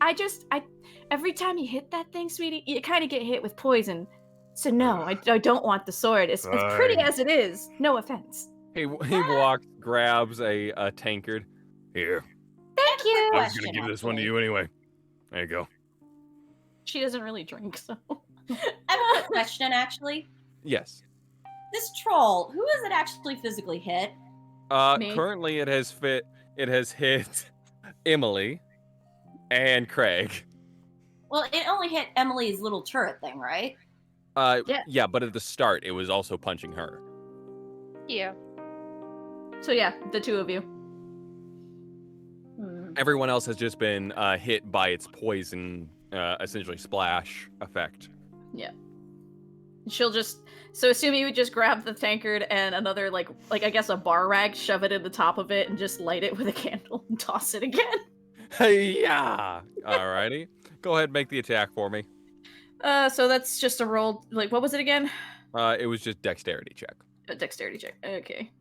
every time you hit that thing, sweetie, you kind of get hit with poison. So no, I don't want the sword. As pretty as it is, no offense. He walks, grabs a tankard. Here, Thank you. I was gonna give this one to you anyway. There you go. She doesn't really drink, so. I have a question, actually. Yes. This troll, who is it actually physically hit? Me. Currently it has hit Emily and Craig. Well, it only hit Emily's little turret thing, right? Yeah, but at the start it was also punching her. Yeah. So yeah, the two of you. Everyone else has just been hit by its poison, essentially splash effect. Yeah. She'll just, so Asumi would just grab the tankard and another, like I guess a bar rag, shove it in the top of it, and just light it with a candle and toss it again. Yeah. Alrighty. Go ahead and make the attack for me. So that's just a roll, what was it again? It was just dexterity check. A dexterity check, okay.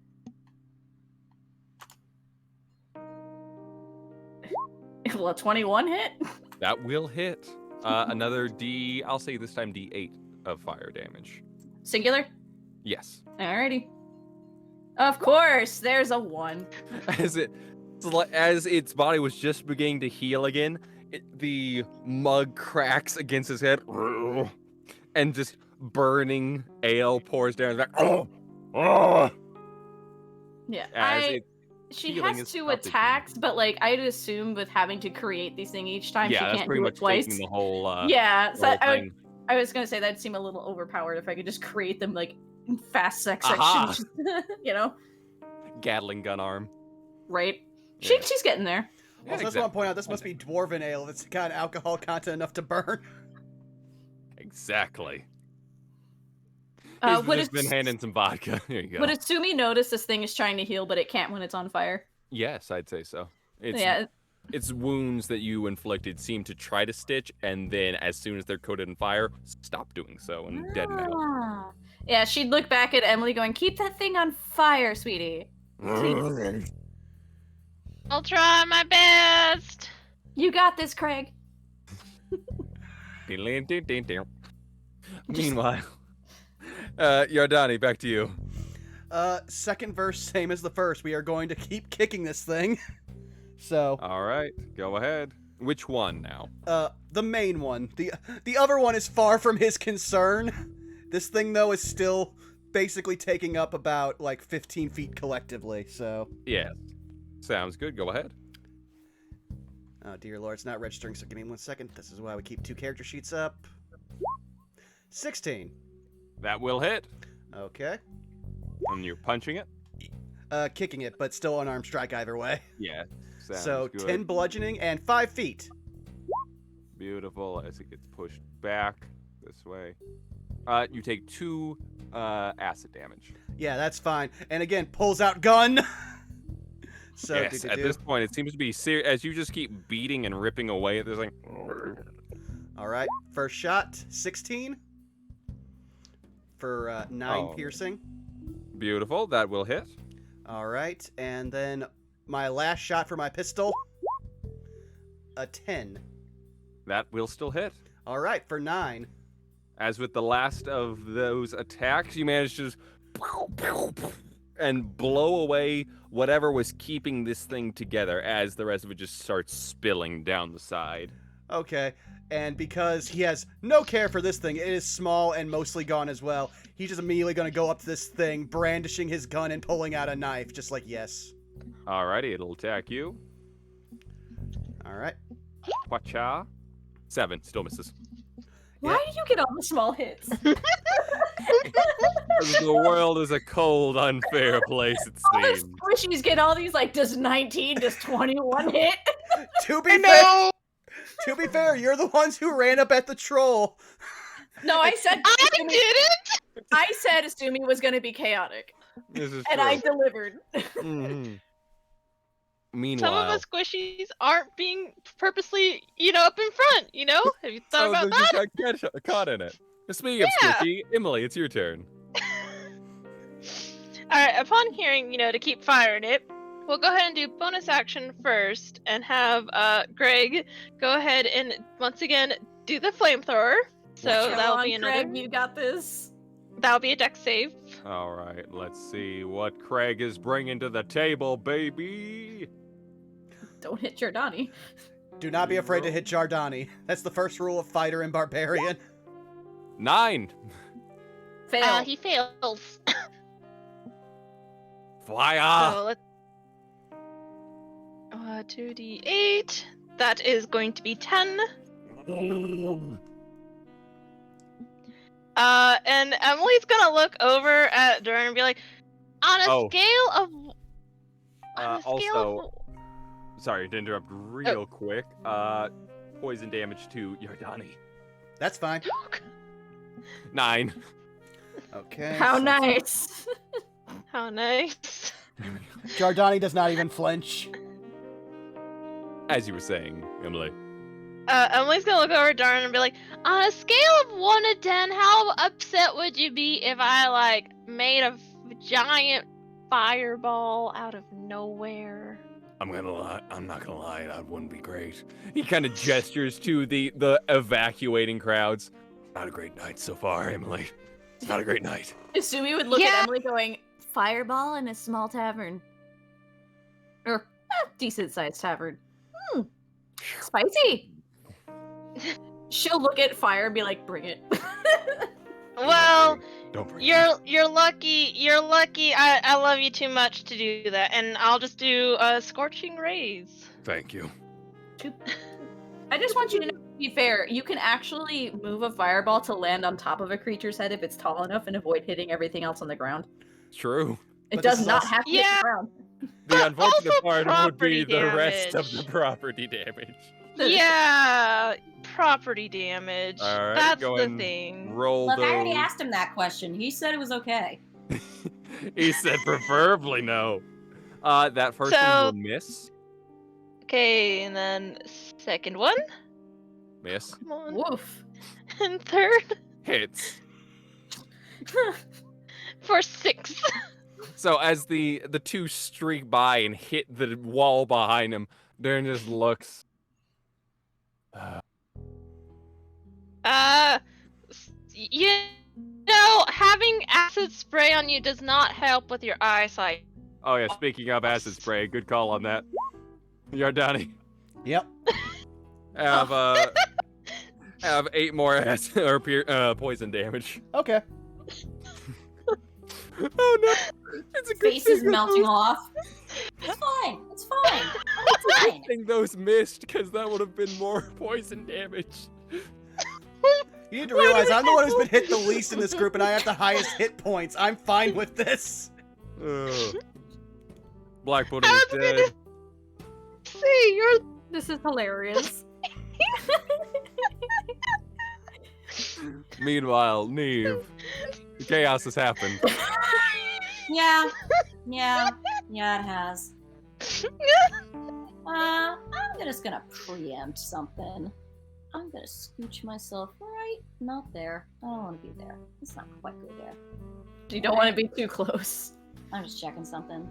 Will a 21 hit? That will hit. Another I'll say this time D8 of fire damage. Singular? Yes. Alrighty. Of course, there's a 1. As its body was just beginning to heal again, the mug cracks against his head, and just burning ale pours down his back. Yeah, she has 2 attacks, but like I'd assume with having to create these things each time, she can't do it twice. Taking the whole. Yeah, so thing. I was gonna say that'd seem a little overpowered if I could just create them like in fast sections. You know, Gatling gun arm. Right? Yeah. She's getting there. Also, I just want to point out this must be dwarven ale that's got alcohol content enough to burn. Exactly. Would He's been handing some vodka. Here you go. Would Asumi notice this thing is trying to heal, but it can't when it's on fire? Yes, I'd say so. Yeah. Its wounds that you inflicted seem to try to stitch, and then as soon as they're coated in fire, stop doing so and deaden out. Ah. Yeah, she'd look back at Emily going, "Keep that thing on fire, sweetie. Please." I'll try my best. You got this, Craig. Meanwhile, Yardani, back to you. Second verse, same as the first. We are going to keep kicking this thing. So. All right, go ahead. Which one now? The main one. The other one is far from his concern. This thing, though, is still basically taking up about, like, 15 feet collectively, so. Yes. Sounds good. Go ahead. Oh, dear lord, it's not registering, so give me 1 second. This is why we keep 2 character sheets up. 16. That will hit. Okay. And you're punching it? Kicking it, but still unarmed strike either way. Yeah. So, good. 10 bludgeoning and 5 feet. Beautiful, as it gets pushed back this way. You take 2 acid damage. Yeah, that's fine. And again, pulls out gun. So, yes, at this point, it seems to be serious. As you just keep beating and ripping away at this thing. All right, first shot, 16 for 9 piercing. Beautiful, that will hit. All right, and then my last shot for my pistol, a 10. That will still hit. All right, for 9. As with the last of those attacks, you managed to just and blow away whatever was keeping this thing together as the rest of it just starts spilling down the side. Okay, and because he has no care for this thing, it is small and mostly gone as well, he's just immediately going to go up to this thing, brandishing his gun and pulling out a knife, just like yes. Alrighty, it'll attack you. Alright. Wacha. 7, still misses. Why do you get all the small hits? The world is a cold, unfair place, it All the seems. squishies get all these, like, does 19, does 21 hit? To be fair, you're the ones who ran up at the troll. No, I said I didn't. I said Asumi was going to be chaotic. This is And true. I delivered. Mhm. Some Meanwhile, of the squishies aren't being purposely, up in front, Have you thought about that? just got caught in it. Speaking of Yeah. squishy, Emily, it's your turn. Alright, upon hearing, to keep firing it, we'll go ahead and do bonus action first and have Greg go ahead and once again do the flamethrower. So Come that'll on, be another. Craig, you got this. That'll be a dex save. All right, let's see what Craig is bringing to the table, baby. Don't hit Giordani. Do not be afraid to hit Giordani. That's the first rule of fighter and barbarian. 9. Fail. He fails. Fire. So let's 2d8. That is going to be 10. And Emily's gonna look over at Duran and be like, on a scale of. Sorry to interrupt real quick. Poison damage to Yardani. That's fine. 9. Okay. How nice. How nice. Giordani does not even flinch. As you were saying, Emily. Emily's gonna look over at Darn and be like, on a scale of 1 to 10, how upset would you be if I, made a giant fireball out of nowhere? I'm not gonna lie, that wouldn't be great. He kind of gestures to the evacuating crowds. Not a great night so far, Emily. It's not a great night. Asumi would look Yeah. at Emily going, fireball in a small tavern. Or decent-sized tavern. Spicy. She'll look at fire and be like, bring it. Well, Don't bring you're lucky. You're lucky. I love you too much to do that, and I'll just do a scorching rays. Thank you. I just want you to know, to be fair, you can actually move a fireball to land on top of a creature's head if it's tall enough and avoid hitting everything else on the ground. True. It But this does is not also- have to hit Yeah. the ground. The unfortunate also part would be property the rest of the damage. property damage. Yeah, property damage. All right, That's go the and thing. Roll Look, I already those. asked him that question. He said it was okay. He said preferably no. That first one So- will miss. Okay, and then second one. Miss. Come on. Woof. And third Hits. for 6. So as the two streak by and hit the wall behind him, Darren just looks. You know, having acid spray on you does not help with your eyesight. Oh yeah, speaking of acid spray, good call on that. Yardani, Yep. have 8 more acid or poison damage. Okay. Oh no! It's a good Face is thing melting off. It's fine. It's fine. It's fine. Good thing those missed, because that would have been more poison damage. You need to realize I'm the one who's been hit the least in this group, and I have the highest hit points. I'm fine with this. Ugh. Black Pudding is That's good. dead. See, you're This is hilarious. Meanwhile, Neve, chaos has happened. Yeah. It has. I'm just gonna preempt something. I'm gonna scooch myself right, not there. I don't want to be there. It's not quite good there. You don't want to be too close. I'm just checking something.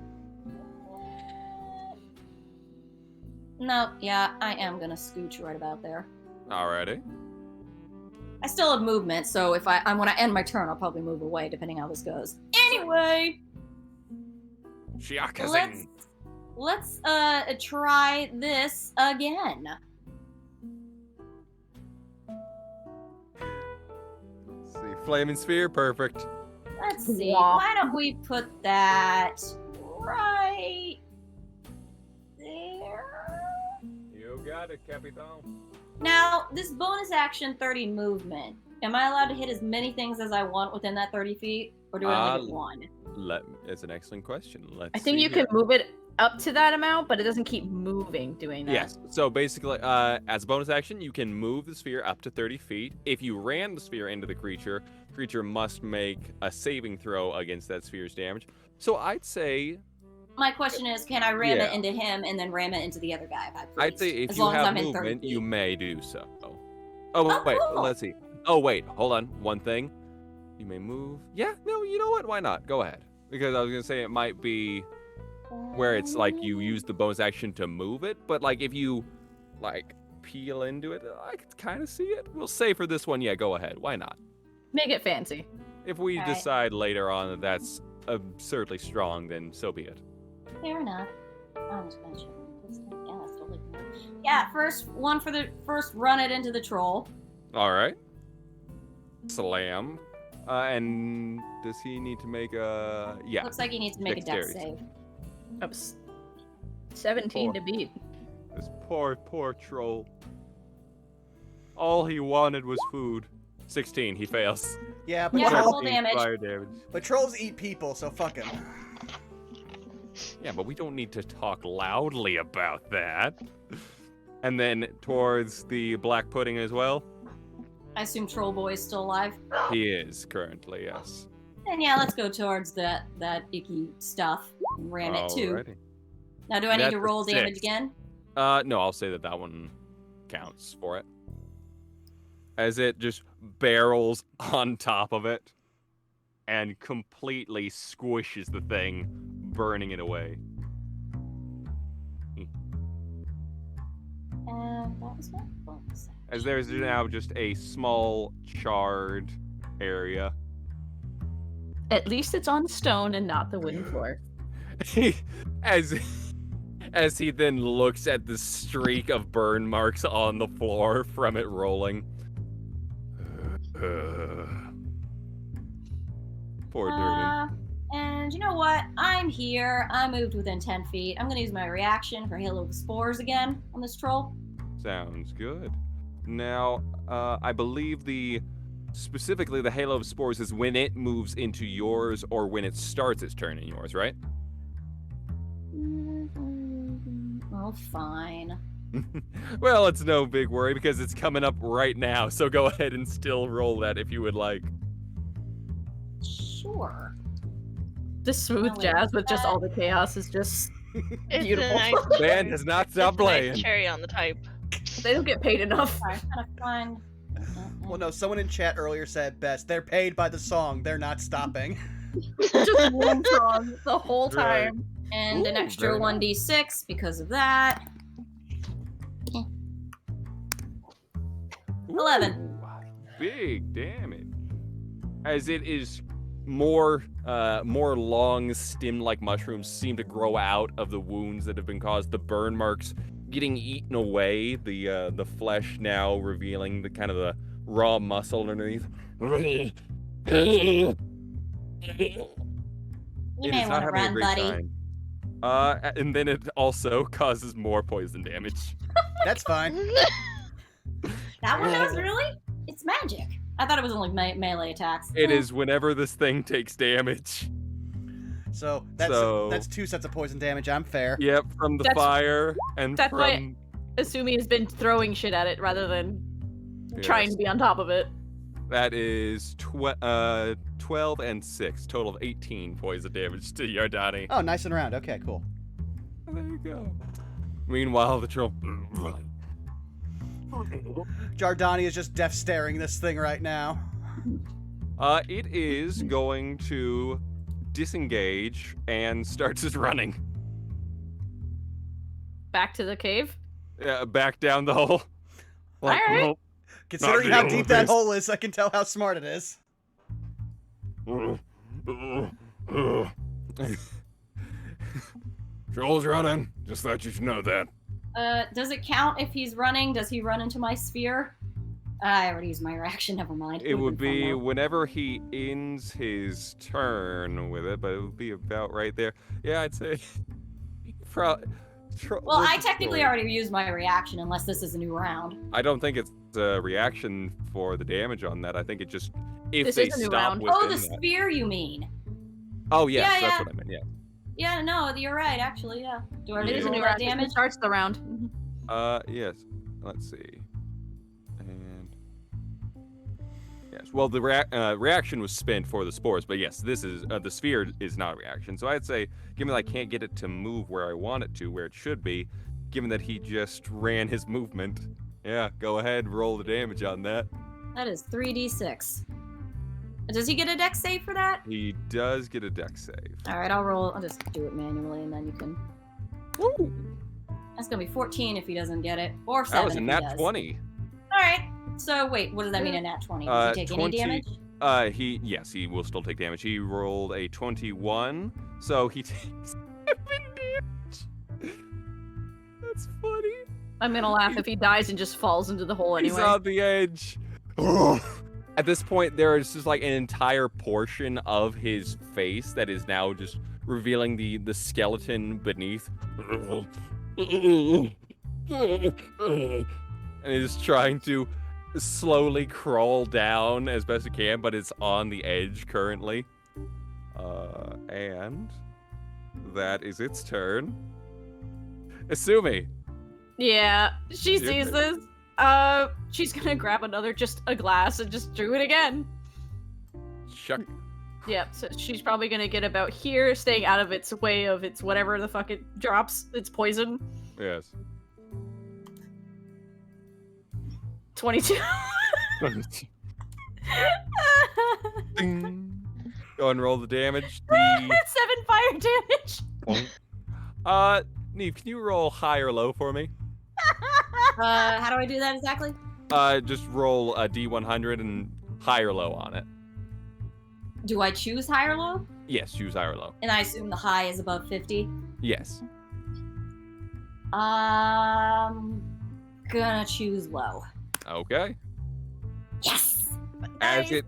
No, yeah, I am gonna scooch right about there. Alrighty. I still have movement, so if I'm when I end my turn, I'll probably move away depending how this goes. Anyway, Shiakazing. let's try this again. See, Flaming Sphere, perfect. Let's see. Wah. Why don't we put that right there? You got it, Capitan. Now, this bonus action 30 movement. Am I allowed to hit as many things as I want within that 30 feet? Or do I only get one? It's an excellent question. Let's I think see you here. can move it up to that amount, but it doesn't keep moving doing that. Yes. So basically, as a bonus action, you can move the sphere up to 30 feet. If you ran the sphere into the creature must make a saving throw against that sphere's damage. So I'd say, My question is, can I ram Yeah. it into him and then ram it into the other guy? I'd say if as you long as have I'm in 30 movement, you feet. may do so. Oh, Oh, wait, cool. let's see. Oh, wait, hold on. One thing. You may move. Yeah, no, you know what? Why not? Go ahead. Because I was going to say it might be where it's like you use the bonus action to move it, but like if you like peel into it, I could kind of see it. We'll say for this one, yeah, go ahead. Why not? Make it fancy. If we Alright. decide later on that that's absurdly strong, then so be it. Fair enough. I'm just gonna check this thing. Yeah, that's totally cool. Yeah, first run it into the troll. All right. Slam. And does he need to make a? Yeah. Looks like he needs to make a dex Dexterity. save. That was 17 to beat. This poor troll. All he wanted was food. 16. He fails. Yeah, but Yeah, trolls, full damage. Fire damage. but trolls eat people, so fuck him. Yeah, but we don't need to talk loudly about that. And then towards the black pudding as well. I assume Troll Boy is still alive. He is currently, yes. And yeah, let's go towards that icky stuff and ram it too. Alrighty. Now, do I need That's to a roll damage 6. again? No, I'll say that one counts for it. As it just barrels on top of it and completely squishes the thing, burning it away. that was my bonus. As there's now just a small charred area. At least it's on stone and not the wooden floor. as he then looks at the streak of burn marks on the floor from it rolling. Poor Durden. And you know what? I'm here. I moved within 10 feet. I'm gonna use my reaction for Hail of Spores again on this troll. Sounds good. Now, I believe specifically the Halo of Spores is when it moves into yours or when it starts its turn in yours, right? Oh, fine. Well, it's no big worry because it's coming up right now, so go ahead and still roll that if you would like. Sure. This smooth jazz with just all the chaos is just It's beautiful. a nice Band has not stopped it's a nice playing. cherry on the type. They don't get paid enough. Sorry, I'm trying to find. Well, no, someone in chat earlier said best. They're paid by the song. They're not stopping. Just one song the whole Right. time. And an Ooh, extra very nice. 1d6 because of that. 11. Ooh, big damage. As it is more long stem-like mushrooms seem to grow out of the wounds that have been caused. The burn marks getting eaten away. The flesh now revealing the kind of the raw muscle underneath. You It may is not want to having a run, great buddy. time. And then it also causes more poison damage. That's fine. That one does, really? It's magic. I thought it was only melee attacks. It is whenever this thing takes damage. So that's 2 sets of poison damage. I'm fair. Yep, from the That's- fire and that's from... why- Assuming has been throwing shit at it rather than trying to be on top of it. That is 12 and 6, total of 18 poison damage to Yardani. Oh, nice and round. Okay, cool. There you go. Meanwhile, the troll... Jardani is just deaf staring this thing right now. It is going to disengage and starts its running. Back to the cave. Back down the hole. Like, Alright. nope. Considering Not how dealing deep with that this. hole is, I can tell how smart it is. Troll's running. Just thought you should know that. Does it count if he's running? Does he run into my sphere? I already used my reaction. Never mind. It would Would've been fun, be though. whenever he ends his turn with it, but it would be about right there. Yeah, I'd say. Well, I technically already used my reaction, unless this is a new round. I don't think it's a reaction for the damage on that. I think it just if This they is a new stop round. within Oh, the that. sphere, you mean? Oh yes, Yeah, that's yeah. what I meant. Yeah. Yeah, no, you're right. Actually, yeah. Do I It need is to a roll new that round. It damage? starts the round. Yes. Let's see. And yes. Well, the reaction was spent for the spores, but yes, this is the sphere is not a reaction. So I'd say, given that I can't get it to move where I want it to, where it should be, given that he just ran his movement, yeah, go ahead, roll the damage on that. That is 3d6. Does he get a dex save for that? He does get a dex save. All right, I'll roll. I'll just do it manually, and then you can. Woo! That's gonna be 14 if he doesn't get it, or 7 That was a if he nat does. 20. All right. So wait, what does that mean? A nat 20? Does he take 20 any damage? He will still take damage. He rolled a 21, so he takes 7 damage. That's funny. I'm gonna laugh if he dies and just falls into the hole He's anyway. on the edge. At this point, there is just like an entire portion of his face that is now just revealing the skeleton beneath. And it is trying to slowly crawl down as best it can, but it's on the edge currently. And that is its turn. Asumi. Yeah, she Your sees turn. this. She's gonna grab just a glass and just do it again. Shuck. Yep, so she's probably gonna get about here, staying out of its way of its whatever the fuck it drops, its poison. Yes. 22. Ding. Go and roll the damage. 7 fire damage. Neve, can you roll high or low for me? How do I do that exactly? Just roll a D100 and high or low on it. Do I choose high or low? Yes, choose high or low. And I assume the high is above 50. Yes. Gonna choose low. Okay. Yes. As it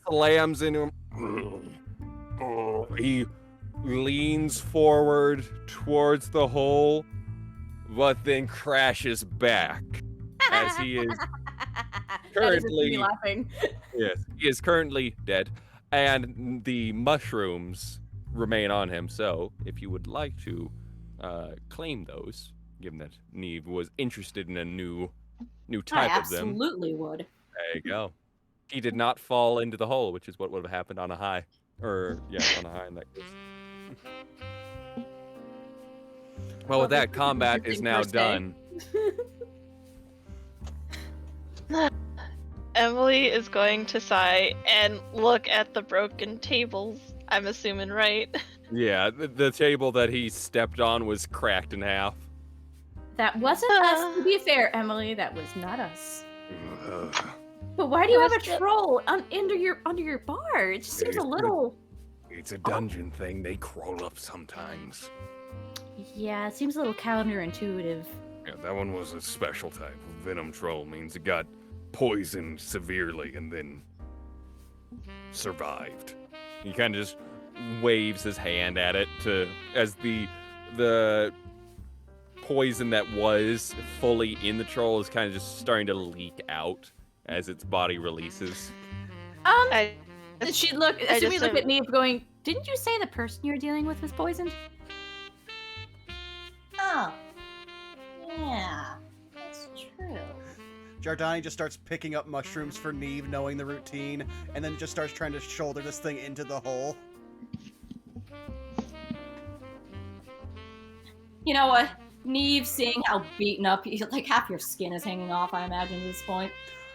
slams into him, he leans forward towards the hole, but then crashes back as he is currently laughing. Yes, he is currently dead, and the mushrooms remain on him. So, if you would like to claim those, given that Neve was interested in a new type of them, absolutely would. there you go. He did not fall into the hole, which is what would have happened on a high, on a high in that case. Well, with that, combat is now done. Emily is going to sigh and look at the broken tables. I'm assuming, right? Yeah, the table that he stepped on was cracked in half. That wasn't us. To be fair, Emily, that was not us. But why do you have a troll under your bar? It just seems a little. It's a dungeon thing. They crawl up sometimes. Yeah, it seems a little counterintuitive. Yeah, that one was a special type of venom troll. Means it got poisoned severely and then survived. He kind of just waves his hand at it as the poison that was fully in the troll is kind of just starting to leak out as its body releases. Did she look at Neve going, didn't you say the person you're dealing with was poisoned? Oh. Yeah. That's true. Jardani just starts picking up mushrooms for Neve, knowing the routine, and then just starts trying to shoulder this thing into the hole. You know what? Neve, seeing how beaten up, like half your skin is hanging off, I imagine, at this point.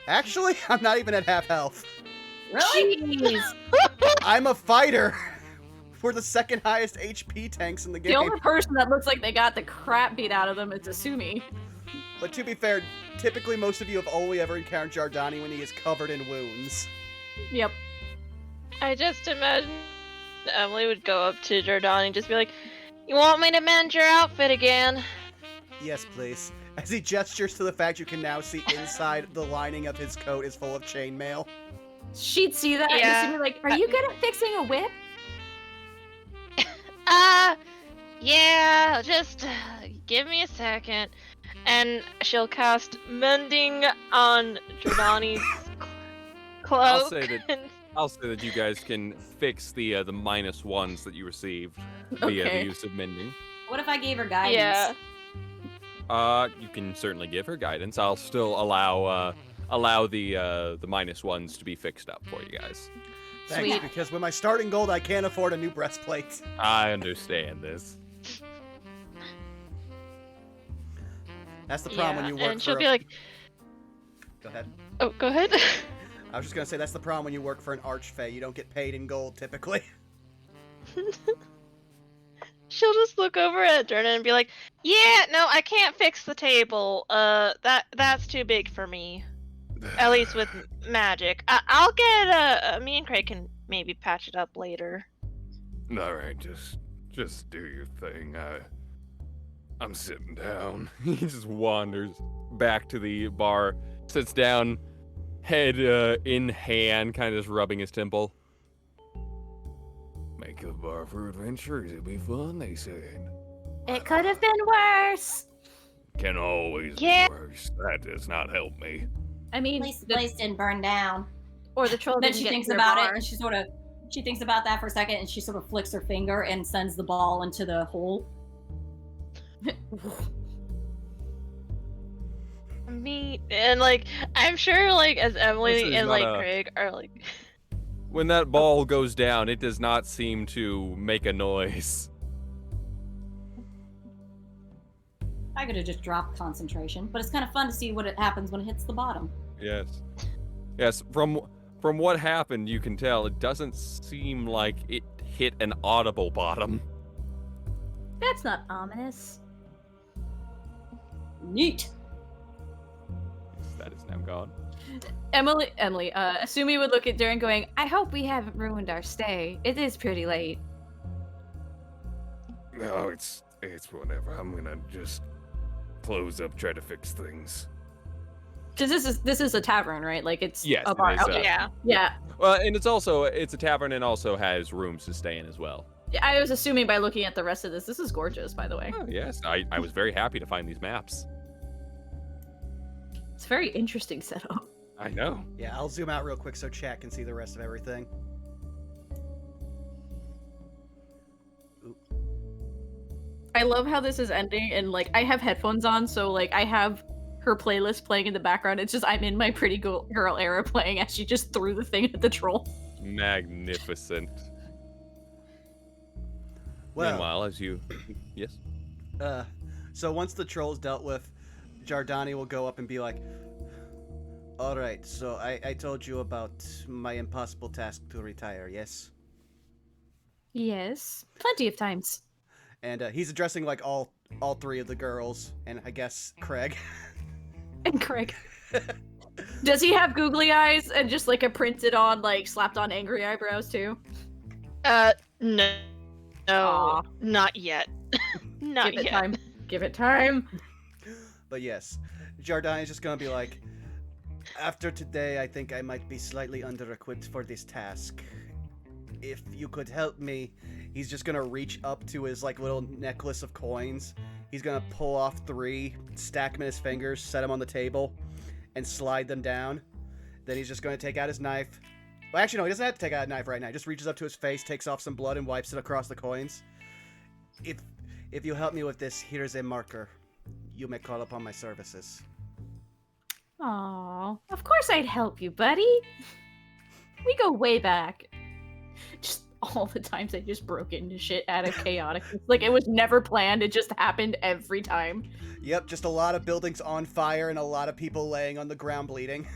Actually, I'm not even at half health. Really? Jeez. I'm a fighter. We're the second highest HP tanks in the game. The only person that looks like they got the crap beat out of them is Asumi. But to be fair, typically most of you have only ever encountered Jardani when he is covered in wounds. Yep. I just imagine Emily would go up to Jardani and just be like, "You want me to mend your outfit again?" Yes, please. As he gestures to the fact you can now see inside the lining of his coat is full of chainmail. She'd see that Yeah. and she'd be like, are you good at fixing a whip? Yeah, just give me a second. And she'll cast Mending on Jordani's cloak. I'll say that you guys can fix the -1s that you received via the use of mending. What if I gave her guidance? Yeah. You can certainly give her guidance. I'll still allow the -1s to be fixed up for you guys. Thanks, Sweet. because with my starting gold, I can't afford a new breastplate. I understand this. That's the problem when you work and she'll for be like, Go ahead. "Oh, go ahead." I was just gonna say, that's the problem when you work for an archfey. You don't get paid in gold, typically. She'll just look over at Jordan and be like, "Yeah, no, I can't fix the table. That's too big for me. At least with magic. I'll get me and Craig can maybe patch it up later." All right, just do your thing. I'm sitting down. He just wanders back to the bar, sits down, head in hand, kind of just rubbing his temple. Make a bar for adventures. It'll be fun, they said. It could have been worse. Can always Yeah. be worse. That does not help me. I At mean, least the place didn't burn down. or the troll Then didn't she get thinks to their about bar. it, and she thinks about that for a second, and she sort of flicks her finger and sends the ball into the hole. Me and I'm sure as This Emily is and not a- Craig are When that ball goes down, it does not seem to make a noise. I could have just dropped concentration, but it's kind of fun to see what happens when it hits the bottom. Yes. Yes, from what happened, you can tell it doesn't seem like it hit an audible bottom. That's not ominous. Neat. that is now gone. Emily, Asumi would look at Darren going, I hope we haven't ruined our stay. It is pretty late. No, it's whatever. I'm gonna just close up, try to fix things. Because this is a tavern, right? Like it's Yes, a bar. it is, Okay. Yeah. Yeah. Well, and it's a tavern and also has rooms to stay in as well. I was assuming by looking at the rest of this. This is gorgeous, by the way. Oh, yes, I was very happy to find these maps. It's a very interesting setup. I know. Yeah, I'll zoom out real quick so chat can see the rest of everything. I love how this is ending, and like I have headphones on, so like I have her playlist playing in the background. It's just I'm in my pretty girl era playing as she just threw the thing at the troll. Magnificent. Well, Meanwhile, as you... Yes? so once the troll's dealt with, Jardani will go up and be like, alright, so I told you about my impossible task to retire, yes? Yes, plenty of times. And he's addressing like all three of the girls, and I guess Craig. And Craig. Does he have googly eyes and just like a printed on, like slapped on angry eyebrows too? No. Aw. Not yet. Not Give it yet. time. Give it time. But yes, Jardani is just gonna be like, after today, I think I might be slightly under-equipped for this task. If you could help me, he's just gonna reach up to his like little necklace of coins. He's gonna pull off 3, stack them in his fingers, set them on the table, and slide them down. Then he's just gonna take out his knife. Well, actually, no, he doesn't have to take out a knife right now. He just reaches up to his face, takes off some blood, and wipes it across the coins. If you help me with this, here's a marker. You may call upon my services. Aw, of course I'd help you, buddy. We go way back. Just all the times I just broke into shit out of chaotic. Like it was never planned, it just happened every time. Yep, just a lot of buildings on fire and a lot of people laying on the ground bleeding.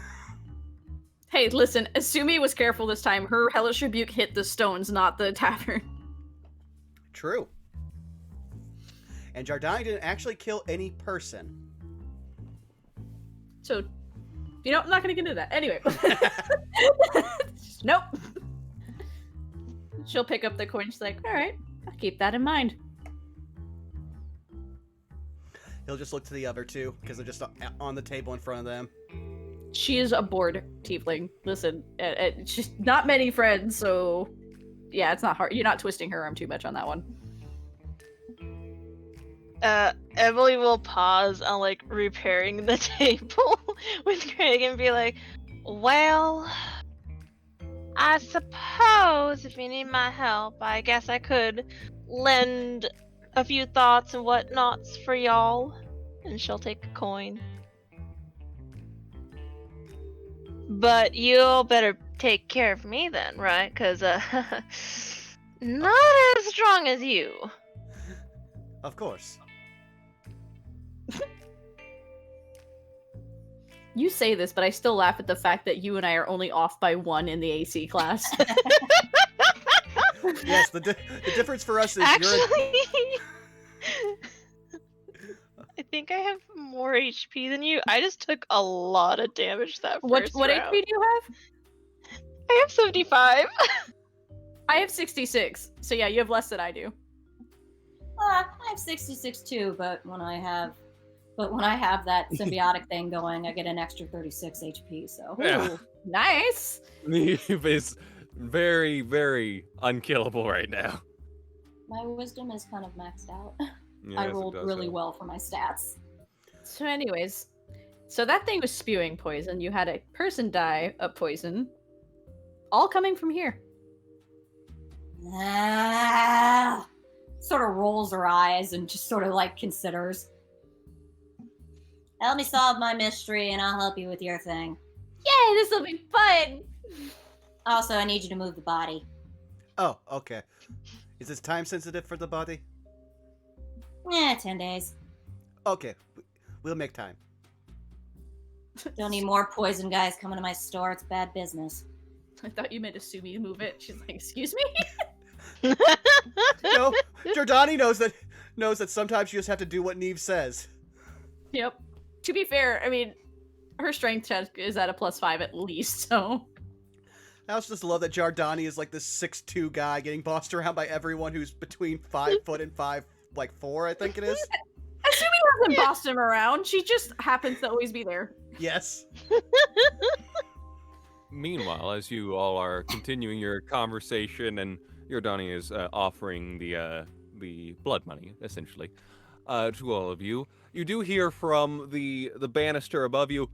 Hey, listen, Asumi was careful this time. Her hellish rebuke hit the stones, not the tavern. True. And Jardani didn't actually kill any person. So, you know, I'm not gonna get into that. Anyway. Nope. She'll pick up the coin. She's like, alright, I'll keep that in mind. He'll just look to the other two, because they're just on the table in front of them. She is a bored tiefling. Listen, she's not many friends, so yeah, it's not hard. You're not twisting her arm too much on that one. Emily will pause on like repairing the table with Craig and be like, well, I suppose if you need my help, I guess I could lend a few thoughts and whatnots for y'all. And she'll take a coin. But you'll better take care of me then, right? Because, not as strong as you. Of course. You say this, but I still laugh at the fact that you and I are only off by 1 in the AC class. Yes, the difference for us is Actually, you're... I think I have more HP than you. I just took a lot of damage that first What round. HP do you have? I have 75. I have 66. So yeah, you have less than I do. I have 66 too, but when I have that symbiotic thing going, I get an extra 36 HP. So Yeah. Ooh, nice. Neve is very, very unkillable right now. my wisdom is kind of maxed out. Yes, I it rolled does really help. well for my stats. So anyways, so that thing was spewing poison. You had a person die of poison. All coming from here. Ah, sort of rolls her eyes and just sort of like considers. Help me solve my mystery and I'll help you with your thing. Yay, this will be fun. Also, I need you to move the body. Oh, okay. Is this time sensitive for the body? 10 days. Okay, we'll make time. Don't need more poison guys coming to my store. It's bad business. I thought you meant Asumi to move it. She's like, excuse me? No, Jardani knows that sometimes you just have to do what Neve says. Yep. To be fair, I mean, her strength check is at a +5 at least, so. I also just love that Jardani is like this 6'2" guy getting bossed around by everyone who's between 5 foot and 4, I think it is. Assuming hasn't bossed him around, she just happens to always be there. Yes. Meanwhile, as you all are continuing your conversation and Jordani is offering the blood money, essentially, to all of you, you do hear from the banister above you,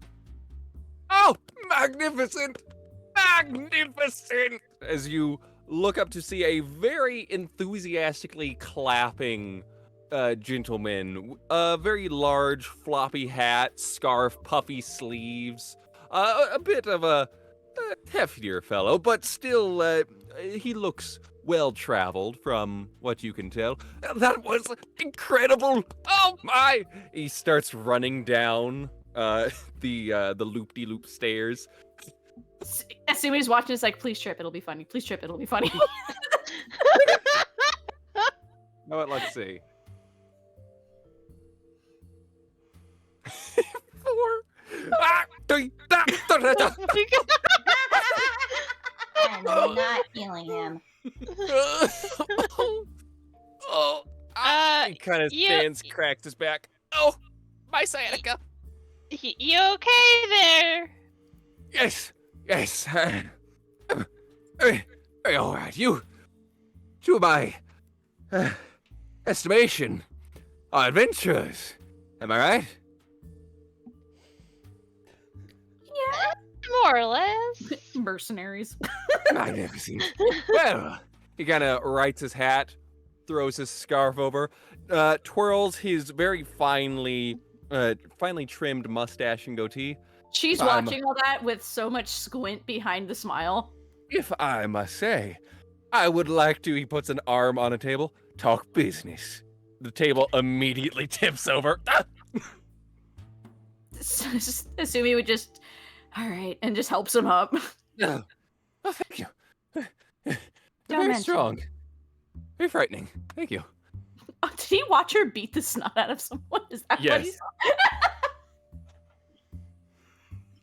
"Oh, magnificent! Magnificent!" As you look up to see a very enthusiastically clapping gentleman, a very large floppy hat, scarf, puffy sleeves, a bit of a heftier fellow, but still, he looks well-traveled from what you can tell. That was incredible! Oh my! He starts running down the loop-de-loop stairs. Asumi's watching, it's like, please trip, it'll be funny. Please trip, it'll be funny. Know what? Let's see. 4. I'm not healing him. He kind of stands, cracks his back. Oh, my sciatica. You okay there? Yes. All right. You, to my estimation, are adventurers. Am I right? More or less. Mercenaries. Magnificent. Well, he kind of rights his hat, throws his scarf over, twirls his very finely trimmed mustache and goatee. She's watching all that with so much squint behind the smile. If I must say, I would like to, he puts an arm on a table, talk business. The table immediately tips over. Asumi would just, all right, and just helps him up. Oh, thank you. Don't Very mention. strong. Very frightening. Thank you. Oh, did he watch her beat the snot out of someone? Is that what he Yes. saw?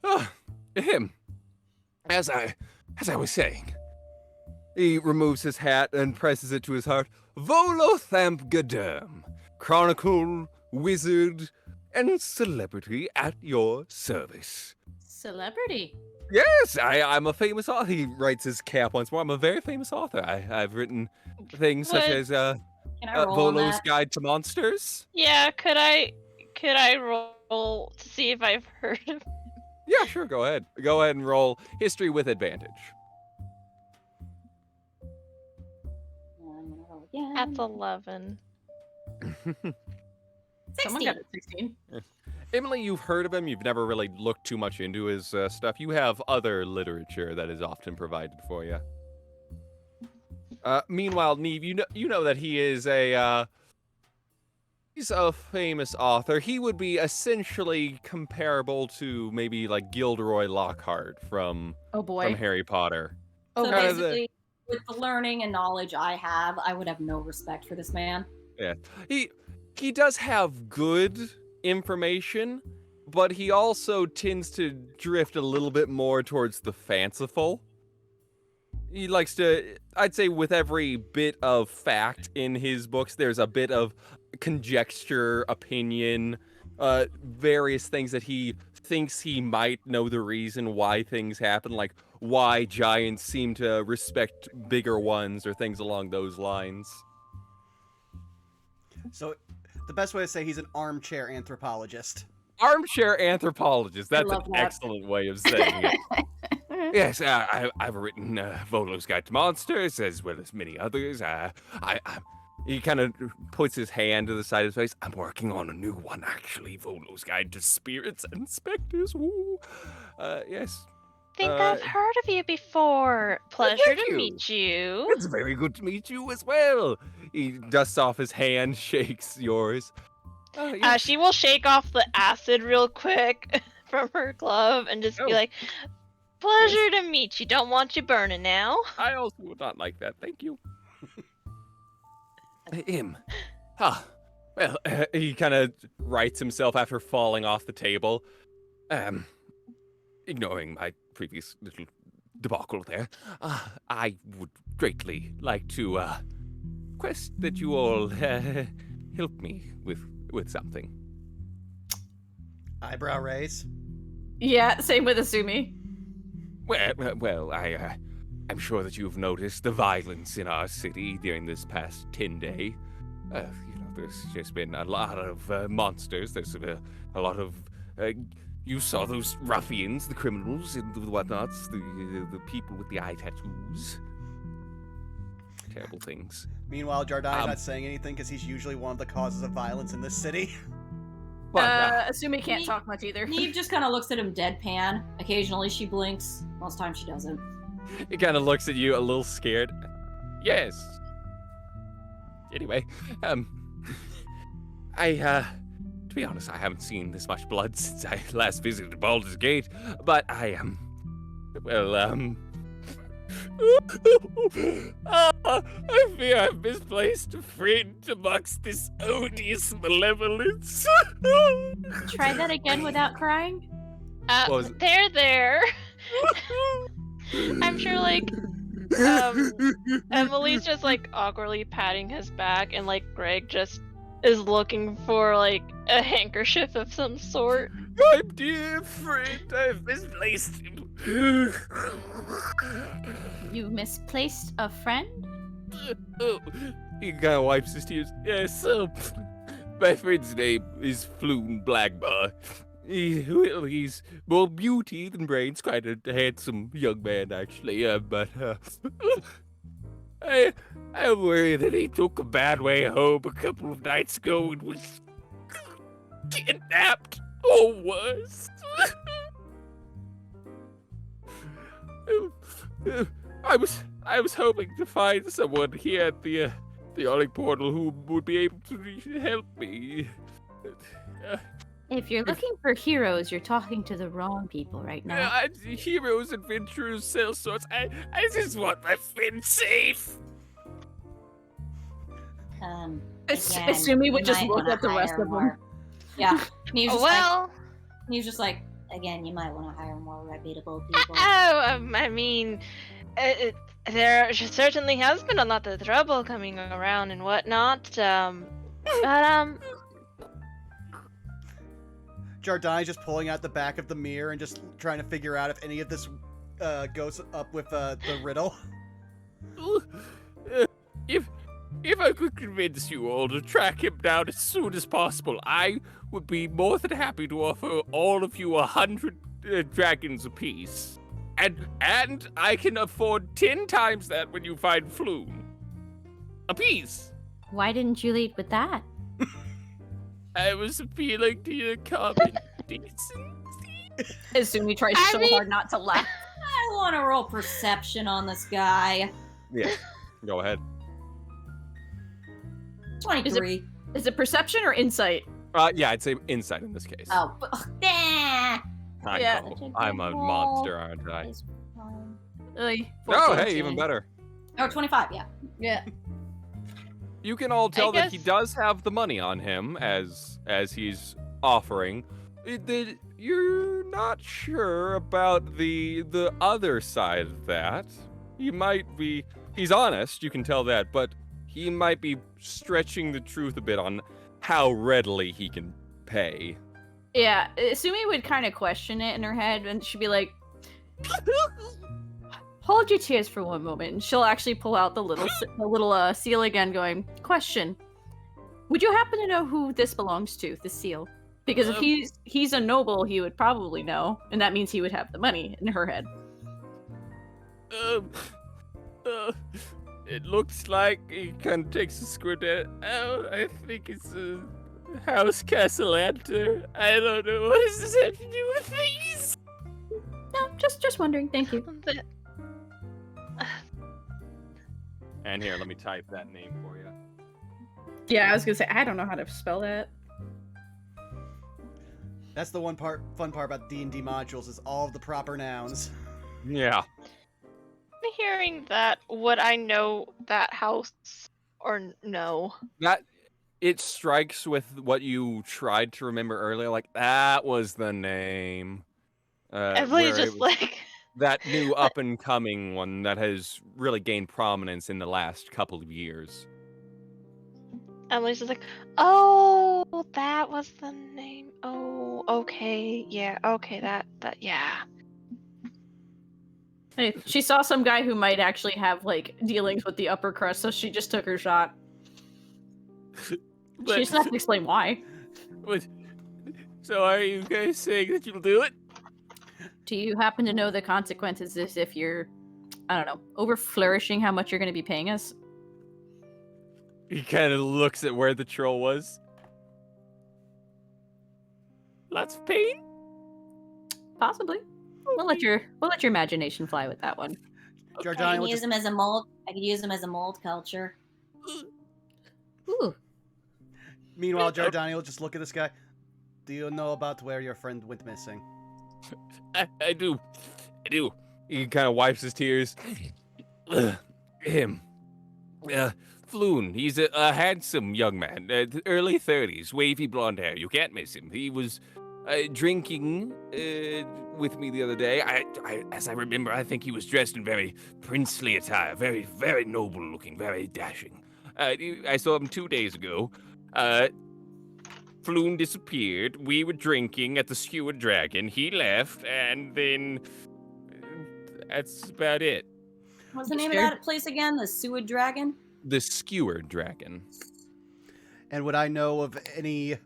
Oh, him. As I was saying, he removes his hat and presses it to his heart. Volothamp Gadam, chronicle, wizard, and celebrity at your service. Celebrity. Yes, I'm a famous author. He writes his cap once more. I'm a very famous author. I've written things such What? as Can I roll on Volo's that? Guide to Monsters. Yeah, could I roll to see if I've heard of it? Yeah, sure. Go ahead. Go ahead and roll history with advantage. I'm gonna roll again. That's 11. Someone got a 16. Emily, you've heard of him. You've never really looked too much into his stuff. You have other literature that is often provided for you. Meanwhile, Neve, you know that he is he's a famous author. He would be essentially comparable to maybe like Gilderoy Lockhart from Oh boy. Harry Potter. So kind of basically, with the learning and knowledge I have, I would have no respect for this man. Yeah, he does have good information, but he also tends to drift a little bit more towards the fanciful. He likes to, I'd say with every bit of fact in his books, there's a bit of conjecture, opinion, various things that he thinks he might know the reason why things happen, like why giants seem to respect bigger ones or things along those lines. So, the best way to say he's an armchair anthropologist. Armchair anthropologist. That's an love that. excellent way of saying it. Yes, I've written Volo's Guide to Monsters as well as many others. He kind of puts his hand to the side of his face. I'm working on a new one, actually. Volo's Guide to Spirits and Specters. Woo. Yes. Think I've heard of you before. Pleasure thank to you. meet you. It's very good to meet you as well. He dusts off his hand, shakes yours. Yes. She will shake off the acid real quick from her glove and just Oh. be like, pleasure to meet you. Don't want you burning now. I also would not like that. Thank you. Him. Well, he kind of rights himself after falling off the table. ignoring my previous little debacle there, I would greatly like to request that you all help me with something. Eyebrow raise. Yeah, same with Asumi. Well, I'm sure that you've noticed the violence in our city during this past 10-day. There's just been a lot of monsters. There's a lot of... you saw those ruffians, the criminals, and the whatnots, the people with the eye tattoos. Terrible things. Meanwhile, Jardai's not saying anything because he's usually one of the causes of violence in this city. Asumi can't talk much either. Neve just kind of looks at him deadpan. Occasionally she blinks. Most times she doesn't. He kind of looks at you a little scared. Yes. Anyway, to be honest, I haven't seen this much blood since I last visited Baldur's Gate, but I fear I've misplaced a friend amongst this odious malevolence. Try that again without crying. There. I'm sure, like, Emily's just, like, awkwardly patting his back, and, like, Greg just is looking for, like, a handkerchief of some sort. My dear friend, I've misplaced him. You misplaced a friend? He kind of wipes his tears. Yes, my friend's name is Floon Blackbar. He's more beauty than brains, quite a handsome young man, actually, but I worry that he took a bad way home a couple of nights ago and was kidnapped, or worse. I was hoping to find someone here at the Yawning Portal who would be able to help me. If you're looking for heroes, you're talking to the wrong people right now. Heroes, adventurers, sell sorts. I just want my friend safe. Asumi would just look at the rest of them. Yeah. Neve's Well, just like, again, you might want to hire more reputable people. I mean, there certainly has been a lot of trouble coming around and whatnot. Jardai just pulling out the back of the mirror and just trying to figure out if any of this goes up with the riddle. If I could convince you all to track him down as soon as possible, I would be more than happy to offer all of you 100 dragons apiece. And I can afford 10 times that when you find Floon. Apiece. Why didn't you lead with that? I was appealing to your common decency. Asumi tries hard not to laugh. I want to roll perception on this guy. Yeah, go ahead. 23. Is it perception or insight? Yeah, I'd say insight in this case. Oh, Yeah. I'm a monster, aren't I? Oh, hey, even better. Oh, 25, yeah. Yeah. You can all tell that he guess- does have the money on him as he's offering. You're not sure about the other side of that. He's honest, you can tell that, but he might be stretching the truth a bit on how readily he can pay. Yeah, Asumi would kind of question it in her head, and she'd be like, hold your tears for one moment, and she'll actually pull out the little seal again, going, question, would you happen to know who this belongs to, the seal? Because if he's a noble, he would probably know, and that means he would have the money in her head. It looks like he kind of takes a squint at. Oh, I think it's House Castellanter. I don't know. What does this have to do with things? No, just wondering. Thank you. And here, let me type that name for you. Yeah, I was gonna say I don't know how to spell that. That's the fun part about D&D modules is all of the proper nouns. Yeah. Hearing that, would I know that house or no? That it strikes with what you tried to remember earlier, like that was the name. Emily's where it just was like, that new up and coming one that has really gained prominence in the last couple of years. Emily's just like, oh, that was the name. Oh, okay, yeah, okay, that, yeah. Hey, she saw some guy who might actually have like dealings with the upper crust, so she just took her shot. She just has to explain why. So are you guys saying that you'll do it? Do you happen to know the consequences if you're, I don't know, over flourishing how much you're going to be paying us? He kind of looks at where the troll was. Lots of pain? Possibly. We'll let your imagination fly with that one. I Giordano can will use just, them as a mold. I could use them as a mold culture. Ooh. meanwhile, Giordano will just look at this guy. Do you know about where your friend went missing? I do. He kind of wipes his tears. Him. Floon. He's a handsome young man. Early 30s, wavy blonde hair. You can't miss him. He was drinking with me the other day. As I remember, I think he was dressed in very princely attire. Very, very noble looking. Very dashing. I saw him 2 days ago. Floon disappeared. We were drinking at the Skewered Dragon. He left, and then that's about it. What's the name of that place again? The Seward Dragon? The Skewered Dragon. And would I know of any...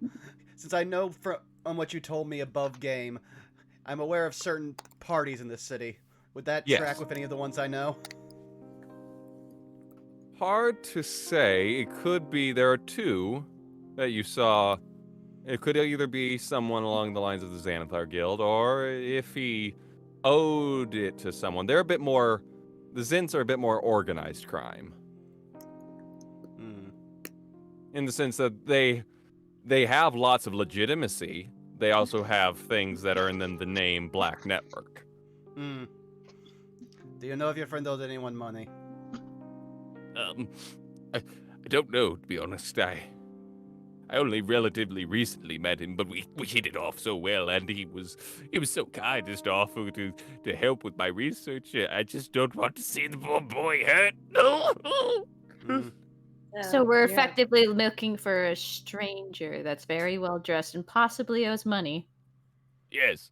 Since I know from what you told me above game, I'm aware of certain parties in this city. Would that track with any of the ones I know? Hard to say. It could be there are two that you saw. It could either be someone along the lines of the Xanathar Guild, or if he owed it to someone. They're a bit more... The Zins are a bit more organized crime. In the sense that they have lots of legitimacy. They also have things that earn them the name Black Network. Do you know if your friend owed anyone money? I don't know, to be honest. I only relatively recently met him, but we hit it off so well, and he was so kind as to offer to help with my research. I just don't want to see the poor boy hurt. So we're effectively looking for a stranger that's very well dressed and possibly owes money. Yes.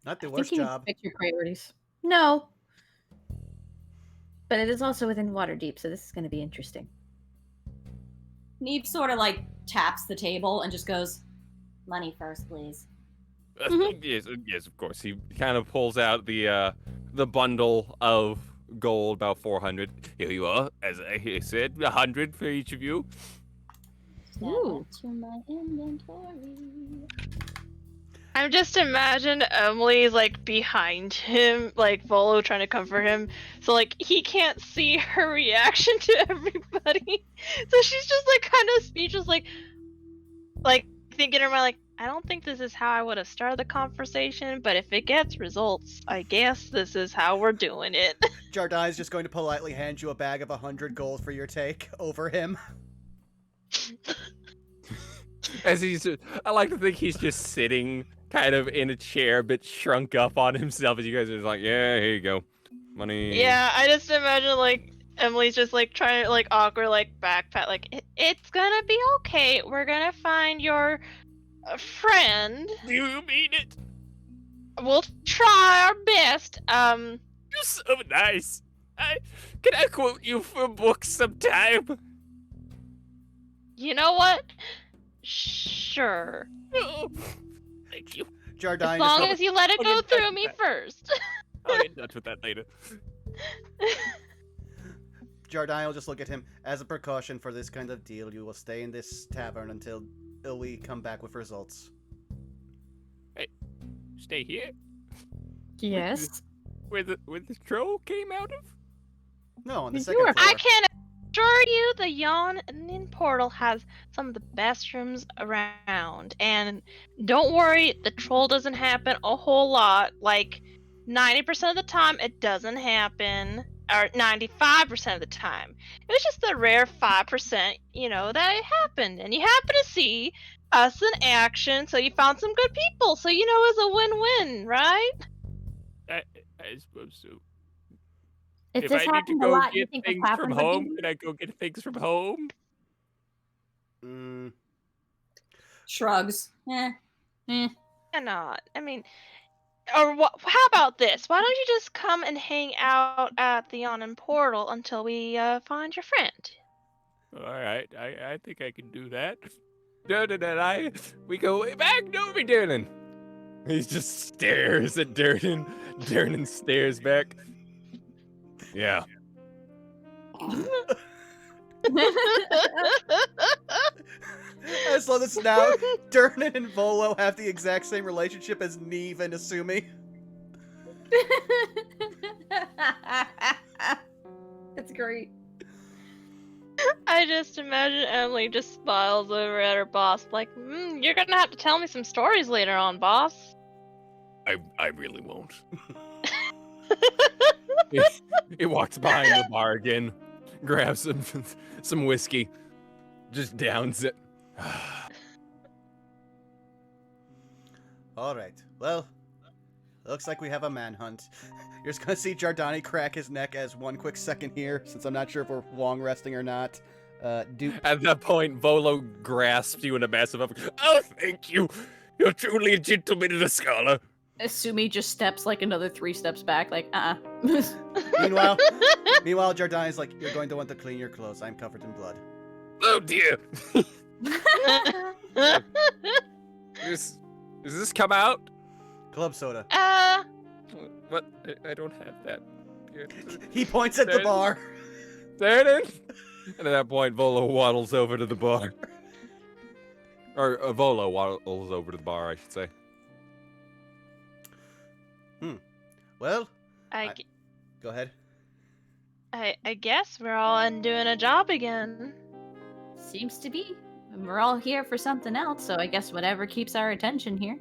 Not the I worst think you job. pick your priorities. No. But it is also within Waterdeep, so this is going to be interesting. Neve sort of like taps the table and just goes, "Money first, please." Yes, of course. He kind of pulls out the bundle of gold, about 400. Here you are. As I said, 100 for each of you. Ooh. To my inventory. I'm just imagine Emily's like behind him, like Volo trying to comfort him, so like he can't see her reaction to everybody. So she's just like kind of speechless, like thinking in her mind, like, I don't think this is how I would have started the conversation, but if it gets results, I guess this is how we're doing it. Jardai is just going to politely hand you a bag of 100 gold for your take over him. As I like to think he's just sitting kind of in a chair, a bit shrunk up on himself, as you guys are just like, yeah, here you go. Money. Yeah, I just imagine like Emily's just like trying to like awkward like backpack, like it's gonna be okay. We're gonna find your friend. Do you mean it? We'll try our best. You're so nice. Can I quote you for a book sometime? You know what? Sure. Oh, thank you. Jardine As long as you let it go through me first. I'll get in touch with that later. Jardine will just look at him. As a precaution for this kind of deal, you will stay in this tavern until we come back with results. Hey, stay here? Yes. Where the troll came out of? No, on the You second are- floor. I can assure you the Yawning Portal has some of the best rooms around. And don't worry, the troll doesn't happen a whole lot. Like, 90% of the time, it doesn't happen. Or 95% of the time. It was just the rare 5%, that it happened. And you happen to see us in action, so you found some good people. So you know it's a win-win, right? I suppose so. If If this I need to happened a go lot, you get think the things from tavern would home, be? can I go get things from home? Shrugs. Cannot. I mean, or what? How about this? Why don't you just come and hang out at the Yawning Portal until we find your friend? All right, I think I can do that. Durden and I, we go way back, don't we, Durden? He just stares at Durden. Durden stares back. Yeah. I just love this now. Durnan and Volo have the exact same relationship as Neve and Asumi. That's great. I just imagine Emily just smiles over at her boss, like, you're gonna have to tell me some stories later on, boss. I really won't. He walks behind the bar again, grabs some whiskey, just downs it. All right. Well, looks like we have a manhunt. You're just gonna see Giordani crack his neck as one quick second here, since I'm not sure if we're long resting or not. At that point, Volo grasps you in a massive hug. Oh, thank you. You're truly a gentleman and a scholar. Asumi just steps like another 3 steps back, like, Meanwhile, Giordani's like, you're going to want to clean your clothes. I'm covered in blood. Oh dear. Does this come out? Club soda. What? I don't have that. He points at the bar. There it is. And at that point, Volo waddles over to the bar. Or Volo waddles over to the bar, I should say. Well, I go ahead. guess we're all doing a job again. seems to be. And we're all here for something else, so I guess whatever keeps our attention here.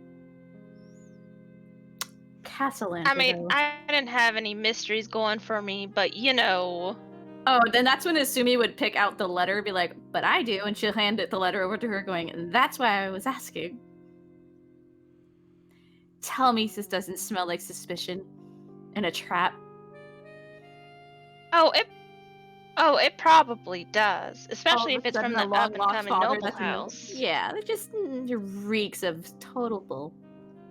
Castle I mean, I didn't have any mysteries going for me, but you know. Oh, then that's when Asumi would pick out the letter and be like, but I do, and she'll hand the letter over to her going, that's why I was asking. Tell me this doesn't smell like suspicion and a trap. Oh, it probably does, especially if it's from the up-and-coming noble house. Yeah, it just reeks of total bull.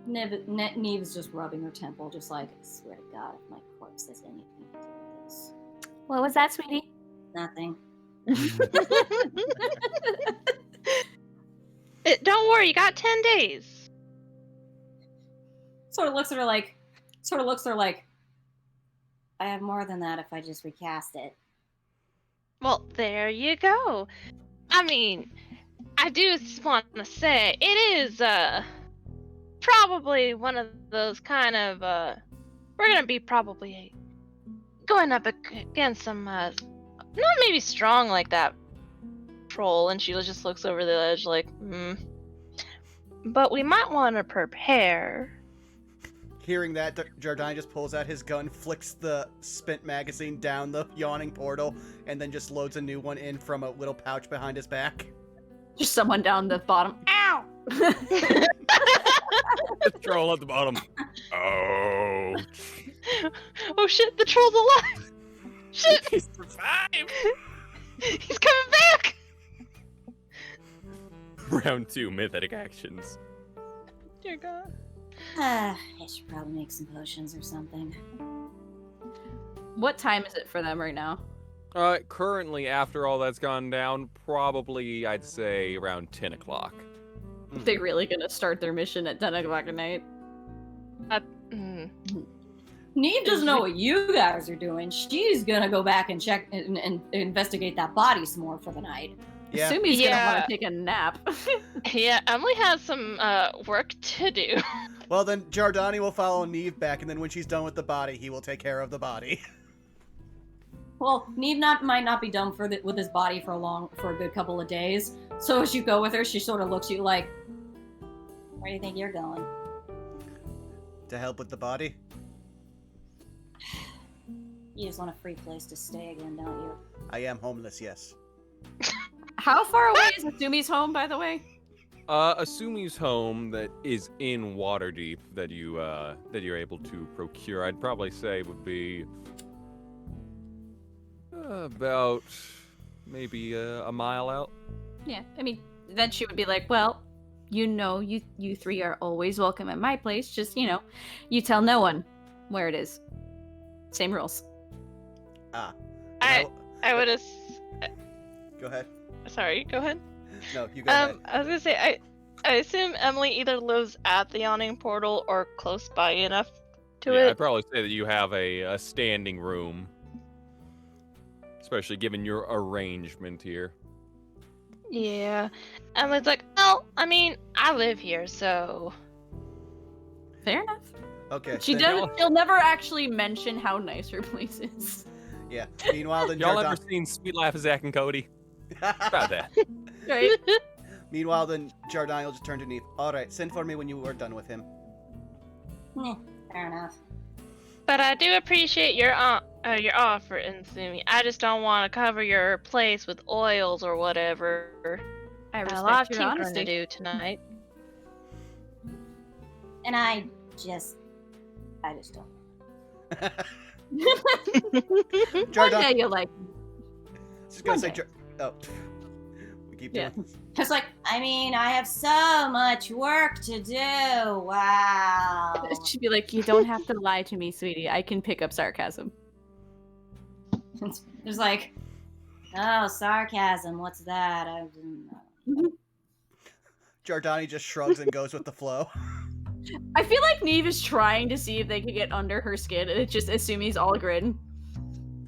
Neve's just rubbing her temple, just like, I swear to God, if my corpse has anything to do with this. What was that, sweetie? Nothing. Don't worry, you got 10 days. Sort of looks at her like, I have more than that if I just recast it. Well, there you go. I mean, I do want to say, it is, probably one of those kind of, we're gonna be probably going up against some, not maybe strong like that troll, and she just looks over the edge like, but we might want to prepare. Hearing that, Giordani just pulls out his gun, flicks the spent magazine down the Yawning Portal, and then just loads a new one in from a little pouch behind his back. Just someone down the bottom. Ow! The troll at the bottom. Oh. Oh shit, the troll's alive! Shit! He survived. He's coming back! Round 2, mythic actions. Dear God. I should probably make some potions or something. What time is it for them right now? Currently, after all that's gone down, probably, I'd say, around 10 o'clock. They're really gonna start their mission at 10 o'clock at night? Neve doesn't know what you guys are doing. She's gonna go back and check and investigate that body some more for the night. Yeah. Asumi's gonna Yeah. want to take a nap. Yeah, Emily has some work to do. Well, then Giordani will follow Neve back, and then when she's done with the body, he will take care of the body. Well, Neve might not be done with his body for a good couple of days. So as you go with her, she sort of looks at you like, where do you think you're going? To help with the body? You just want a free place to stay again, don't you? I am homeless, yes. How far away is Asumi's home, by the way? Asumi's home that is in Waterdeep that you're able to procure, I'd probably say would be about maybe a mile out. Yeah, I mean, then she would be like, well, you three are always welcome at my place. Just, you tell no one where it is. Same rules. I would Go ahead. Sorry, go ahead. No, you go ahead. I was gonna say, I assume Emily either lives at the Yawning Portal or close by enough to I'd it. probably say that you have a standing room, especially given your arrangement here. Yeah. Emily's like, well, I mean, I live here, so. Fair enough. Okay. She'll never actually mention how nice her place is. Yeah. Meanwhile, then Y'all ever seen Sweet Life of Zack and Cody? About that. Right? Meanwhile, then Jardani will just turn to Neve. All right, send for me when you are done with him. Fair enough. But I do appreciate your offer, Insumi. I just don't want to cover your place with oils or whatever. I Got respect a lot of your tinkering honesty. to do tonight. And I just don't. One Jardani. day you'll like. Just gonna One say. day. We keep doing this. It's like, I mean, I have so much work to do. Wow. She'd be like, you don't have to lie to me, sweetie. I can pick up sarcasm. It's like, oh, sarcasm. What's that? I didn't know. Jardani just shrugs and goes with the flow. I feel like Neve is trying to see if they could get under her skin, and it's just Asumi's all grin.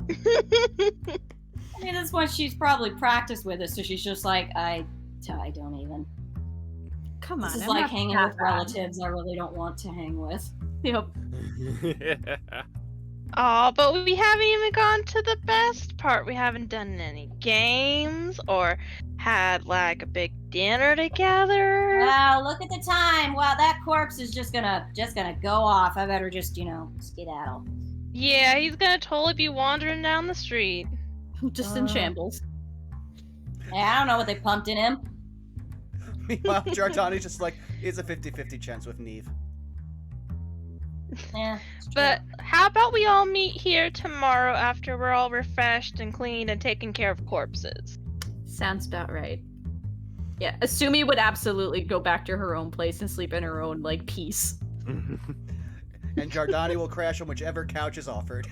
I mean, at this point, she's probably practiced with it, so she's just like, I don't even. Come on. This is I'm like not hanging that with bad. relatives I really don't want to hang with. Yep. Oh, but we haven't even gone to the best part. We haven't done any games or had like a big dinner together. Wow, look at the time. Wow, that corpse is just gonna go off. I better just, skedaddle. Yeah, he's gonna totally be wandering down the street. Just in shambles. Hey, I don't know what they pumped in him. Meanwhile, Jardani's just like, it's a 50-50 chance with Neve. Yeah, it's true. But how about we all meet here tomorrow after we're all refreshed and cleaned and taking care of corpses? Sounds about right. Yeah, Asumi would absolutely go back to her own place and sleep in her own, peace. And Jardani will crash on whichever couch is offered.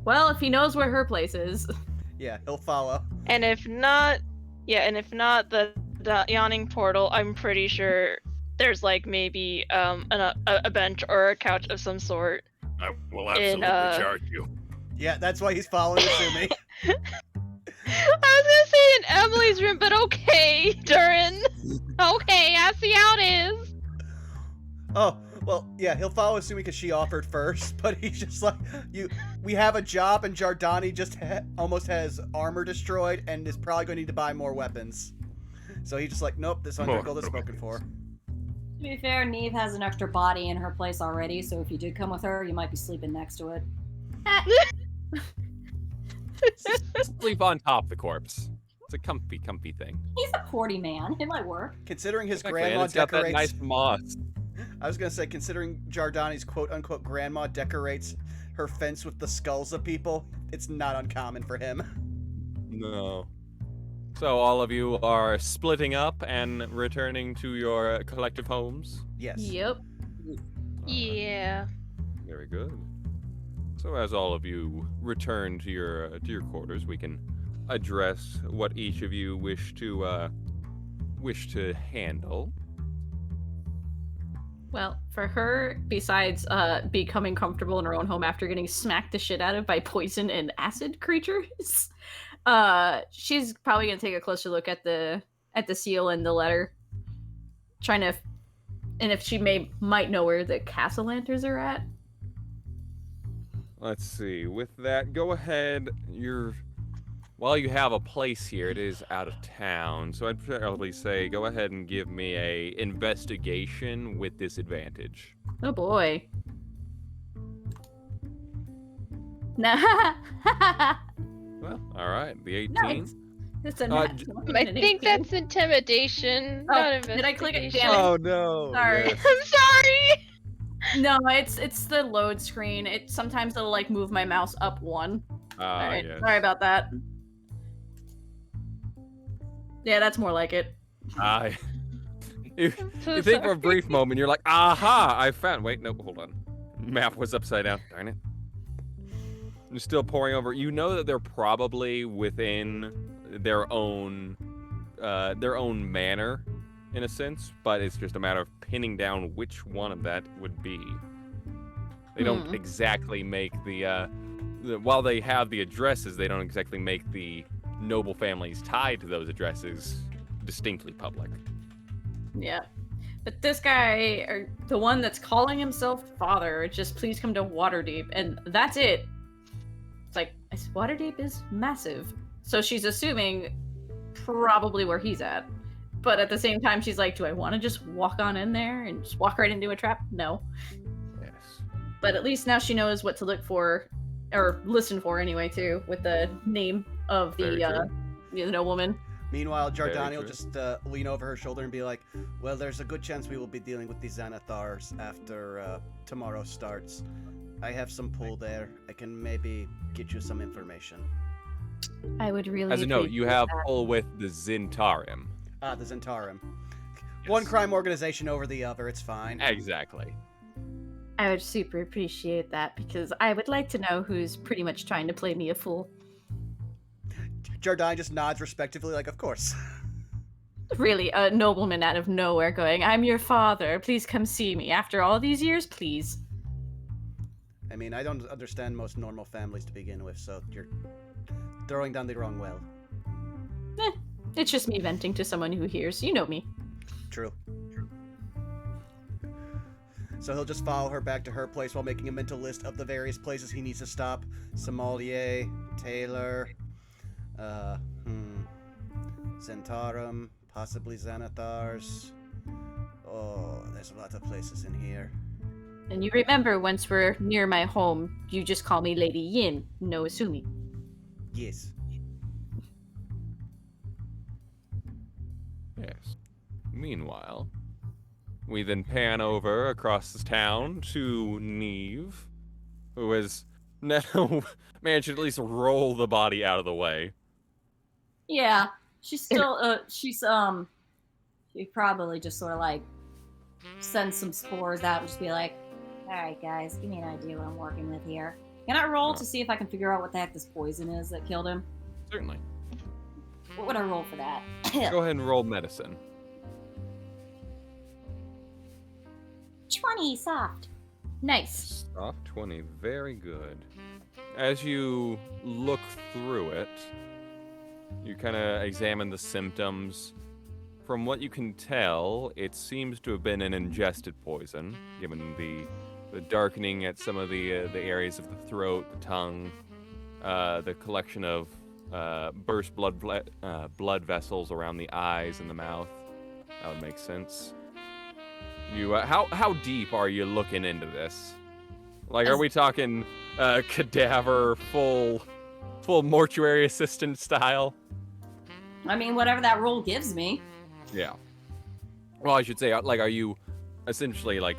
Well, if he knows where her place is. Yeah, he'll follow. And if not, the Yawning Portal, I'm pretty sure there's maybe a bench or a couch of some sort. I will absolutely charge you. Yeah, that's why he's following Asumi. I was gonna say in Emily's room, but okay, Durin. Okay, I see how it is. Oh, well, yeah, he'll follow Asumi because she offered first, but he's just like, we have a job, and Jardani just almost has armor destroyed and is probably going to need to buy more weapons. So he's just like, nope, this 100 gold is spoken for. To be fair, Neve has an extra body in her place already, so if you did come with her, you might be sleeping next to it. Sleep on top of the corpse. It's a comfy thing. He's a porty man. It might work. Considering his Exactly, and grandma it's got that decorates... nice moss. I was going to say, considering Jardani's quote-unquote grandma decorates her fence with the skulls of people, it's not uncommon for him. No. So all of you are splitting up and returning to your collective homes? Yes. Yep. Yeah. Very good. So as all of you return to your quarters, we can address what each of you wish to handle. Well, for her, besides becoming comfortable in her own home after getting smacked the shit out of by poison and acid creatures, she's probably gonna take a closer look at the seal and the letter, trying to, and if she might know where the castle lanterns are at. Let's see. With that, go ahead. While you have a place here, it is out of town, so I'd probably say go ahead and give me a investigation with disadvantage. Oh boy. Nah. Well, all right. The 18. Nice. It's a Uh, nat j- 20 I and an think 18. that's intimidation, Oh, not did I click it? investigation. Damn it. Oh no. Sorry. yes. I'm sorry. No, it's the load screen. It sometimes it'll like move my mouse up one. Ah, Alright, yes. sorry about that. Yeah, that's more like it. I. You, So you think for a sorry. brief moment, you're like, aha, I found. Wait, no, hold on. Map was upside down. Darn it. You're still pouring over. You know that they're probably within their own manor, in a sense, but it's just a matter of pinning down which one of that would be. They don't exactly make while they have the addresses, they don't exactly make the noble families tied to those addresses distinctly public. Yeah. But this guy, or the one that's calling himself father, just please come to Waterdeep, and that's it. It's like, Waterdeep is massive. So she's assuming probably where he's at. But at the same time, she's like, do I want to just walk on in there and just walk right into a trap? No. Yes. But at least now she knows what to look for, or listen for anyway, too, with the name of the nobleman. Meanwhile, Very Jardani will true. just lean over her shoulder and be like, well, there's a good chance we will be dealing with the Xanathars after tomorrow starts. I have some pull there. I can maybe get you some information. I would really As a note, you appreciate have that. pull with the Zentarim. The Zentarim. Yes. One crime organization over the other, it's fine. Exactly. I would super appreciate that, because I would like to know who's pretty much trying to play me a fool. Jardani just nods respectively, like, of course. Really, a nobleman out of nowhere going, I'm your father, please come see me. After all these years, please. I mean, I don't understand most normal families to begin with, so you're throwing down the wrong well. It's just me venting to someone who hears. You know me. True. So he'll just follow her back to her place while making a mental list of the various places he needs to stop. Sommelier, Taylor, Zentarum, possibly Xanathars. Oh, there's a lot of places in here. And you remember, once we're near my home, you just call me Lady Yin, no assuming. Yes. Yes. Meanwhile, we then pan over across the town to Neve, who has now managed to at least roll the body out of the way. Yeah, she's still, she probably just sort of like send some spores out and just be like, all right, guys, give me an idea what I'm working with here. Can I roll to see if I can figure out what the heck this poison is that killed him? Certainly. What would I roll for that? Go ahead and roll medicine. 20 soft. Nice. Soft 20, very good. As you look through it, you kind of examine the symptoms. From what you can tell, it seems to have been an ingested poison, given the darkening at some of the areas of the throat, the tongue, the collection of burst blood vessels around the eyes and the mouth. That would make sense. You how deep are you looking into this? Like, are we talking cadaver full mortuary assistant style? I mean, whatever that roll gives me. Yeah. Well, I should say, like, are you essentially like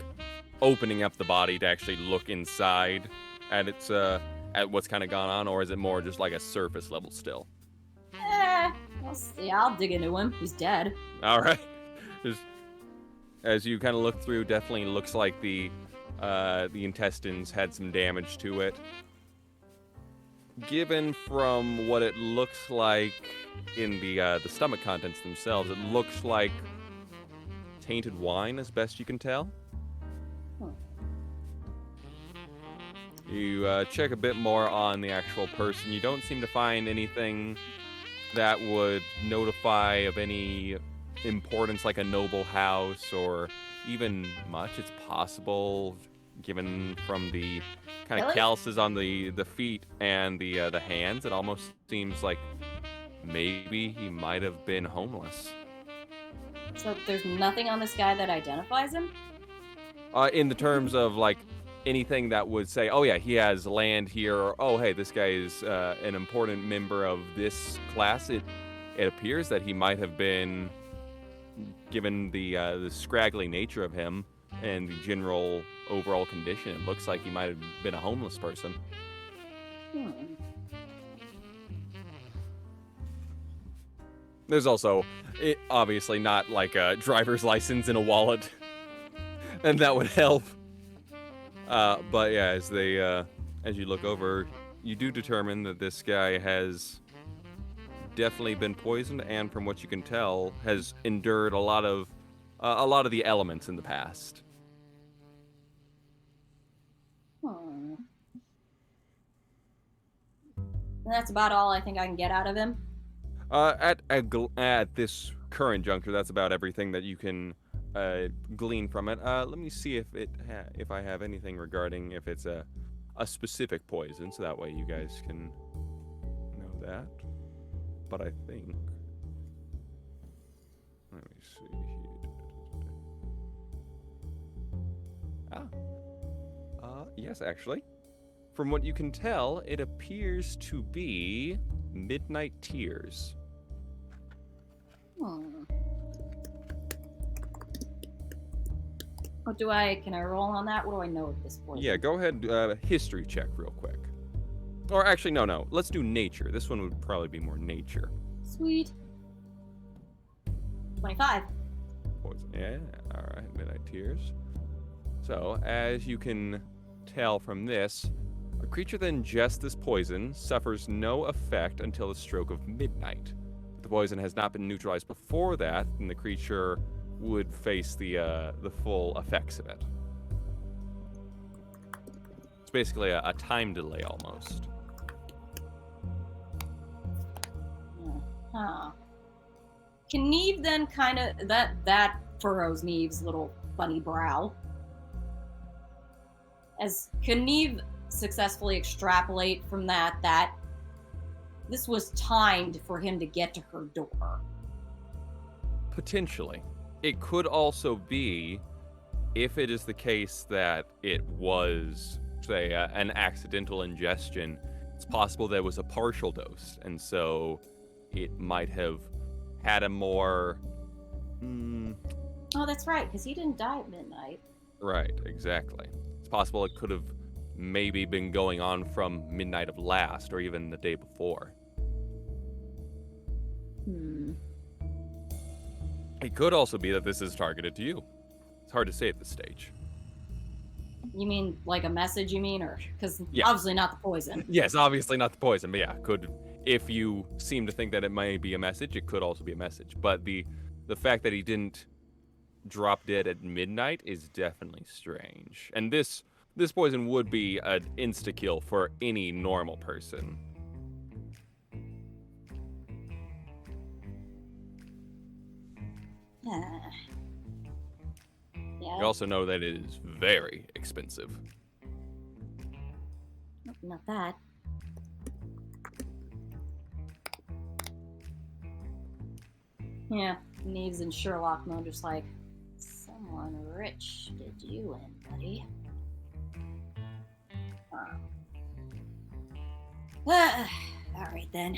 opening up the body to actually look inside at its at what's kind of gone on, or is it more just like a surface level still? I'll dig into him. He's dead. All right. Just as you kind of look through, definitely looks like the intestines had some damage to it. Given from what it looks like in the stomach contents themselves, it looks like tainted wine, as best you can tell. You check a bit more on the actual person. You don't seem to find anything that would notify of any importance, like a noble house or even much. It's possible, given from the kind of Really? calluses on the feet and the hands, it almost seems like maybe he might have been homeless. So there's nothing on this guy that identifies him? In the terms of like anything that would say, oh yeah, he has land here, or oh hey, this guy is an important member of this class. it appears that he might have been, given the scraggly nature of him and the general overall condition, it looks like he might have been a homeless person. There's also, obviously not like a driver's license in a wallet, and that would help. But yeah, as you look over, you do determine that this guy has definitely been poisoned, and from what you can tell, has endured a lot of the elements in the past. And that's about all I think I can get out of him. At this current juncture, that's about everything that you can glean from it. Let me see if I have anything regarding if it's a specific poison, so that way you guys can know that. But I think, let me see here. Yes, actually, from what you can tell, it appears to be Midnight Tears. Can I roll on that? What do I know at this point? Yeah, go ahead, history check real quick. Or actually, no, let's do nature. This one would probably be more nature. Sweet. 25. Poison. Yeah, alright, Midnight Tears. So, as you can tell from this, a creature that ingests this poison suffers no effect until the stroke of midnight. If the poison has not been neutralized before that, then the creature would face the full effects of it. It's basically a time delay almost. Huh. Can Neve then kind of that furrows Neve's little funny brow? Can Neve successfully extrapolate from that this was timed for him to get to her door? Potentially. It could also be, if it is the case that it was, say, an accidental ingestion, it's possible there was a partial dose, and so it might have had a more... Oh, that's right, because he didn't die at midnight. Right, exactly. It's possible it could have maybe been going on from midnight of last, or even the day before. It could also be that this is targeted to you. It's hard to say at this stage. You mean like a message, you mean? Or because Yeah. obviously not the poison. Yes, obviously not the poison, but yeah, could, if you seem to think that it may be a message, it could also be a message. But the fact that he didn't drop dead at midnight is definitely strange. And this poison would be an insta-kill for any normal person. Yeah. You also know that it is very expensive. Not that. Yeah, Neves and Sherlock mode, just like, someone rich did you in, buddy. Alright then.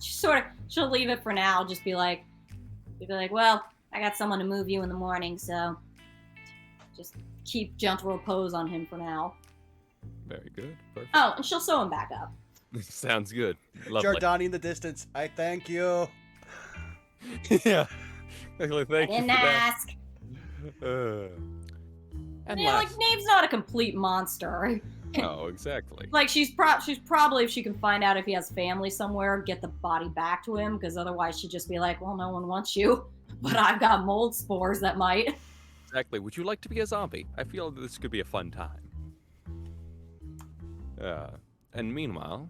She'll leave it for now, just be like, well, I got someone to move you in the morning, so just keep gentle repose on him for now. Very good. Perfect. Oh, and she'll sew him back up. Sounds good. Lovely. Jordani in the distance, I thank you. Yeah. Exactly. Thank you for Didn't that. ask. And Yeah, like last. Nave's not a complete monster. Oh, exactly. Like she's probably, if she can find out if he has family somewhere, get the body back to him, because otherwise she'd just be like, well, no one wants you, but I've got mold spores that might. Exactly. Would you like to be a zombie? I feel that this could be a fun time. And meanwhile,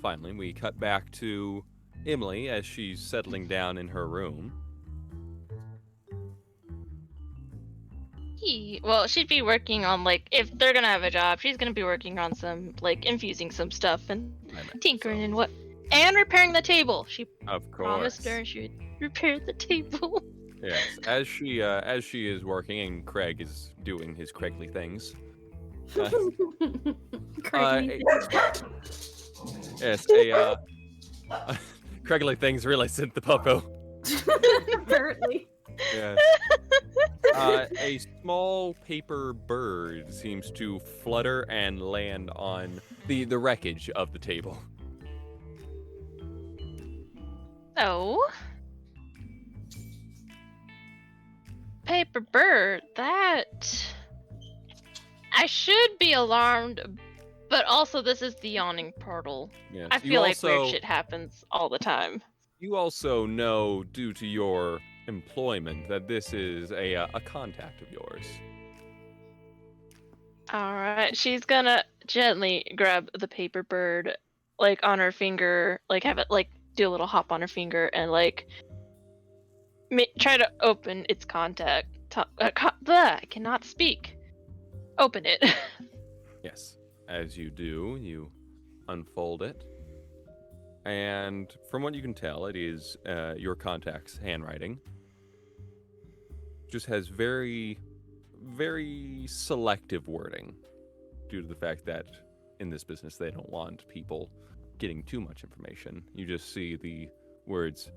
finally, we cut back to Emily as she's settling down in her room. Well, she'd be working on, like, if they're gonna have a job, she's gonna be working on some, like, infusing some stuff and tinkering and what, and repairing the table. She Of course. promised her she would repair the table. Yes, as she is working and Craig is doing his Craigly things. Yes, Craggly things really sent the puppo. Apparently. Yes. A small paper bird seems to flutter and land on the wreckage of the table. Oh. Paper bird, that... I should be alarmed, but also this is the Yawning Portal. Yes. I feel like weird shit happens all the time. You also know, due to your employment, that this is a contact of yours. Alright, she's gonna gently grab the paper bird, like, on her finger, like, have it, like, do a little hop on her finger, and, like, try to open its contact. I cannot speak. Open it. Yes. As you do, you unfold it. And from what you can tell, it is your contact's handwriting. Just has very, very selective wording due to the fact that in this business they don't want people getting too much information. You just see the words,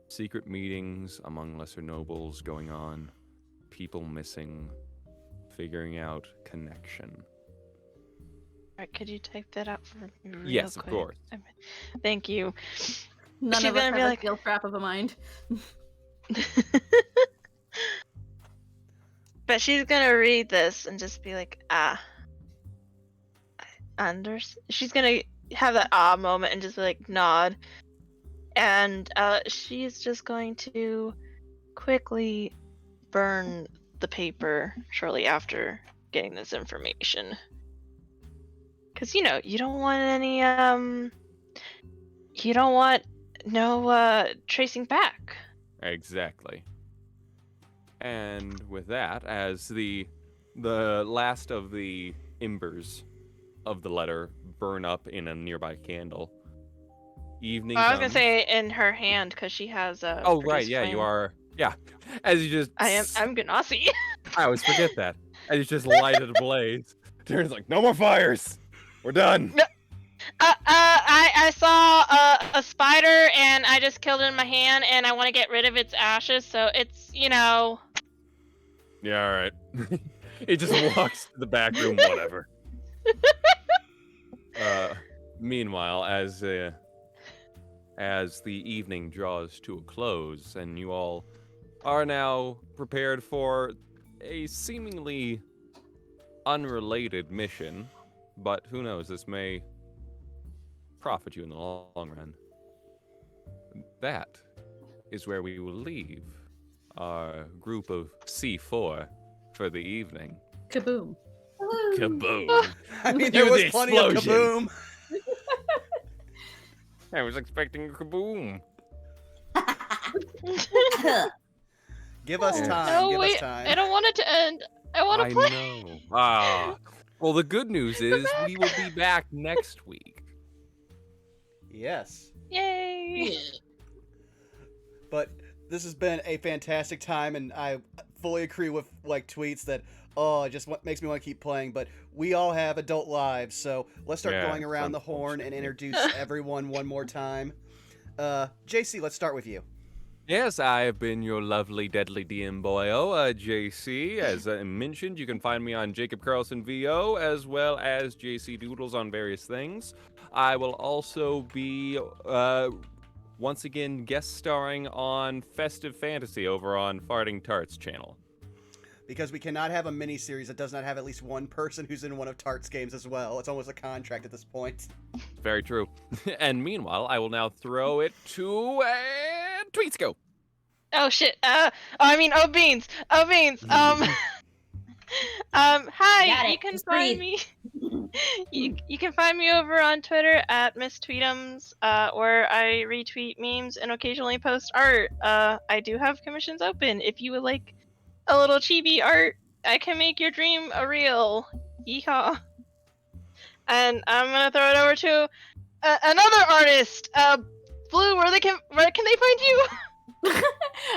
secret meetings among lesser nobles going on, people missing, figuring out connection. Alright, could you type that out for me real Yes, quick? of course. Thank you. None She's of us gonna have be a like- skill crap of a mind. But she's gonna read this and just be like, she's gonna have that moment and just be like, nod. And she's just going to quickly burn the paper shortly after getting this information. Because, you know, you don't want any, you don't want no tracing back. Exactly. And with that, as the last of the embers of the letter burn up in a nearby candle, evening I was gonna comes. say in her hand because she has a. Oh right, yeah, you are. Yeah, as you just. I'm Ganassi. I always forget that. As you just light it ablaze. Darren's like, no more fires. We're done. No. I saw a spider and I just killed it in my hand and I want to get rid of its ashes, so it's, you know. Yeah, all right. He just walks to the back room, whatever. Meanwhile, as the evening draws to a close and you all are now prepared for a seemingly unrelated mission, but who knows, this may profit you in the long run. That is where we will leave our group of C4 for the evening. Kaboom. Kaboom! I mean, Hear there was the plenty of explosion. kaboom. I was expecting a kaboom. Give us Yeah. time. No, Give wait, us time. I don't want it to end. I want to play. know. Ah. Well, the good news is we will be back next week. Yes. Yay! But this has been a fantastic time, and I fully agree with like tweets that it just makes me want to keep playing. But we all have adult lives, so let's start Yeah, going around the horn and unfortunately. introduce everyone one more time. JC, let's start with you. Yes, I have been your lovely, deadly DM boyo, JC. As mentioned, you can find me on Jacob Carlson VO, as well as JC Doodles on various things. I will also be, once again, guest starring on Festive Fantasy over on Farting Tarts channel. Because we cannot have a mini-series that does not have at least one person who's in one of Tart's games as well. It's almost a contract at this point. Very true. And meanwhile, I will now throw it to Tweetsco. Oh shit. Beans. Oh beans. Hi. Got it. You can Just find breathe. me. You can find me over on Twitter at Miss Tweetums, where I retweet memes and occasionally post art. I do have commissions open. If you would like a little chibi art, I can make your dream a real. Yeehaw. And I'm gonna throw it over to another artist. Blue, where can they find you?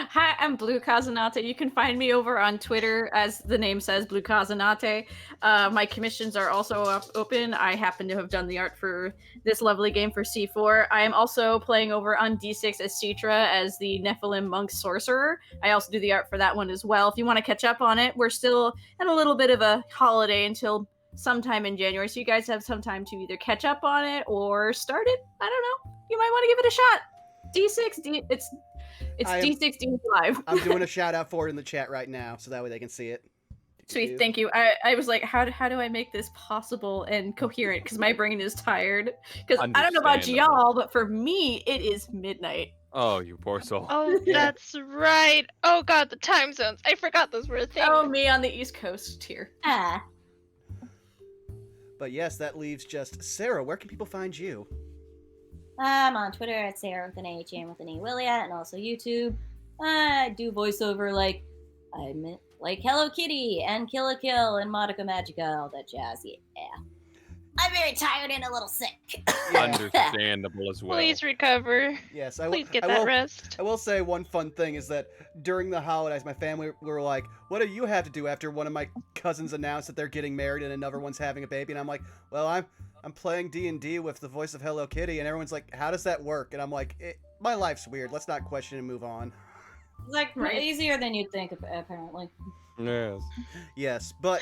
Hi, I'm Blue Kazanate. You can find me over on Twitter, as the name says, Blue Kazanate. My commissions are also open. I happen to have done the art for this lovely game for C4. I am also playing over on D6 as Citra as the Nephilim Monk Sorcerer. I also do the art for that one as well. If you want to catch up on it, we're still in a little bit of a holiday until sometime in January, so you guys have some time to either catch up on it or start it. I don't know. You might want to give it a shot. It's D6 D Live. I'm doing a shout out for it in the chat right now, so that way they can see it. Sweet, thank you. I was like, how do I make this possible and coherent? Because my brain is tired. Because I don't know about y'all, but for me, it is midnight. Oh, you poor soul. Oh, that's right. Oh god, the time zones. I forgot those were a thing. Oh, me on the East Coast here. Ah. But yes, that leaves just Sarah. Where can people find you? I'm on Twitter at Sarah with an H and with an E Williat, and also YouTube. I do voiceover like Hello Kitty and Kill a Kill and Monica Magica, all that jazz. Yeah. I'm very tired and a little sick. Understandable as well. Please recover. Yes, Please get that rest. I will say one fun thing is that during the holidays, my family were like, what do you have to do after one of my cousins announced that they're getting married and another one's having a baby? And I'm like, well, I'm playing D&D with the voice of Hello Kitty. And everyone's like, how does that work? And I'm like, my life's weird. Let's not question and move on. It's like easier than you'd think, apparently. Yes. Yes, but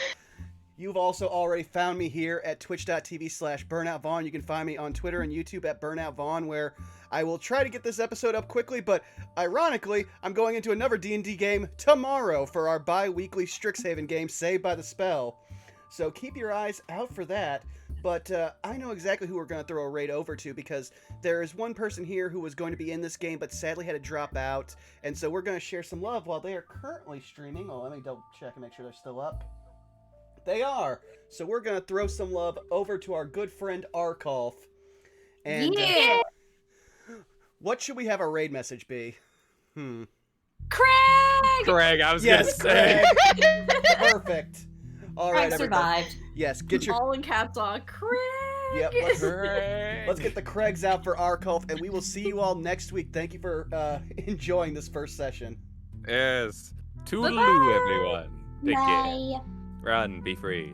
you've also already found me here at twitch.tv/BurnoutVaughn. You can find me on Twitter and YouTube at BurnoutVaughn, where I will try to get this episode up quickly, but ironically, I'm going into another D&D game tomorrow for our bi-weekly Strixhaven game, Saved by the Spell. So keep your eyes out for that. But I know exactly who we're going to throw a raid over to, because there is one person here who was going to be in this game but sadly had to drop out. And so we're going to share some love while they are currently streaming. Oh, let me double check and make sure they're still up. They are. So we're going to throw some love over to our good friend Arkolf. And what should we have our raid message be? Craig, I was going to say. Perfect. All right, Craig survived. Yes, get your... all in caps lock. Craig! Yep, let's get the Craigs out for Arkolf, and we will see you all next week. Thank you for enjoying this first session. Yes. Toodaloo, everyone. Take care. Bye. Run, be free.